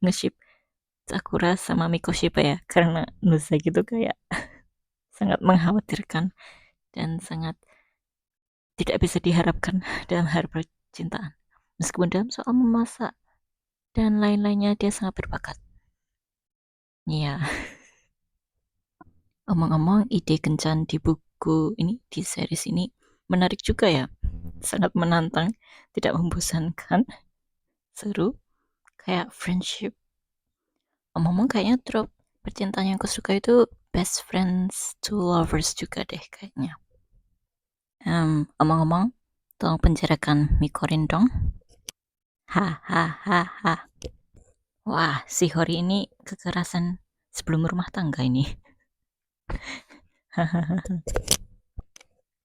nge-ship Sakura sama Mikoshiba ya, karena Nozaki itu kayak sangat mengkhawatirkan dan sangat tidak bisa diharapkan dalam hal percintaan. Meskipun dalam soal memasak dan lain-lainnya dia sangat berbakat. Iya. Omong-omong, ide kencan di buku ini, di series ini menarik juga ya. Sangat menantang, tidak membosankan, seru, kayak friendship. Omong-omong kayaknya trop percintaan yang aku suka itu best friends to lovers juga deh kayaknya. Omong-omong, tolong penjarakan Mikorin dong. Hahaha. Wah, si Hori ini kekerasan sebelum rumah tangga ini.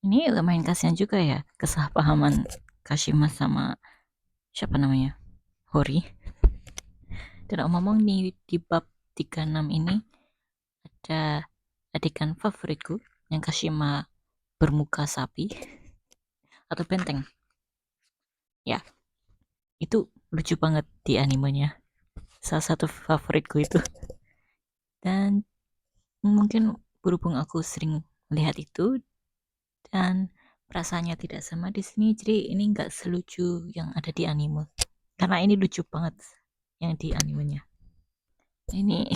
Ini lumayan kasihan juga ya, kesalahpahaman Kashima sama siapa namanya? Hori. Dan omong-omong nih di bab 36 ini ada adegan favoritku yang Kashima bermuka sapi atau benteng. Ya, itu lucu banget di animenya. Salah satu favoritku itu. Dan mungkin berhubung aku sering melihat itu dan perasaannya tidak sama di sini, jadi ini nggak selucu yang ada di anime. Karena ini lucu banget yang di animenya. Ini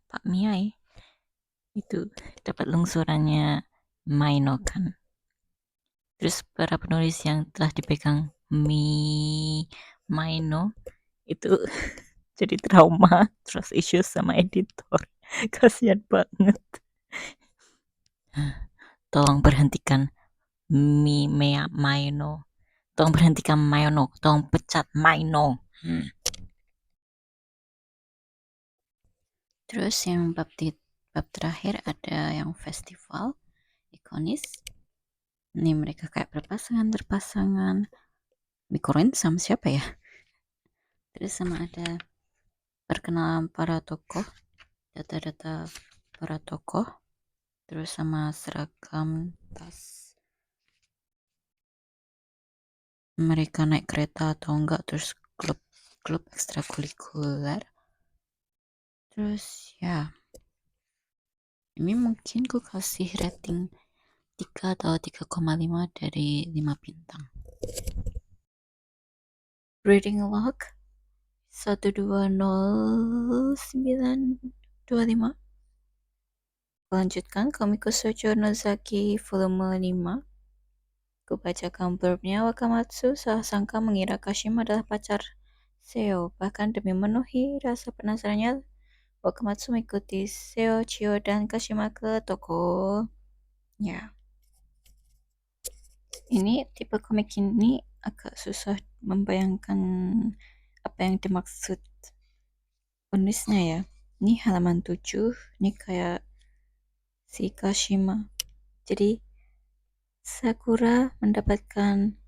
Pak Miai itu dapat lungsurannya Maino kan. Terus para penulis yang telah dipegang Maino itu jadi trauma, trust issues sama editor. Kasihan banget. Tolong berhentikan Maino. Tolong berhentikan Maino. Tolong pecat Maino. Terus yang bab terakhir ada yang festival ikonis. Ini mereka kayak berpasangan. Mikorin sama siapa ya? Terus sama ada perkenalan para tokoh, data-data para tokoh, terus sama seragam, tas mereka naik kereta atau enggak, terus klub ekstrakurikuler. Terus ya, ini mungkin ku kasih rating 3 atau 3,5 dari 5 bintang. Reading log 120925. Lanjutkan Komiko Shoujo Nozaki volume 5. Kubacakan blurbnya. Wakamatsu salah sangka mengira Kashima adalah pacar Seo. Bahkan demi memenuhi rasa penasarannya, Wakamatsu mengikuti Seo, Chio, dan Kashima ke toko. Ya. Ini tipe komik ini agak susah membayangkan apa yang dimaksud penulisnya ya. Ini halaman 7, ini kayak si Kashima. Jadi Sakura mendapatkan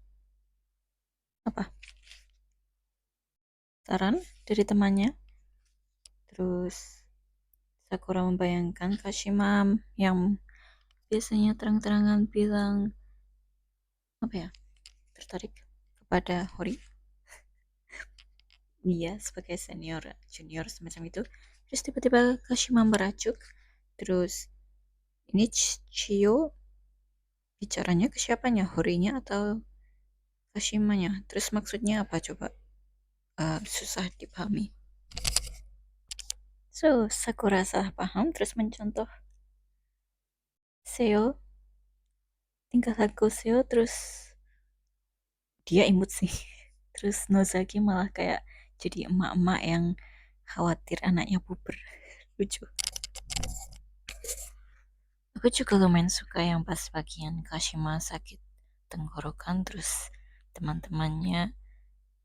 apa? Saran dari temannya. Terus Sakura membayangkan Kashima yang biasanya terang-terangan bilang apa ya? Tertarik kepada Hori. Iya, sebagai senior, junior semacam itu. Terus tiba-tiba Kashima merajuk. Terus ini Chiyo bicaranya ke siapanya? Horinya atau Kashimanya? Terus maksudnya apa coba? Susah dipahami. So, Sakura salah paham terus mencontoh Seo, tingkah laku Seo, terus dia imut sih. Terus Nozaki malah kayak jadi emak-emak yang khawatir anaknya puber. Lucu. Aku juga lumayan suka yang pas bagian Kashima sakit tenggorokan, terus teman-temannya,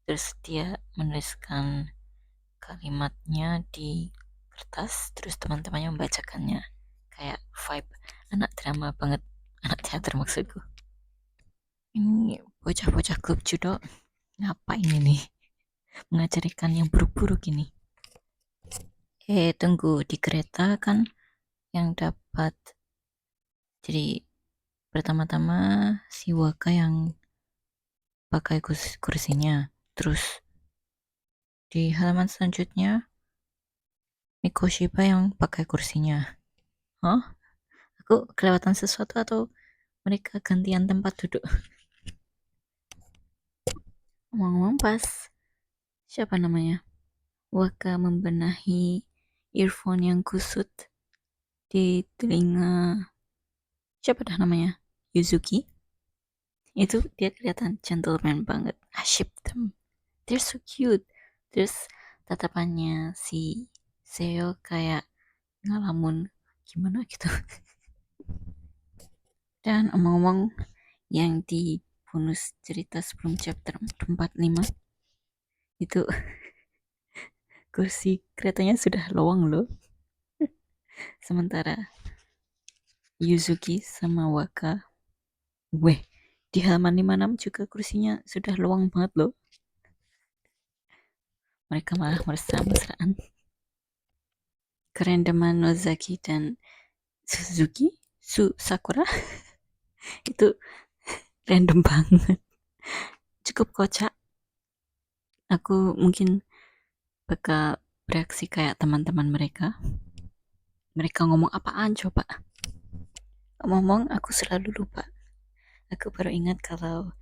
terus dia menuliskan kalimatnya di kertas, terus teman-temannya membacakannya. Kayak vibe anak drama banget, anak teater maksudku. Ini bocah-bocah klub judo ngapain ini mengajarikan yang buruk-buruk ini. Tunggu, di kereta kan yang dapat, jadi pertama-tama si Waka yang pakai kursinya, terus di halaman selanjutnya Mikoshiba yang pakai kursinya. Hah? Aku kelewatan sesuatu atau mereka gantian tempat duduk? Ngomong-ngomong pas siapa namanya? Waka membenahi earphone yang kusut di telinga siapa dah namanya? Yuzuki. Itu dia kelihatan gentleman banget. I ship them. They're so cute. Terus tatapannya si Seo kayak ngalamun gimana gitu. Dan omong-omong yang di bonus cerita sebelum chapter 45 itu kursi keretanya sudah lowong loh. Sementara Yuzuki sama Waka, weh, di halaman 56 juga kursinya sudah lowong banget loh. Mereka malah mesra-mesraan. Kerendeman Nozaki dan Sakura itu random banget. Cukup kocak. Aku mungkin bakal bereaksi kayak teman-teman mereka. Mereka ngomong apaan coba? Ngomong aku selalu lupa. Aku baru ingat kalau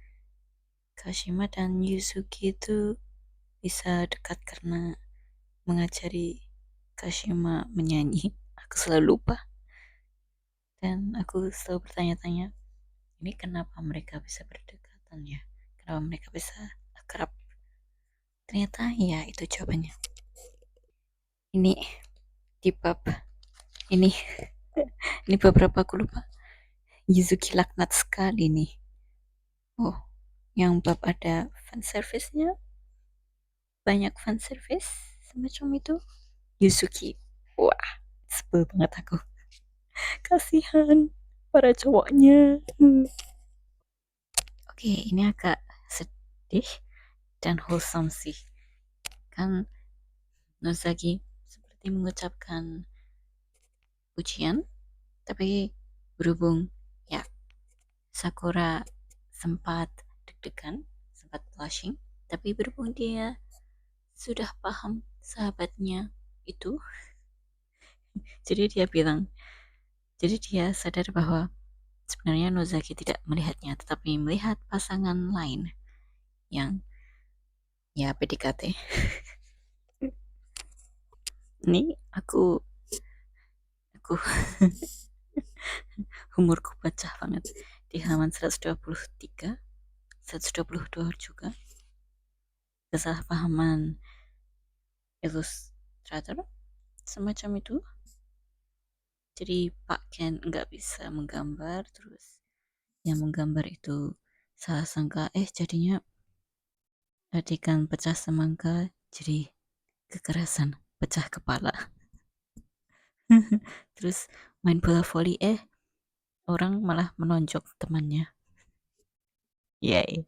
Kashima dan Yuzuki itu bisa dekat karena mengajari Kashima menyanyi. Aku selalu lupa. Dan aku selalu bertanya-tanya, ini kenapa mereka bisa berdekatan ya? Kenapa mereka bisa akrab? Ternyata ya itu jawabannya. Ini di bab ini ini beberapa aku lupa. Yuzuki laknat sekali nih. Oh, yang bab ada fan service-nya, banyak fan service semacam itu. Yuzuki, wah, sebel banget aku. Kasihan para cowoknya. Oke, ini agak sedih dan wholesome sih. Kan Nozaki seperti mengucapkan pujian, tapi berhubung ya Sakura sempat deg-degan, sempat blushing, tapi berhubung dia sudah paham sahabatnya itu, jadi dia bilang, jadi dia sadar bahwa sebenarnya Nozaki tidak melihatnya, tetapi melihat pasangan lain yang ya PDKT. Ini aku humorku pecah banget di halaman 123, 122 juga. Kesalahpahaman ilustrator semacam itu. Jadi Pak Ken nggak bisa menggambar, terus yang menggambar itu salah sangka jadinya adegan pecah semangka jadi kekerasan, pecah kepala. Terus main bola voli, orang malah menonjok temannya. Yay.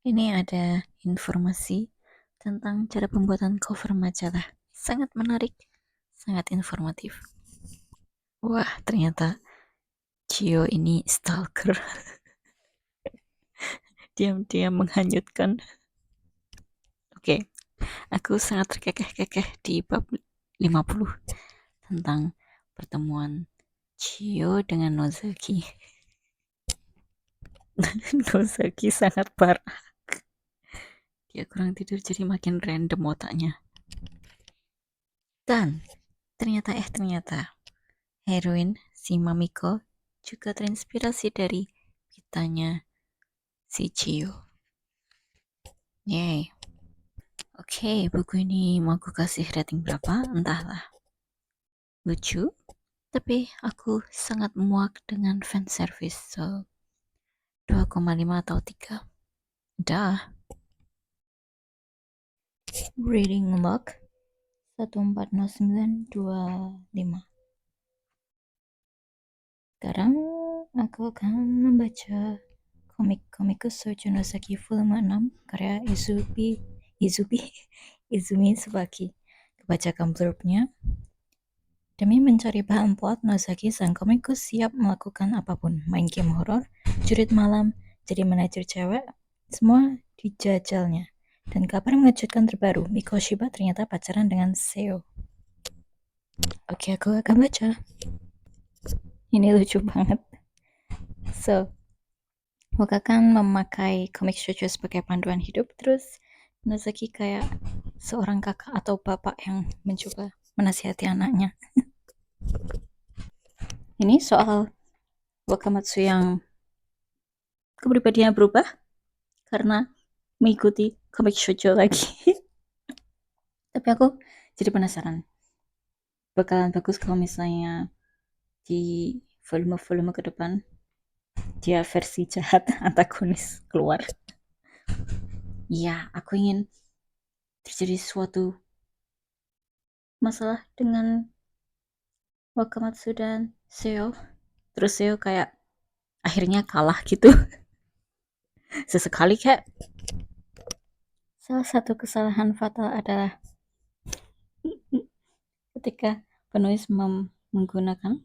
Ini ada informasi tentang cara pembuatan cover majalah. Sangat menarik, sangat informatif. Wah, ternyata Cio ini stalker. Diam-diam menghanyutkan. Oke, aku sangat terkekeh-kekeh di bab 50 tentang pertemuan Cio dengan Nozaki. Nozaki sangat parah. Dia kurang tidur jadi makin random otaknya. Dan ternyata heroin si Mamiko juga terinspirasi dari kitanya si Cio. Yay. Oke, buku ini mau aku kasih rating berapa? Entahlah. Lucu, tapi aku sangat muak dengan fan service, so 2,5 atau 3. Dah. Reading log 140925. Sekarang aku akan membaca komik Kusoujo Nozaki volume 6 karya Izumi Tsubaki. Kebacakan blurbnya. Demi mencari bahan plot, Nozaki sang komikus siap melakukan apapun. Main game horor, jurit malam, jadi manajer cewek, semua dijajalnya. Dan kabar mengejutkan terbaru, Mikoshiba ternyata pacaran dengan Seo. Oke, aku akan baca. Ini lucu banget. So, aku akan memakai komik shoujo sebagai panduan hidup. Terus Nozaki kayak seorang kakak atau bapak yang mencoba menasihati anaknya. Ini soal Wakamatsu yang kepribadiannya berubah karena mengikuti komik shoujo lagi. Tapi aku jadi penasaran. Bakalan bagus kalau misalnya di volume-volume ke depan dia versi jahat antagonis keluar. Ya, aku ingin terjadi suatu masalah dengan Wakamatsu dan Seo. Terus Seo kayak akhirnya kalah gitu. Sesekali kayak salah satu kesalahan fatal adalah ketika penulis menggunakan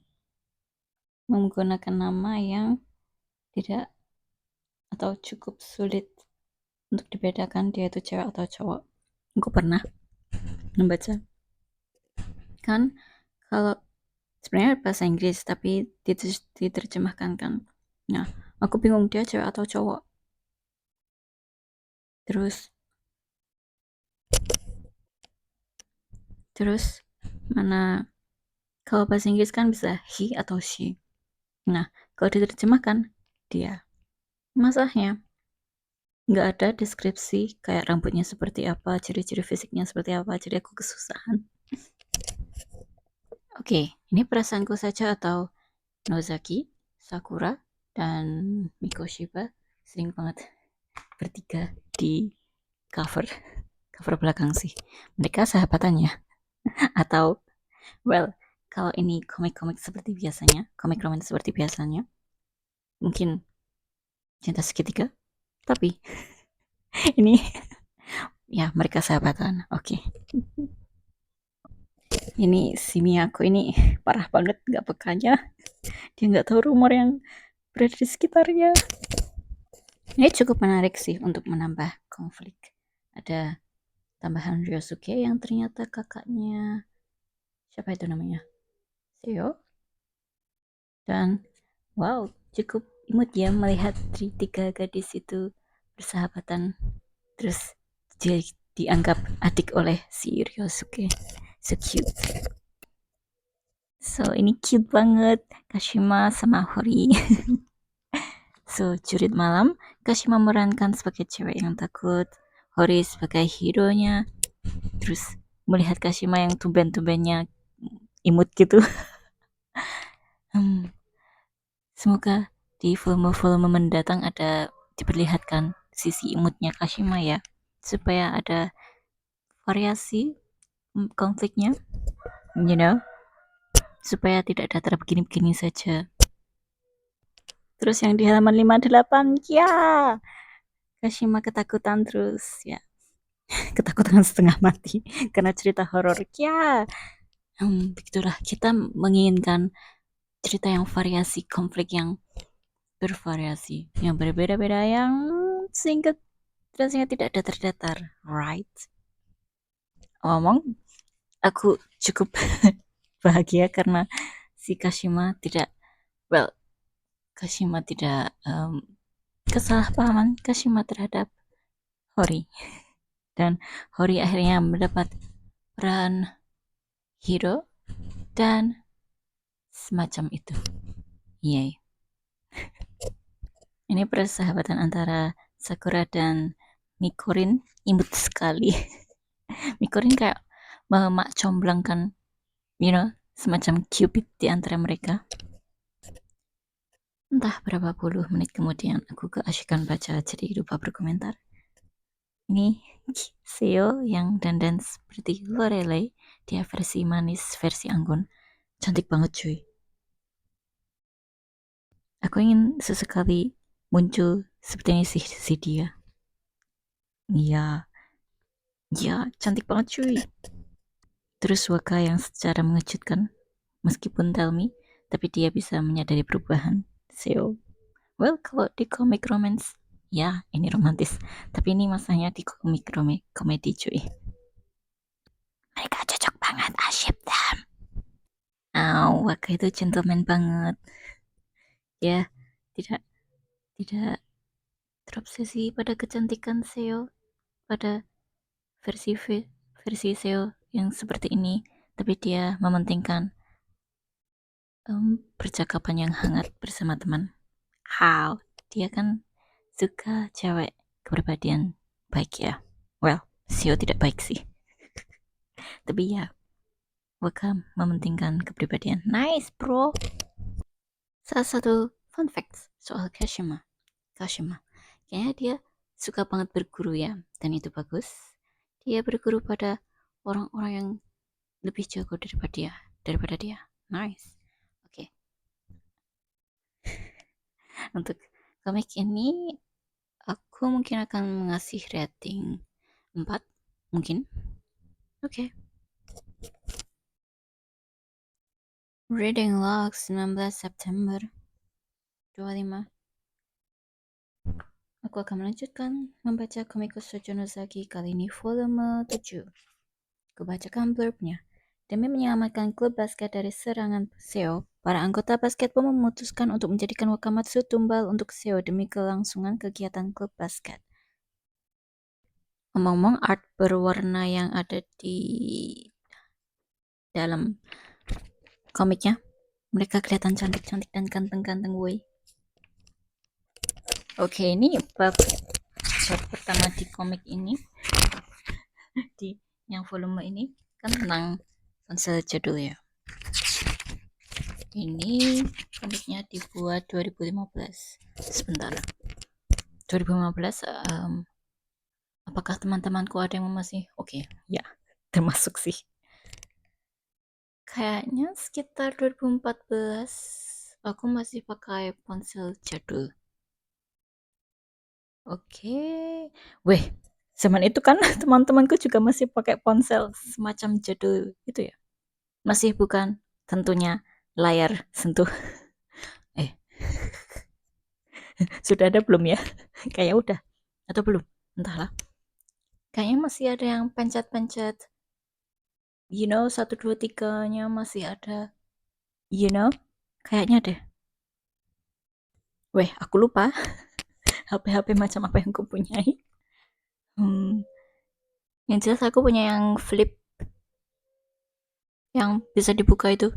nama yang tidak atau cukup sulit untuk dibedakan dia itu cewek atau cowok. Aku pernah membaca kan kalau sebenarnya bahasa Inggris tapi diterjemahkan kan. Nah, aku bingung dia cewek atau cowok. Terus mana kalau bahasa Inggris kan bisa he atau she. Nah, kalau diterjemahkan dia. Masalahnya nggak ada deskripsi kayak rambutnya seperti apa, ciri-ciri fisiknya seperti apa, jadi aku kesusahan. Oke, ini perasaanku saja atau Nozaki, Sakura, dan Mikoshiba sering banget bertiga di cover belakang sih. Mereka sahabatannya atau kalau ini komik-komik seperti biasanya, komik romantis seperti biasanya, mungkin cinta segitiga, tapi ini ya mereka sahabatan. Oke. Ini si Miyako ini parah banget gak pekanya. Dia gak tahu rumor yang berada di sekitarnya. Ini cukup menarik sih untuk menambah konflik. Ada tambahan Ryosuke yang ternyata kakaknya siapa itu namanya? Seo. Dan wow, cukup imut ya melihat tiga gadis itu bersahabatan terus dia dianggap adik oleh si Ryosuke. So cute. So ini cute banget Kashima sama Hori. So jurit malam, Kashima memerankan sebagai cewek yang takut, Hori sebagai hero-nya. Terus melihat Kashima yang tumben-tumbennya imut gitu. Semoga di volume-volume mendatang ada diperlihatkan sisi imutnya Kashima ya, supaya ada variasi konfliknya, you know, supaya tidak datar begini-begini saja. Terus yang di halaman 58, ya, Kashima ketakutan terus, ya. Ketakutan setengah mati karena cerita horor, ya. Begitulah, kita menginginkan cerita yang variasi, konflik yang bervariasi, yang berbeda-beda, yang sehingga rasanya tidak datar-datar, right? Ngomong, aku cukup bahagia karena si Kashima tidak kesalahpahaman Kashima terhadap Hori, dan Hori akhirnya mendapat peran hero dan semacam itu. Yay. Ini persahabatan antara Sakura dan Mikorin imut sekali. Mikorin kayak memak comblangkan, semacam Cupid di antara mereka. Entah berapa puluh menit kemudian aku keasyikan baca jadi lupa berkomentar. Ini Seo yang dandan seperti Lorelei, dia versi manis, versi anggun. Cantik banget cuy. Aku ingin sesekali muncul seperti ini si dia. Iya, cantik banget cuy. Terus Waka yang secara mengejutkan, meskipun tell me, tapi dia bisa menyadari perubahan Seo. Well, kalau di komik romance, ya ini romantis. Tapi ini masanya di komik komedi cuy. Mereka cocok banget, asyik them. Waka itu gentleman banget. Ya, tidak terobsesi pada kecantikan Seo, pada versi Seo yang seperti ini, tapi dia mementingkan percakapan yang hangat bersama teman. Dia kan suka cewek kepribadian baik ya. Well, Seo tidak baik sih. Tapi ya, Waka mementingkan kepribadian. Nice bro. Salah satu fun fact soal Kashima, kayaknya dia suka banget berguru ya, dan itu bagus. Dia berguru pada orang-orang yang lebih jago daripada dia. Nice. Oke. Untuk komik ini aku mungkin akan mengasih rating 4 mungkin. Oke. Reading log 19 September 25. Aku akan melanjutkan membaca komik Shoujo Nozaki kali ini volume 7. Kubacakan blurbnya. Demi menyelamatkan klub basket dari serangan Seo, para anggota basket pun memutuskan untuk menjadikan Wakamatsu tumbal untuk Seo demi kelangsungan kegiatan klub basket. Ngomong-ngomong, art berwarna yang ada di dalam komiknya, mereka kelihatan cantik-cantik dan ganteng-ganteng woi. Oke, ini bab pertama di komik ini, di yang volume ini kan tentang ponsel jadul ya. Ini komiknya dibuat 2015. Sebentar. 2015, apakah teman-temanku ada yang masih oke, ya, termasuk sih. Kayaknya sekitar 2014 aku masih pakai ponsel jadul. Oke. Weh, zaman itu kan teman-temanku juga masih pakai ponsel semacam jadul itu ya. Masih bukan tentunya layar sentuh. Sudah ada belum ya? Kayak udah atau belum? Entahlah. Kayaknya masih ada yang pencet-pencet. 1, 2, 3-nya masih ada. Kayaknya deh. Weh, aku lupa. HP-HP macam apa yang aku punyai. Yang jelas aku punya yang flip. Yang bisa dibuka itu,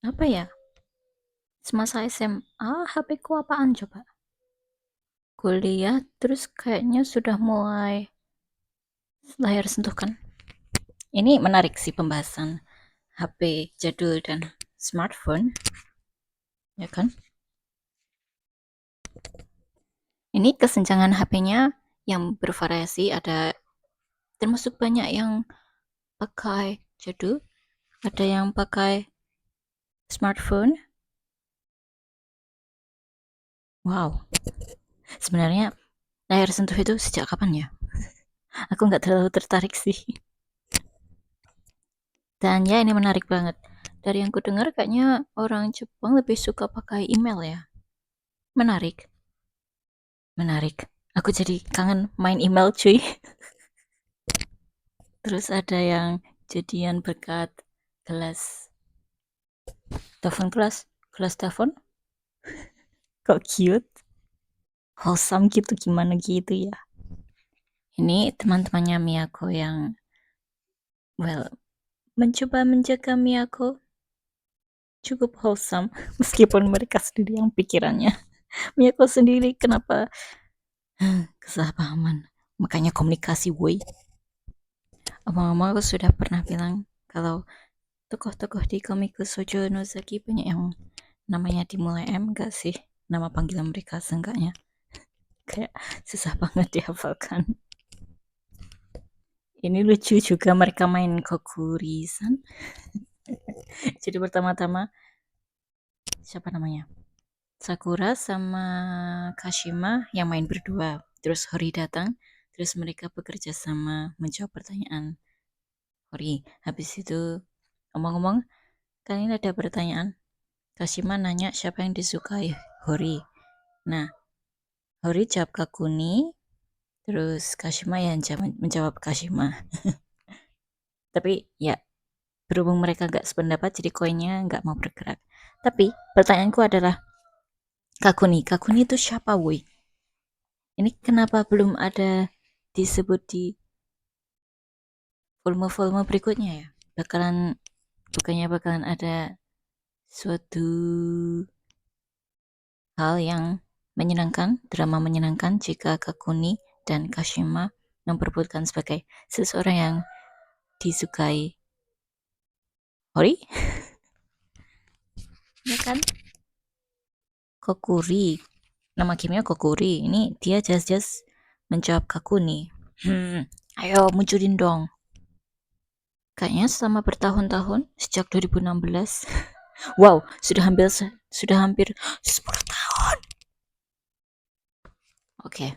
Apa ya? Semasa SMA, HP ku apaan coba? Kuliah, terus kayaknya sudah mulai layar sentuh kan? Ini menarik sih pembahasan HP jadul dan smartphone, ya kan? Ini kesenjangan HP-nya yang bervariasi, ada termasuk banyak yang pakai jadul, ada yang pakai smartphone. Wow, sebenarnya layar sentuh itu sejak kapan ya? Aku nggak terlalu tertarik sih. Dan ya ini menarik banget. Dari yang ku dengar kayaknya orang Jepang lebih suka pakai email ya. Menarik, menarik. Aku jadi kangen main email cuy. Terus ada yang jadian berkat gelas telepon gelas telepon. Kok cute? Wholesome gitu, gimana gitu ya. Ini teman-temannya Miyako yang mencoba menjaga Miyako cukup wholesome meskipun mereka sendiri yang pikirannya. Miyako sendiri kenapa kesalahpahaman. Makanya komunikasi woi. Omong-omong aku sudah pernah bilang kalau tokoh-tokoh di komiku Shoujo Nozaki banyak yang namanya dimulai M gak sih? Nama panggilan mereka seenggaknya. Kayak susah banget dihafalkan. Ini lucu juga mereka main Kokurisan. Jadi pertama-tama siapa namanya? Sakura sama Kashima yang main berdua. Terus Hori datang, terus mereka bekerja sama menjawab pertanyaan Hori. Habis itu ngomong-ngomong, kalian ada pertanyaan? Kashima nanya siapa yang disukai Hori. Nah, Hori jawab Kakuni, terus Kashima yang menjawab Kashima. Tapi ya berhubung mereka gak sependapat, jadi koinnya gak mau bergerak. Tapi pertanyaanku adalah Kakuni itu siapa woi? Ini kenapa belum ada disebut di volume-volume berikutnya ya? Bukannya bakalan ada suatu hal yang menyenangkan, drama menyenangkan jika Kakuni dan Kashima memperebutkan sebagai seseorang yang disukai Hori? Ya kan? Kokuri. Nama gamenya Kokuri. Ini dia jelas-jelas menjawab Kakuni. Ayo munculin dong. Kayaknya selama bertahun-tahun sejak 2016. Wow, sudah hampir 10 tahun. Oke.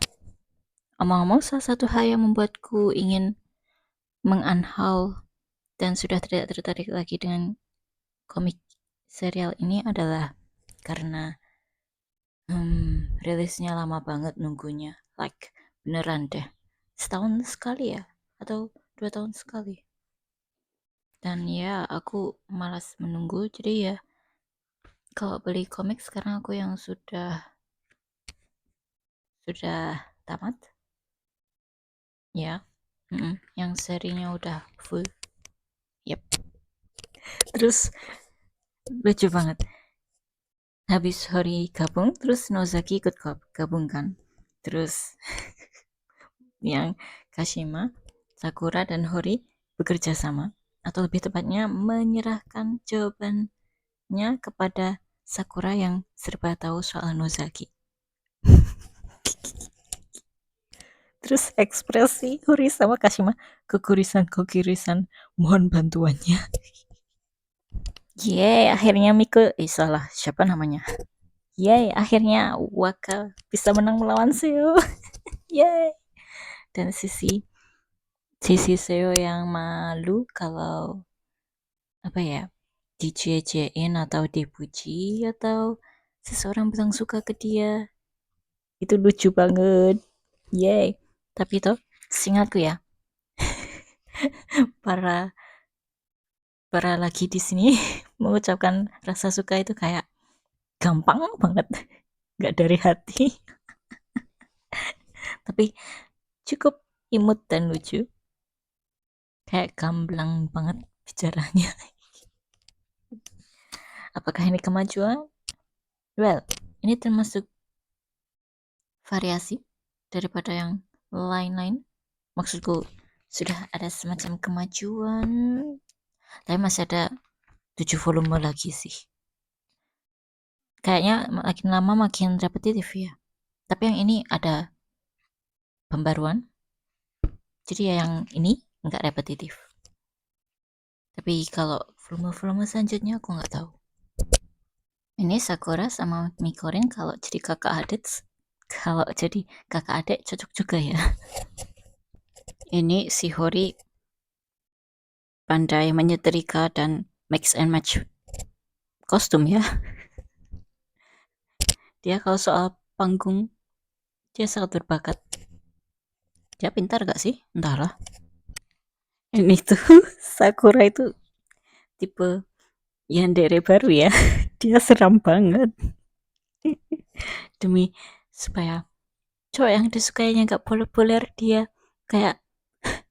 Omong-omong, salah satu hal yang membuatku ingin mengunhaul dan sudah tidak tertarik lagi dengan komik serial ini adalah karena rilisnya lama banget nunggunya. Like beneran deh. Setahun sekali ya? Atau 2 tahun sekali? Dan ya aku malas menunggu, jadi ya kalau beli komik sekarang aku yang sudah tamat ya. Yang serinya udah full. Yep. Terus lucu banget, habis Hori gabung terus Nozaki ikut gabung kan, terus yang Kashima, Sakura dan Hori bekerja sama, atau lebih tepatnya menyerahkan jawabannya kepada Sakura yang serba tahu soal Nozaki. Terus ekspresi Hori sama Kashima, kekurisan, mohon bantuannya. Yeay, akhirnya salah, siapa namanya? Yeay, akhirnya Waka bisa menang melawan Seo. Yeay. Dan sisi Seo yang malu kalau apa ya, dijejein atau dipuji atau seseorang bilang suka ke dia. Itu lucu banget. Yeay. Tapi toh, seingatku ya, para laki di sini mengucapkan rasa suka itu kayak gampang banget, nggak dari hati, tapi cukup imut dan lucu, kayak gamblang banget bicaranya. Apakah ini kemajuan? Well, ini termasuk variasi daripada yang lain-lain. Maksudku sudah ada semacam kemajuan, tapi masih ada 7 volume lagi sih. Kayaknya makin lama makin repetitif ya. Tapi yang ini ada pembaruan, jadi ya yang ini nggak repetitif. Tapi kalau volume-volume selanjutnya aku nggak tahu. Ini Sakura sama Mikorin kalau jadi kakak adik, kalau jadi kakak adik cocok juga ya. Ini si Hori pandai menyetrika dan mix and match kostum ya. Dia kalau soal panggung dia sangat berbakat. Dia pintar gak sih? Entahlah. Ini tuh Sakura itu tipe yandere baru ya. Dia seram banget. Demi supaya cowok yang disukainya gak populer, dia kayak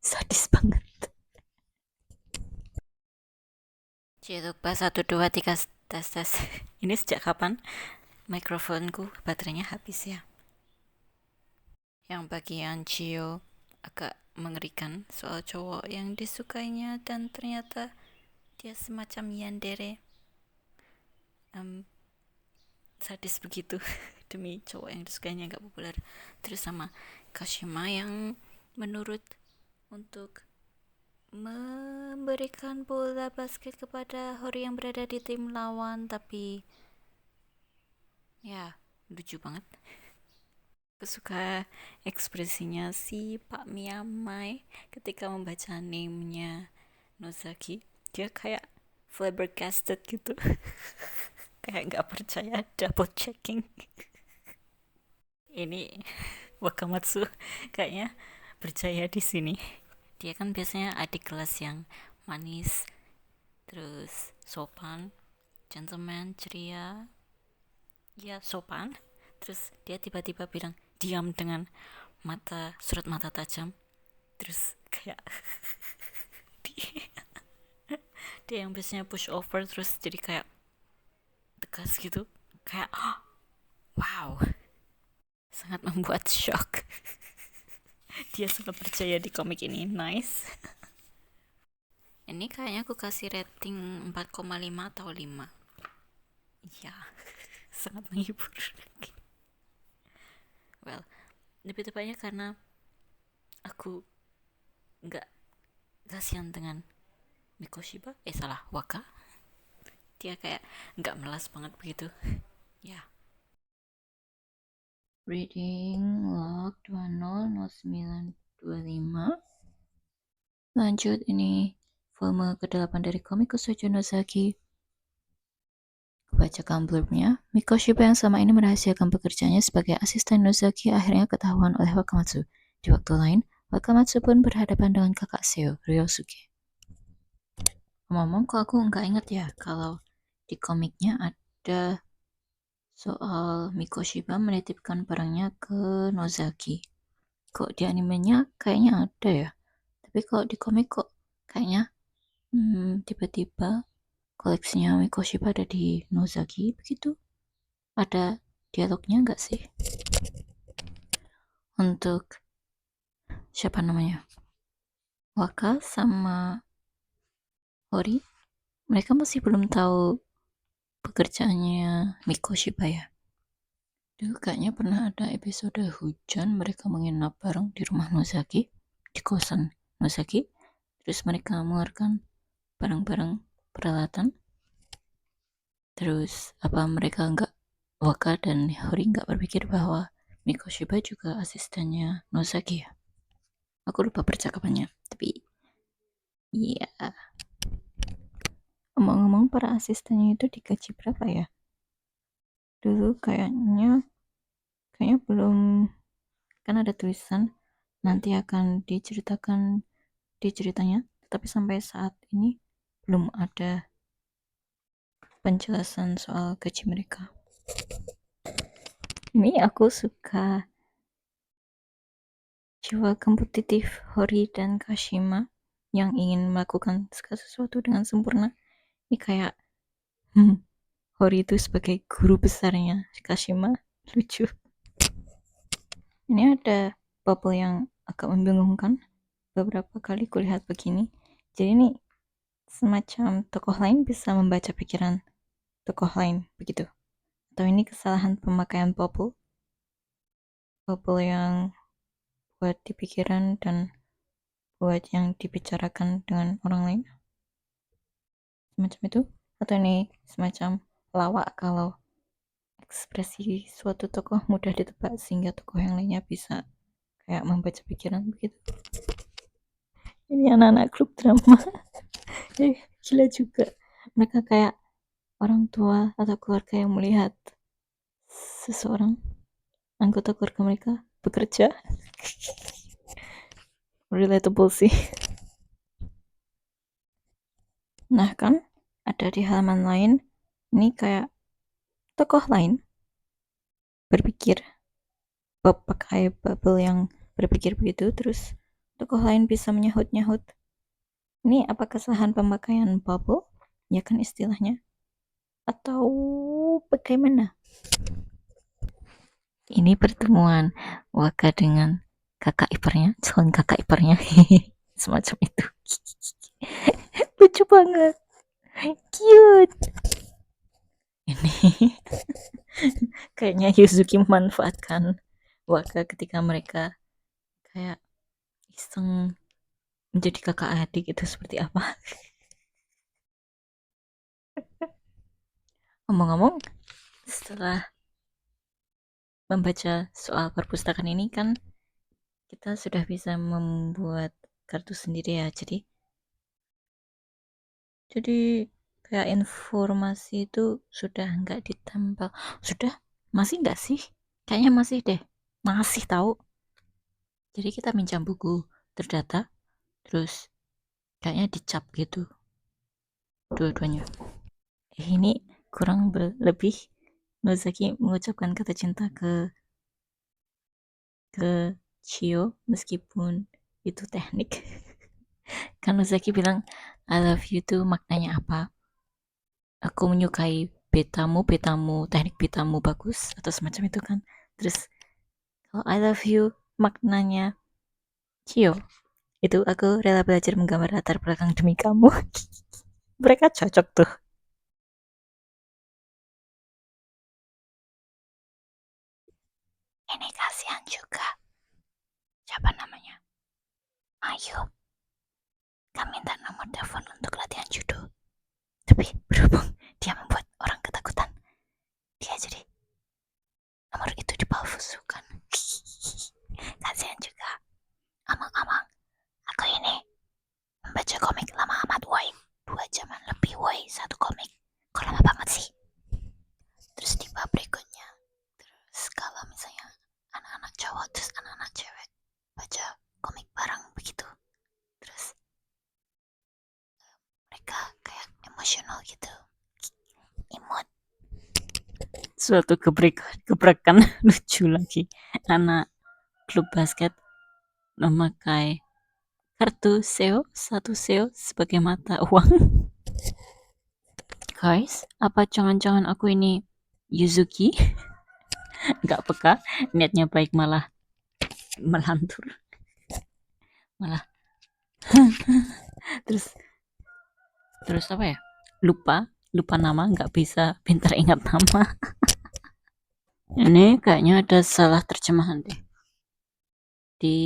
sadis banget. Lupa 1, 2, 3 tes tes. Ini sejak kapan mikrofonku baterainya habis ya? Yang bagian Cio agak mengerikan soal cowok yang disukainya dan ternyata dia semacam yandere, sadis begitu demi cowok yang disukainya gak populer. Terus sama Kashima yang menurut untuk memberikan bola basket kepada Hori yang berada di tim lawan, tapi ya lucu banget. Aku suka ekspresinya si Pak Miyamai ketika membaca name-nya Nozaki. Dia kayak flabbergasted gitu. Kayak nggak percaya, double checking. Ini Wakamatsu kayaknya percaya di sini. Dia kan biasanya adik kelas yang manis, terus sopan, gentleman, ceria, ya sopan. Terus dia tiba-tiba bilang diam dengan surat mata tajam. Terus kayak dia yang biasanya push over terus jadi kayak tegas gitu, kayak wow, sangat membuat shock. Dia sangat percaya di komik ini. Nice. Ini kayaknya aku kasih rating 4,5 atau 5. Iya, sangat menghibur. Well, lebih tepatnya karena aku nggak kasihan dengan Mikoshiba, salah, Waka. Dia kayak nggak melas banget begitu. Ya. Reading log 200925. Lanjut, ini volume ke-8 dari komik Kusujo Nozaki. Bacakan blurbnya. Mikoshiba yang selama ini merahasiakan pekerjaannya sebagai asisten Nozaki akhirnya ketahuan oleh Wakamatsu. Di waktu lain, Wakamatsu pun berhadapan dengan kakak Seo, Ryosuke. Ngomong kok aku nggak inget ya kalau di komiknya ada soal Mikoshiba menitipkan barangnya ke Nozaki. Kok di animenya kayaknya ada ya. Tapi kalau di komik kok kayaknya tiba-tiba koleksinya Mikoshiba ada di Nozaki begitu. Ada dialognya nggak sih? Untuk siapa namanya? Waka sama Hori, mereka masih belum tahu pekerjaannya Mikoshiba ya. Dulu kayaknya pernah ada episode hujan, mereka menginap bareng di rumah Nozaki, di kosan Nozaki. Terus mereka mengeluarkan barang-barang peralatan. Terus apa mereka nggak, Waka dan Hori nggak berpikir bahwa Mikoshiba juga asistennya Nozaki ya? Aku lupa percakapannya, tapi iya. Ngomong-ngomong, para asistennya itu digaji berapa ya? Dulu kayaknya belum, kan ada tulisan nanti akan diceritakan di ceritanya, tapi sampai saat ini belum ada penjelasan soal gaji mereka. Ini aku suka jiwa kompetitif Hori dan Kashima yang ingin melakukan segala sesuatu dengan sempurna. Ini kayak Hori itu sebagai guru besarnya Kashima, lucu. Ini ada bubble yang agak membingungkan. Beberapa kali kulihat begini. Jadi ini semacam tokoh lain bisa membaca pikiran tokoh lain begitu. Atau ini kesalahan pemakaian bubble? bubble yang buat di pikiran dan buat yang dibicarakan dengan orang lain, semacam itu. Atau ini semacam lawak kalau ekspresi suatu tokoh mudah ditebak sehingga tokoh yang lainnya bisa kayak membaca pikiran begitu. Ini anak-anak klub drama. Gila juga, mereka kayak orang tua atau keluarga yang melihat seseorang anggota keluarga mereka bekerja. Relatable sih. Nah kan ada di halaman lain ini kayak tokoh lain berpikir pakai bubble yang berpikir begitu, terus tokoh lain bisa menyahut-nyahut. Ini apa kesalahan pemakaian bubble? Ya kan istilahnya. Atau bagaimana? Ini pertemuan Waka dengan kakak iparnya, calon kakak iparnya. Semacam itu. Lucu banget. Cute. Ini kayaknya Yuzuki memanfaatkan Waka ketika mereka kayak iseng menjadi kakak adik itu seperti apa. Ngomong-ngomong, setelah membaca soal perpustakaan ini kan kita sudah bisa membuat kartu sendiri ya. Jadi kayak informasi itu sudah nggak ditempel. Sudah? Masih nggak sih? Kayaknya masih deh. Masih tahu. Jadi kita minjam buku terdata, terus kayaknya dicap gitu dua-duanya. Ini kurang lebih Nozaki mengucapkan kata cinta ke Chio meskipun itu teknik. Kan Nozaki bilang I love you tuh maknanya apa? Aku menyukai betamu, teknik betamu bagus atau semacam itu kan. Terus kalau I love you maknanya Chio, itu aku rela belajar menggambar latar belakang demi kamu. Mereka cocok tuh. Ini kasihan juga. Siapa namanya? Ayu. Kami minta nomor telepon untuk latihan judo. Tapi berhubung dia membuat orang ketakutan, dia jadi nomor itu dipalsukan. Kasihan juga. Amang-amang, aku ini membaca komik lama amat, woi. 2 jaman lebih, woi, satu komik. Kok lama banget sih? Terus di bab berikutnya, terus kalau misalnya anak-anak cowok terus anak-anak cewek baca komik bareng begitu, terus mereka kayak emosional gitu, imut. Suatu gebrakan lucu lagi, anak klub basket memakai kartu satu seo sebagai mata uang. Guys, apa jangan-jangan aku ini Yuzuki? Nggak peka, niatnya baik malah melantur, malah terus terus apa ya, lupa nama, nggak bisa pintar ingat nama. Ini kayaknya ada salah terjemahan deh di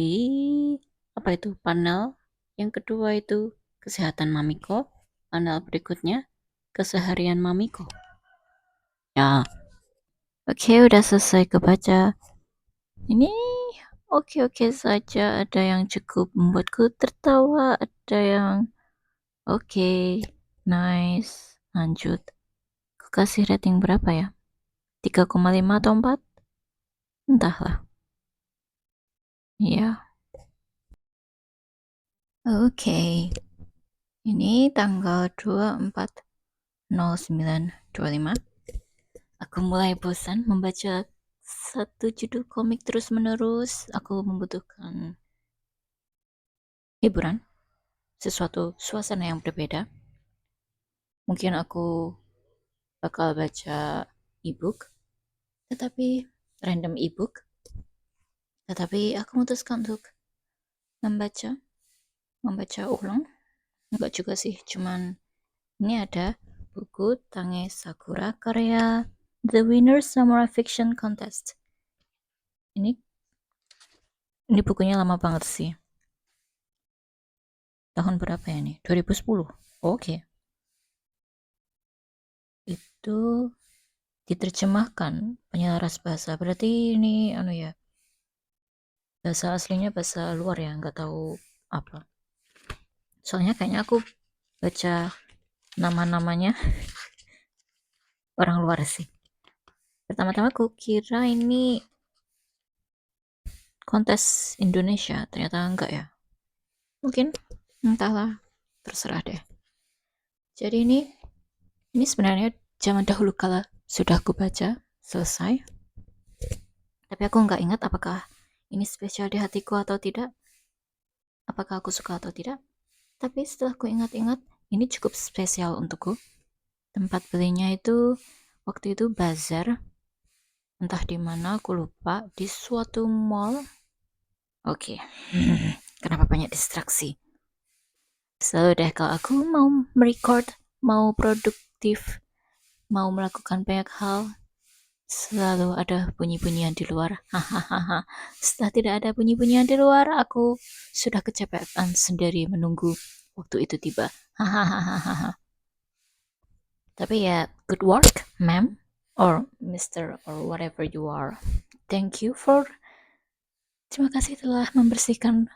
apa itu panel yang kedua itu kesehatan Mamiko, panel berikutnya keseharian Mamiko ya. Oke, udah selesai kebaca ini. Oke saja, ada yang cukup membuatku tertawa, ada yang oke, nice. Lanjut, aku kasih rating berapa ya, 3,5 atau 4, entahlah ya. Oke, ini tanggal 24/09/25. Aku mulai bosan membaca satu judul komik terus menerus. Aku membutuhkan hiburan, sesuatu suasana yang berbeda. Mungkin aku bakal baca ebook, tetapi random ebook. Tetapi aku memutuskan untuk membaca ulang. Enggak juga sih, cuman ini ada buku Tange Sakura karya The Winner Samurai Fiction Contest. Ini Ini bukunya lama banget sih. Tahun berapa ya ini? 2010. Oke. Itu diterjemahkan penyelaras bahasa. Berarti ini ya. Bahasa aslinya bahasa luar ya, nggak tahu apa. Soalnya kayaknya aku baca nama-namanya orang luar sih. Pertama-tama aku kira ini kontes Indonesia, ternyata enggak ya. Mungkin, entahlah, terserah deh. Jadi ini sebenarnya zaman dahulu kala sudah aku baca selesai. Tapi aku nggak ingat apakah ini spesial di hatiku atau tidak. Apakah aku suka atau tidak. Tapi setelah aku ingat-ingat, ini cukup spesial untukku. Tempat belinya itu waktu itu bazar, entah di mana aku lupa, di suatu mall. Oke. Kenapa banyak distraksi? Selalu deh kalau aku mau merecord, mau produktif, mau melakukan banyak hal, selalu ada bunyi-bunyian di luar. Hahaha. Setelah tidak ada bunyi-bunyian di luar, aku sudah kecapean sendiri menunggu waktu itu tiba. Hahaha. Tapi ya, good work, ma'am, or Mr. or whatever you are. Thank you for. Terima kasih telah membersihkan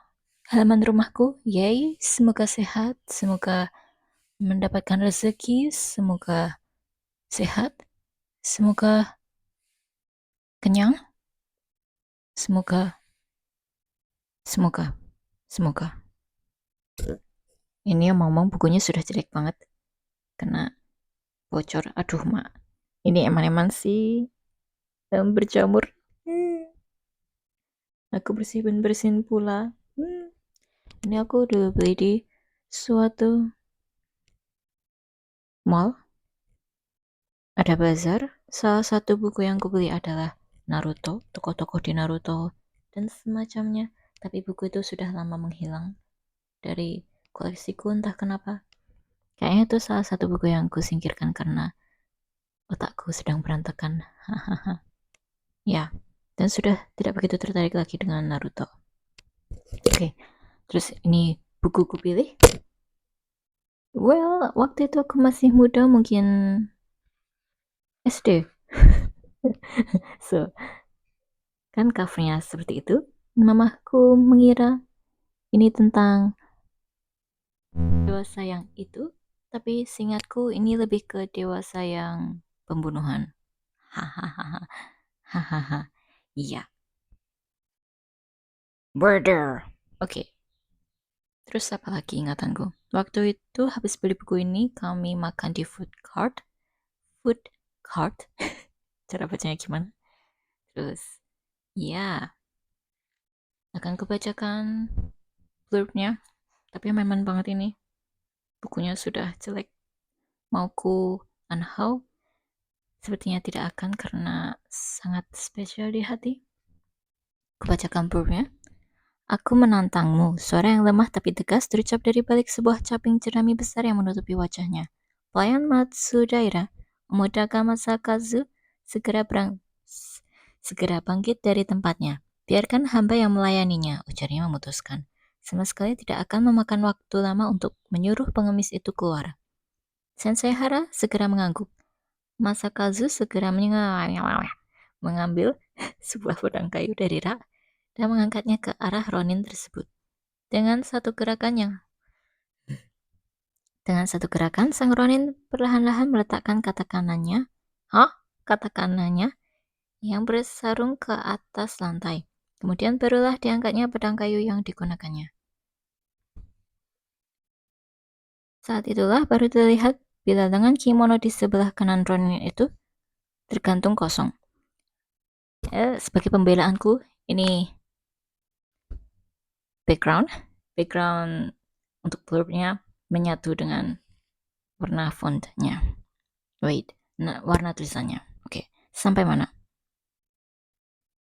halaman rumahku. Yay, semoga sehat, semoga mendapatkan rezeki, semoga sehat, semoga kenyang, semoga, semoga. Ini ngomong bukunya sudah jelek banget, kena bocor. Aduh, mak. Ini eman-eman sih, berjamur. Aku bersihin pula. Ini aku udah beli di suatu mall. Ada bazar. Salah satu buku yang aku beli adalah Naruto, tokoh-tokoh di Naruto, dan semacamnya. Tapi buku itu sudah lama menghilang dari koleksiku, entah kenapa. Kayaknya itu salah satu buku yang aku singkirkan karena otakku sedang berantakan. Hahaha. Ya, dan sudah tidak begitu tertarik lagi dengan Naruto. Oke, terus ini bukuku pilih. Well, waktu itu aku masih muda, mungkin SD. So, kan covernya seperti itu. Mamaku mengira ini tentang dewasa yang itu, tapi seingatku ini lebih ke dewasa yang pembunuhan. Hahaha. Hahaha. Iya. Murder. Oke. Terus apa lagi ingatanku? Waktu itu habis beli buku ini kami makan di food court. Food court. Cara bacanya gimana? Terus ya, akan kubacakan blurbnya. Tapi memang banget ini. Bukunya sudah jelek. Mauku unhaul? Sepertinya tidak akan karena sangat spesial di hati. Kubacakan blurbnya. Aku menantangmu. Suara yang lemah tapi tegas terucap dari balik sebuah caping jerami besar yang menutupi wajahnya. Pelayan Matsudaira, Omotaka Masakazu, segera bangkit dari tempatnya. Biarkan hamba yang melayaninya, ujarnya memutuskan. Sama sekali tidak akan memakan waktu lama untuk menyuruh pengemis itu keluar. Sensei Hara segera mengangguk. Masakazu segera mengambil sebuah pedang kayu dari rak dan mengangkatnya ke arah Ronin tersebut. Dengan satu gerakan, sang Ronin perlahan-lahan meletakkan kata kanannya yang bersarung ke atas lantai. Kemudian barulah diangkatnya pedang kayu yang digunakannya. Saat itulah baru terlihat bila lengan kimono di sebelah kanan Ronin itu tergantung kosong. Sebagai pembelaanku, ini background untuk blurbnya menyatu dengan warna fontnya. Warna tulisannya. Oke, sampai mana?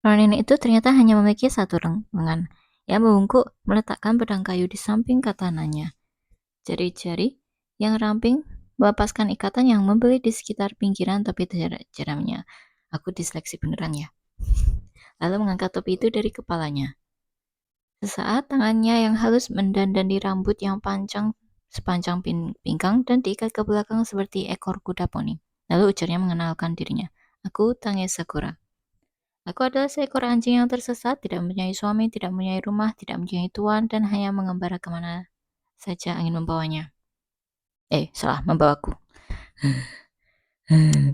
Ronin itu ternyata hanya memiliki satu lengan. Ia membungkuk meletakkan pedang kayu di samping katananya. Jari-jari yang ramping melepaskan ikatan yang membelit di sekitar pinggiran topi jeramnya. Aku diseleksi beneran ya. Lalu mengangkat topi itu dari kepalanya. Sesaat tangannya yang halus mendandani rambut yang panjang sepanjang pinggang dan diikat ke belakang seperti ekor kuda poni. Lalu ujarnya mengenalkan dirinya. Aku Tange Sakura. Aku adalah seekor anjing yang tersesat, tidak mempunyai suami, tidak mempunyai rumah, tidak mempunyai tuan, dan hanya mengembara kemana saja angin membawanya. Salah, membawaku.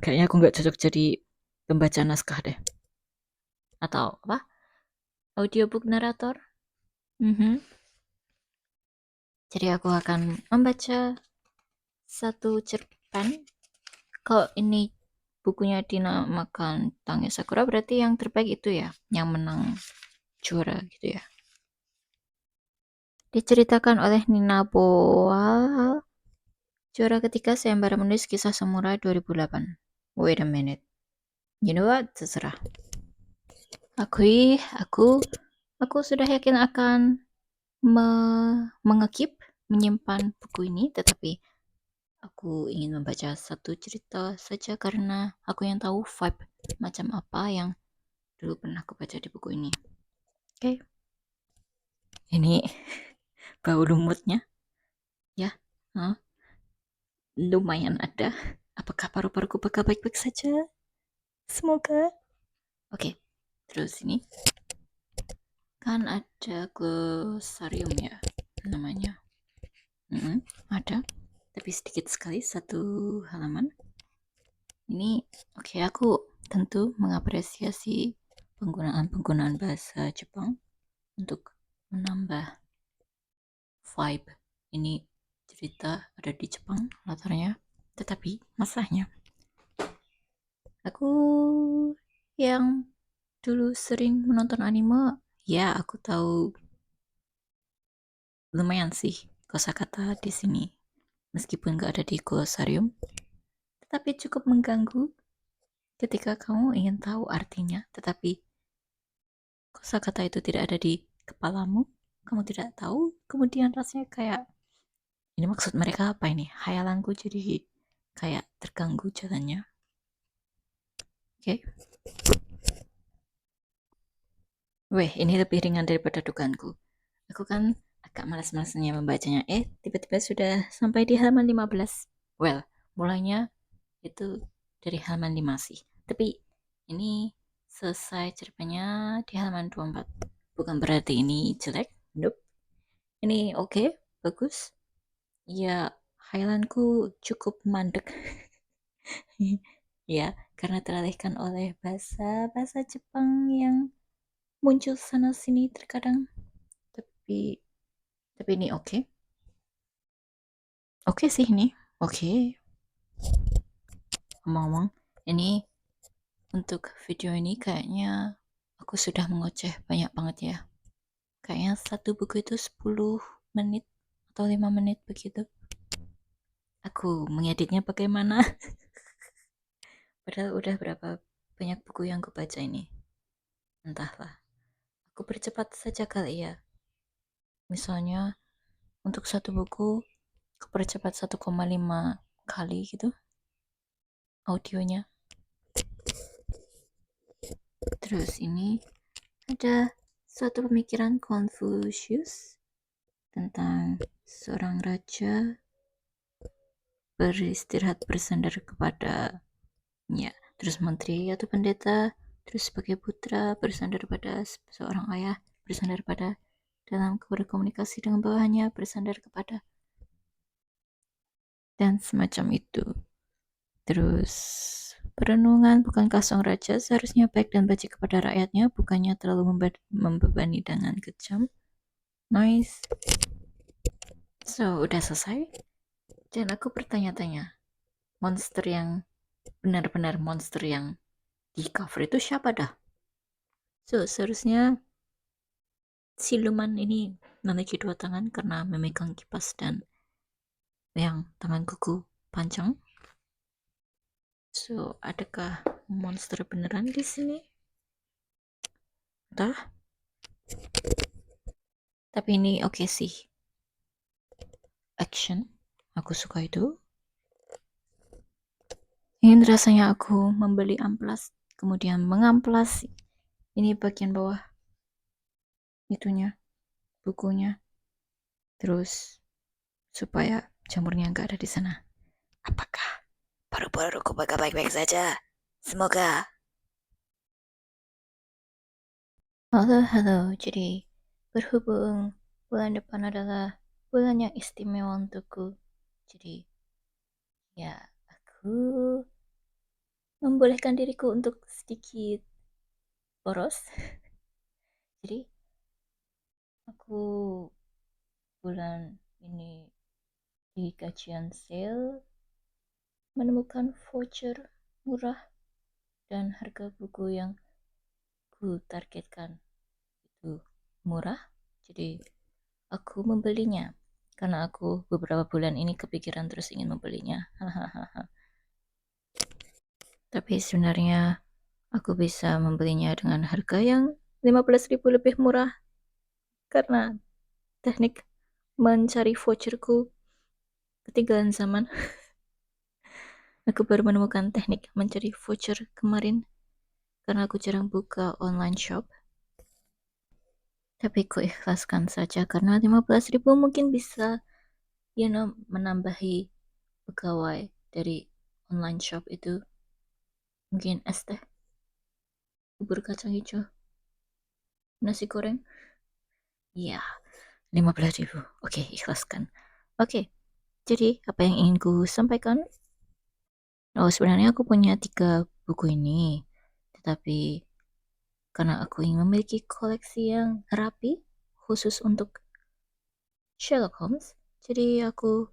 Kayaknya aku nggak cocok jadi pembaca naskah deh. Atau apa? Audiobook narator. Jadi aku akan membaca satu cerpen. Kalau ini bukunya dinamakan Tange Sakura, berarti yang terbaik itu ya, yang menang juara gitu ya. Diceritakan oleh Nina Boal, juara ketiga sayembara menulis kisah samurai 2008. Wait a minute. You know what? Terserah. Aku sudah yakin akan mengekip, menyimpan buku ini, tetapi aku ingin membaca satu cerita saja karena aku yang tahu vibe macam apa yang dulu pernah aku baca di buku ini. Oke. Ini bau lumutnya. Ya. Lumayan ada. Apakah paru-paruku bakal baik-baik saja? Semoga. Oke. Terus ini kan ada glosarium ya namanya. Ada. Tapi sedikit sekali, satu halaman. Ini oke, aku tentu mengapresiasi penggunaan bahasa Jepang untuk menambah vibe. Ini cerita ada di Jepang latarnya, tetapi masalahnya aku yang dulu sering menonton anime, ya aku tahu lumayan sih kosakata di sini, meskipun gak ada di glosarium, tetapi cukup mengganggu ketika kamu ingin tahu artinya, tetapi kosakata itu tidak ada di kepalamu, kamu tidak tahu, kemudian rasanya kayak, ini maksud mereka apa ini? Hayalanku jadi kayak terganggu jalannya. Oke. Ini lebih ringan daripada dugaanku. Aku kan agak malas-malasnya membacanya. Tiba-tiba sudah sampai di halaman 15. Well, mulainya itu dari halaman 5 sih. Tapi ini selesai cerpennya di halaman 24. Bukan berarti ini jelek. Nope. Ini oke, bagus. Ya, highlandku cukup mandek. Ya, karena teralihkan oleh bahasa Jepang yang muncul sana sini terkadang. Tapi ini oke. Oke sih ini. Oke. Ngomong-ngomong, ini untuk video ini kayaknya aku sudah mengoceh banyak banget ya. Kayaknya satu buku itu 10 menit atau 5 menit begitu. Aku mengeditnya bagaimana? Padahal udah berapa banyak buku yang aku baca ini. Entahlah. Aku percepat saja kali ya. Misalnya untuk satu buku aku percepat 1,5 kali gitu audionya. Terus ini ada suatu pemikiran Confucius tentang seorang raja beristirahat bersandar kepadanya, terus menteri atau pendeta, terus sebagai putra bersandar pada seorang ayah, bersandar pada dalam berkomunikasi dengan bawahannya, bersandar kepada, dan semacam itu. Terus perenungan, bukankah sang raja seharusnya baik dan baik kepada rakyatnya, bukannya terlalu membebani dengan kejam? Nice. So, udah selesai. Dan aku bertanya-tanya, monster yang benar-benar monster yang di cover itu siapa dah? So, seharusnya siluman ini memiliki 2 tangan karena memegang kipas dan yang tangan kuku panjang. So, adakah monster beneran di sini? Entah. Tapi ini oke sih. Action. Aku suka itu. Ingin rasanya aku membeli amplas, kemudian mengamplas ini bagian bawah itunya. bukunya, terus supaya jamurnya nggak ada di sana. Apakah paru-paruku bakal baik-baik saja? Semoga. Halo. Jadi, berhubung bulan depan adalah bulan yang istimewa untukku. Jadi, ya, aku membolehkan diriku untuk sedikit boros. Jadi, aku bulan ini di gajian sale menemukan voucher murah dan harga buku yang ku targetkan itu murah. Jadi, aku membelinya karena aku beberapa bulan ini kepikiran terus ingin membelinya. Tapi sebenarnya aku bisa membelinya dengan harga yang 15.000 lebih murah karena teknik mencari voucherku ketinggalan zaman. Aku baru menemukan teknik mencari voucher kemarin karena aku jarang buka online shop. Tapi ku ikhlaskan saja karena 15.000 mungkin bisa menambahi pegawai dari online shop itu. Mungkin es teh, bubur kacang hijau, nasi goreng. Ya, 15.000. Oke, ikhlaskan. Oke, jadi apa yang ingin ku sampaikan? Oh, sebenarnya aku punya 3 buku ini. Tetapi karena aku ingin memiliki koleksi yang rapi, khusus untuk Sherlock Holmes, jadi aku,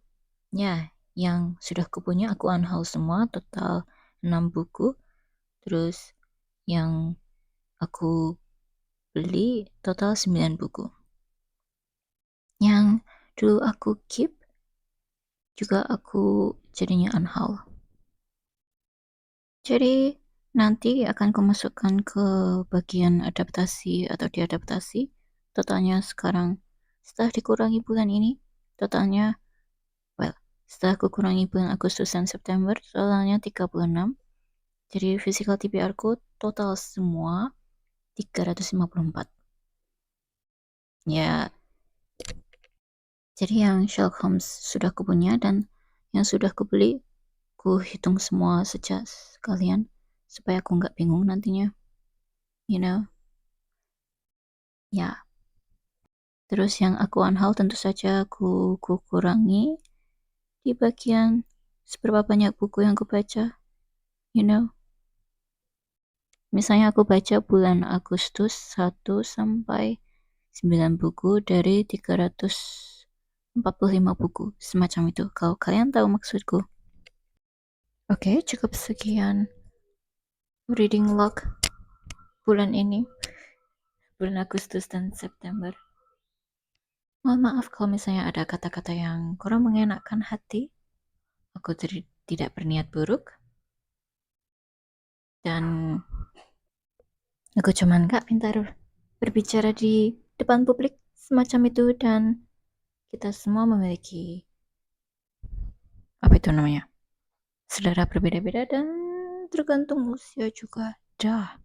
ya, yang sudah kupunya aku unhaul semua, total 6 buku. Terus yang aku beli total 9 buku. Yang dulu aku keep juga aku jadinya unhaul. Jadi nanti akan kumasukkan ke bagian adaptasi atau diadaptasi. Totalnya sekarang setelah dikurangi bulan ini, totalnya setelah kurangi bulan Agustus dan September, totalnya 36. Jadi physical TBR ku total semua 354. Ya, jadi yang Sherlock Holmes sudah kupunya dan yang sudah kubeli, ku hitung semua sejak sekalian supaya aku nggak bingung nantinya. You know? Ya. Terus yang aku unhaul tentu saja ku kurangi di bagian seberapa banyak buku yang aku baca. You know? Misalnya aku baca bulan Agustus 1 sampai 9 buku dari 345 buku. Semacam itu. Kalau kalian tahu maksudku. Oke, cukup sekian reading log bulan ini. Bulan Agustus dan September. Mohon maaf kalau misalnya ada kata-kata yang kurang mengenakan hati. Aku tidak berniat buruk. Dan aku cuman gak pintar berbicara di depan publik semacam itu. Dan kita semua memiliki, apa itu namanya, selera berbeda-beda dan tergantung usia juga. Dah.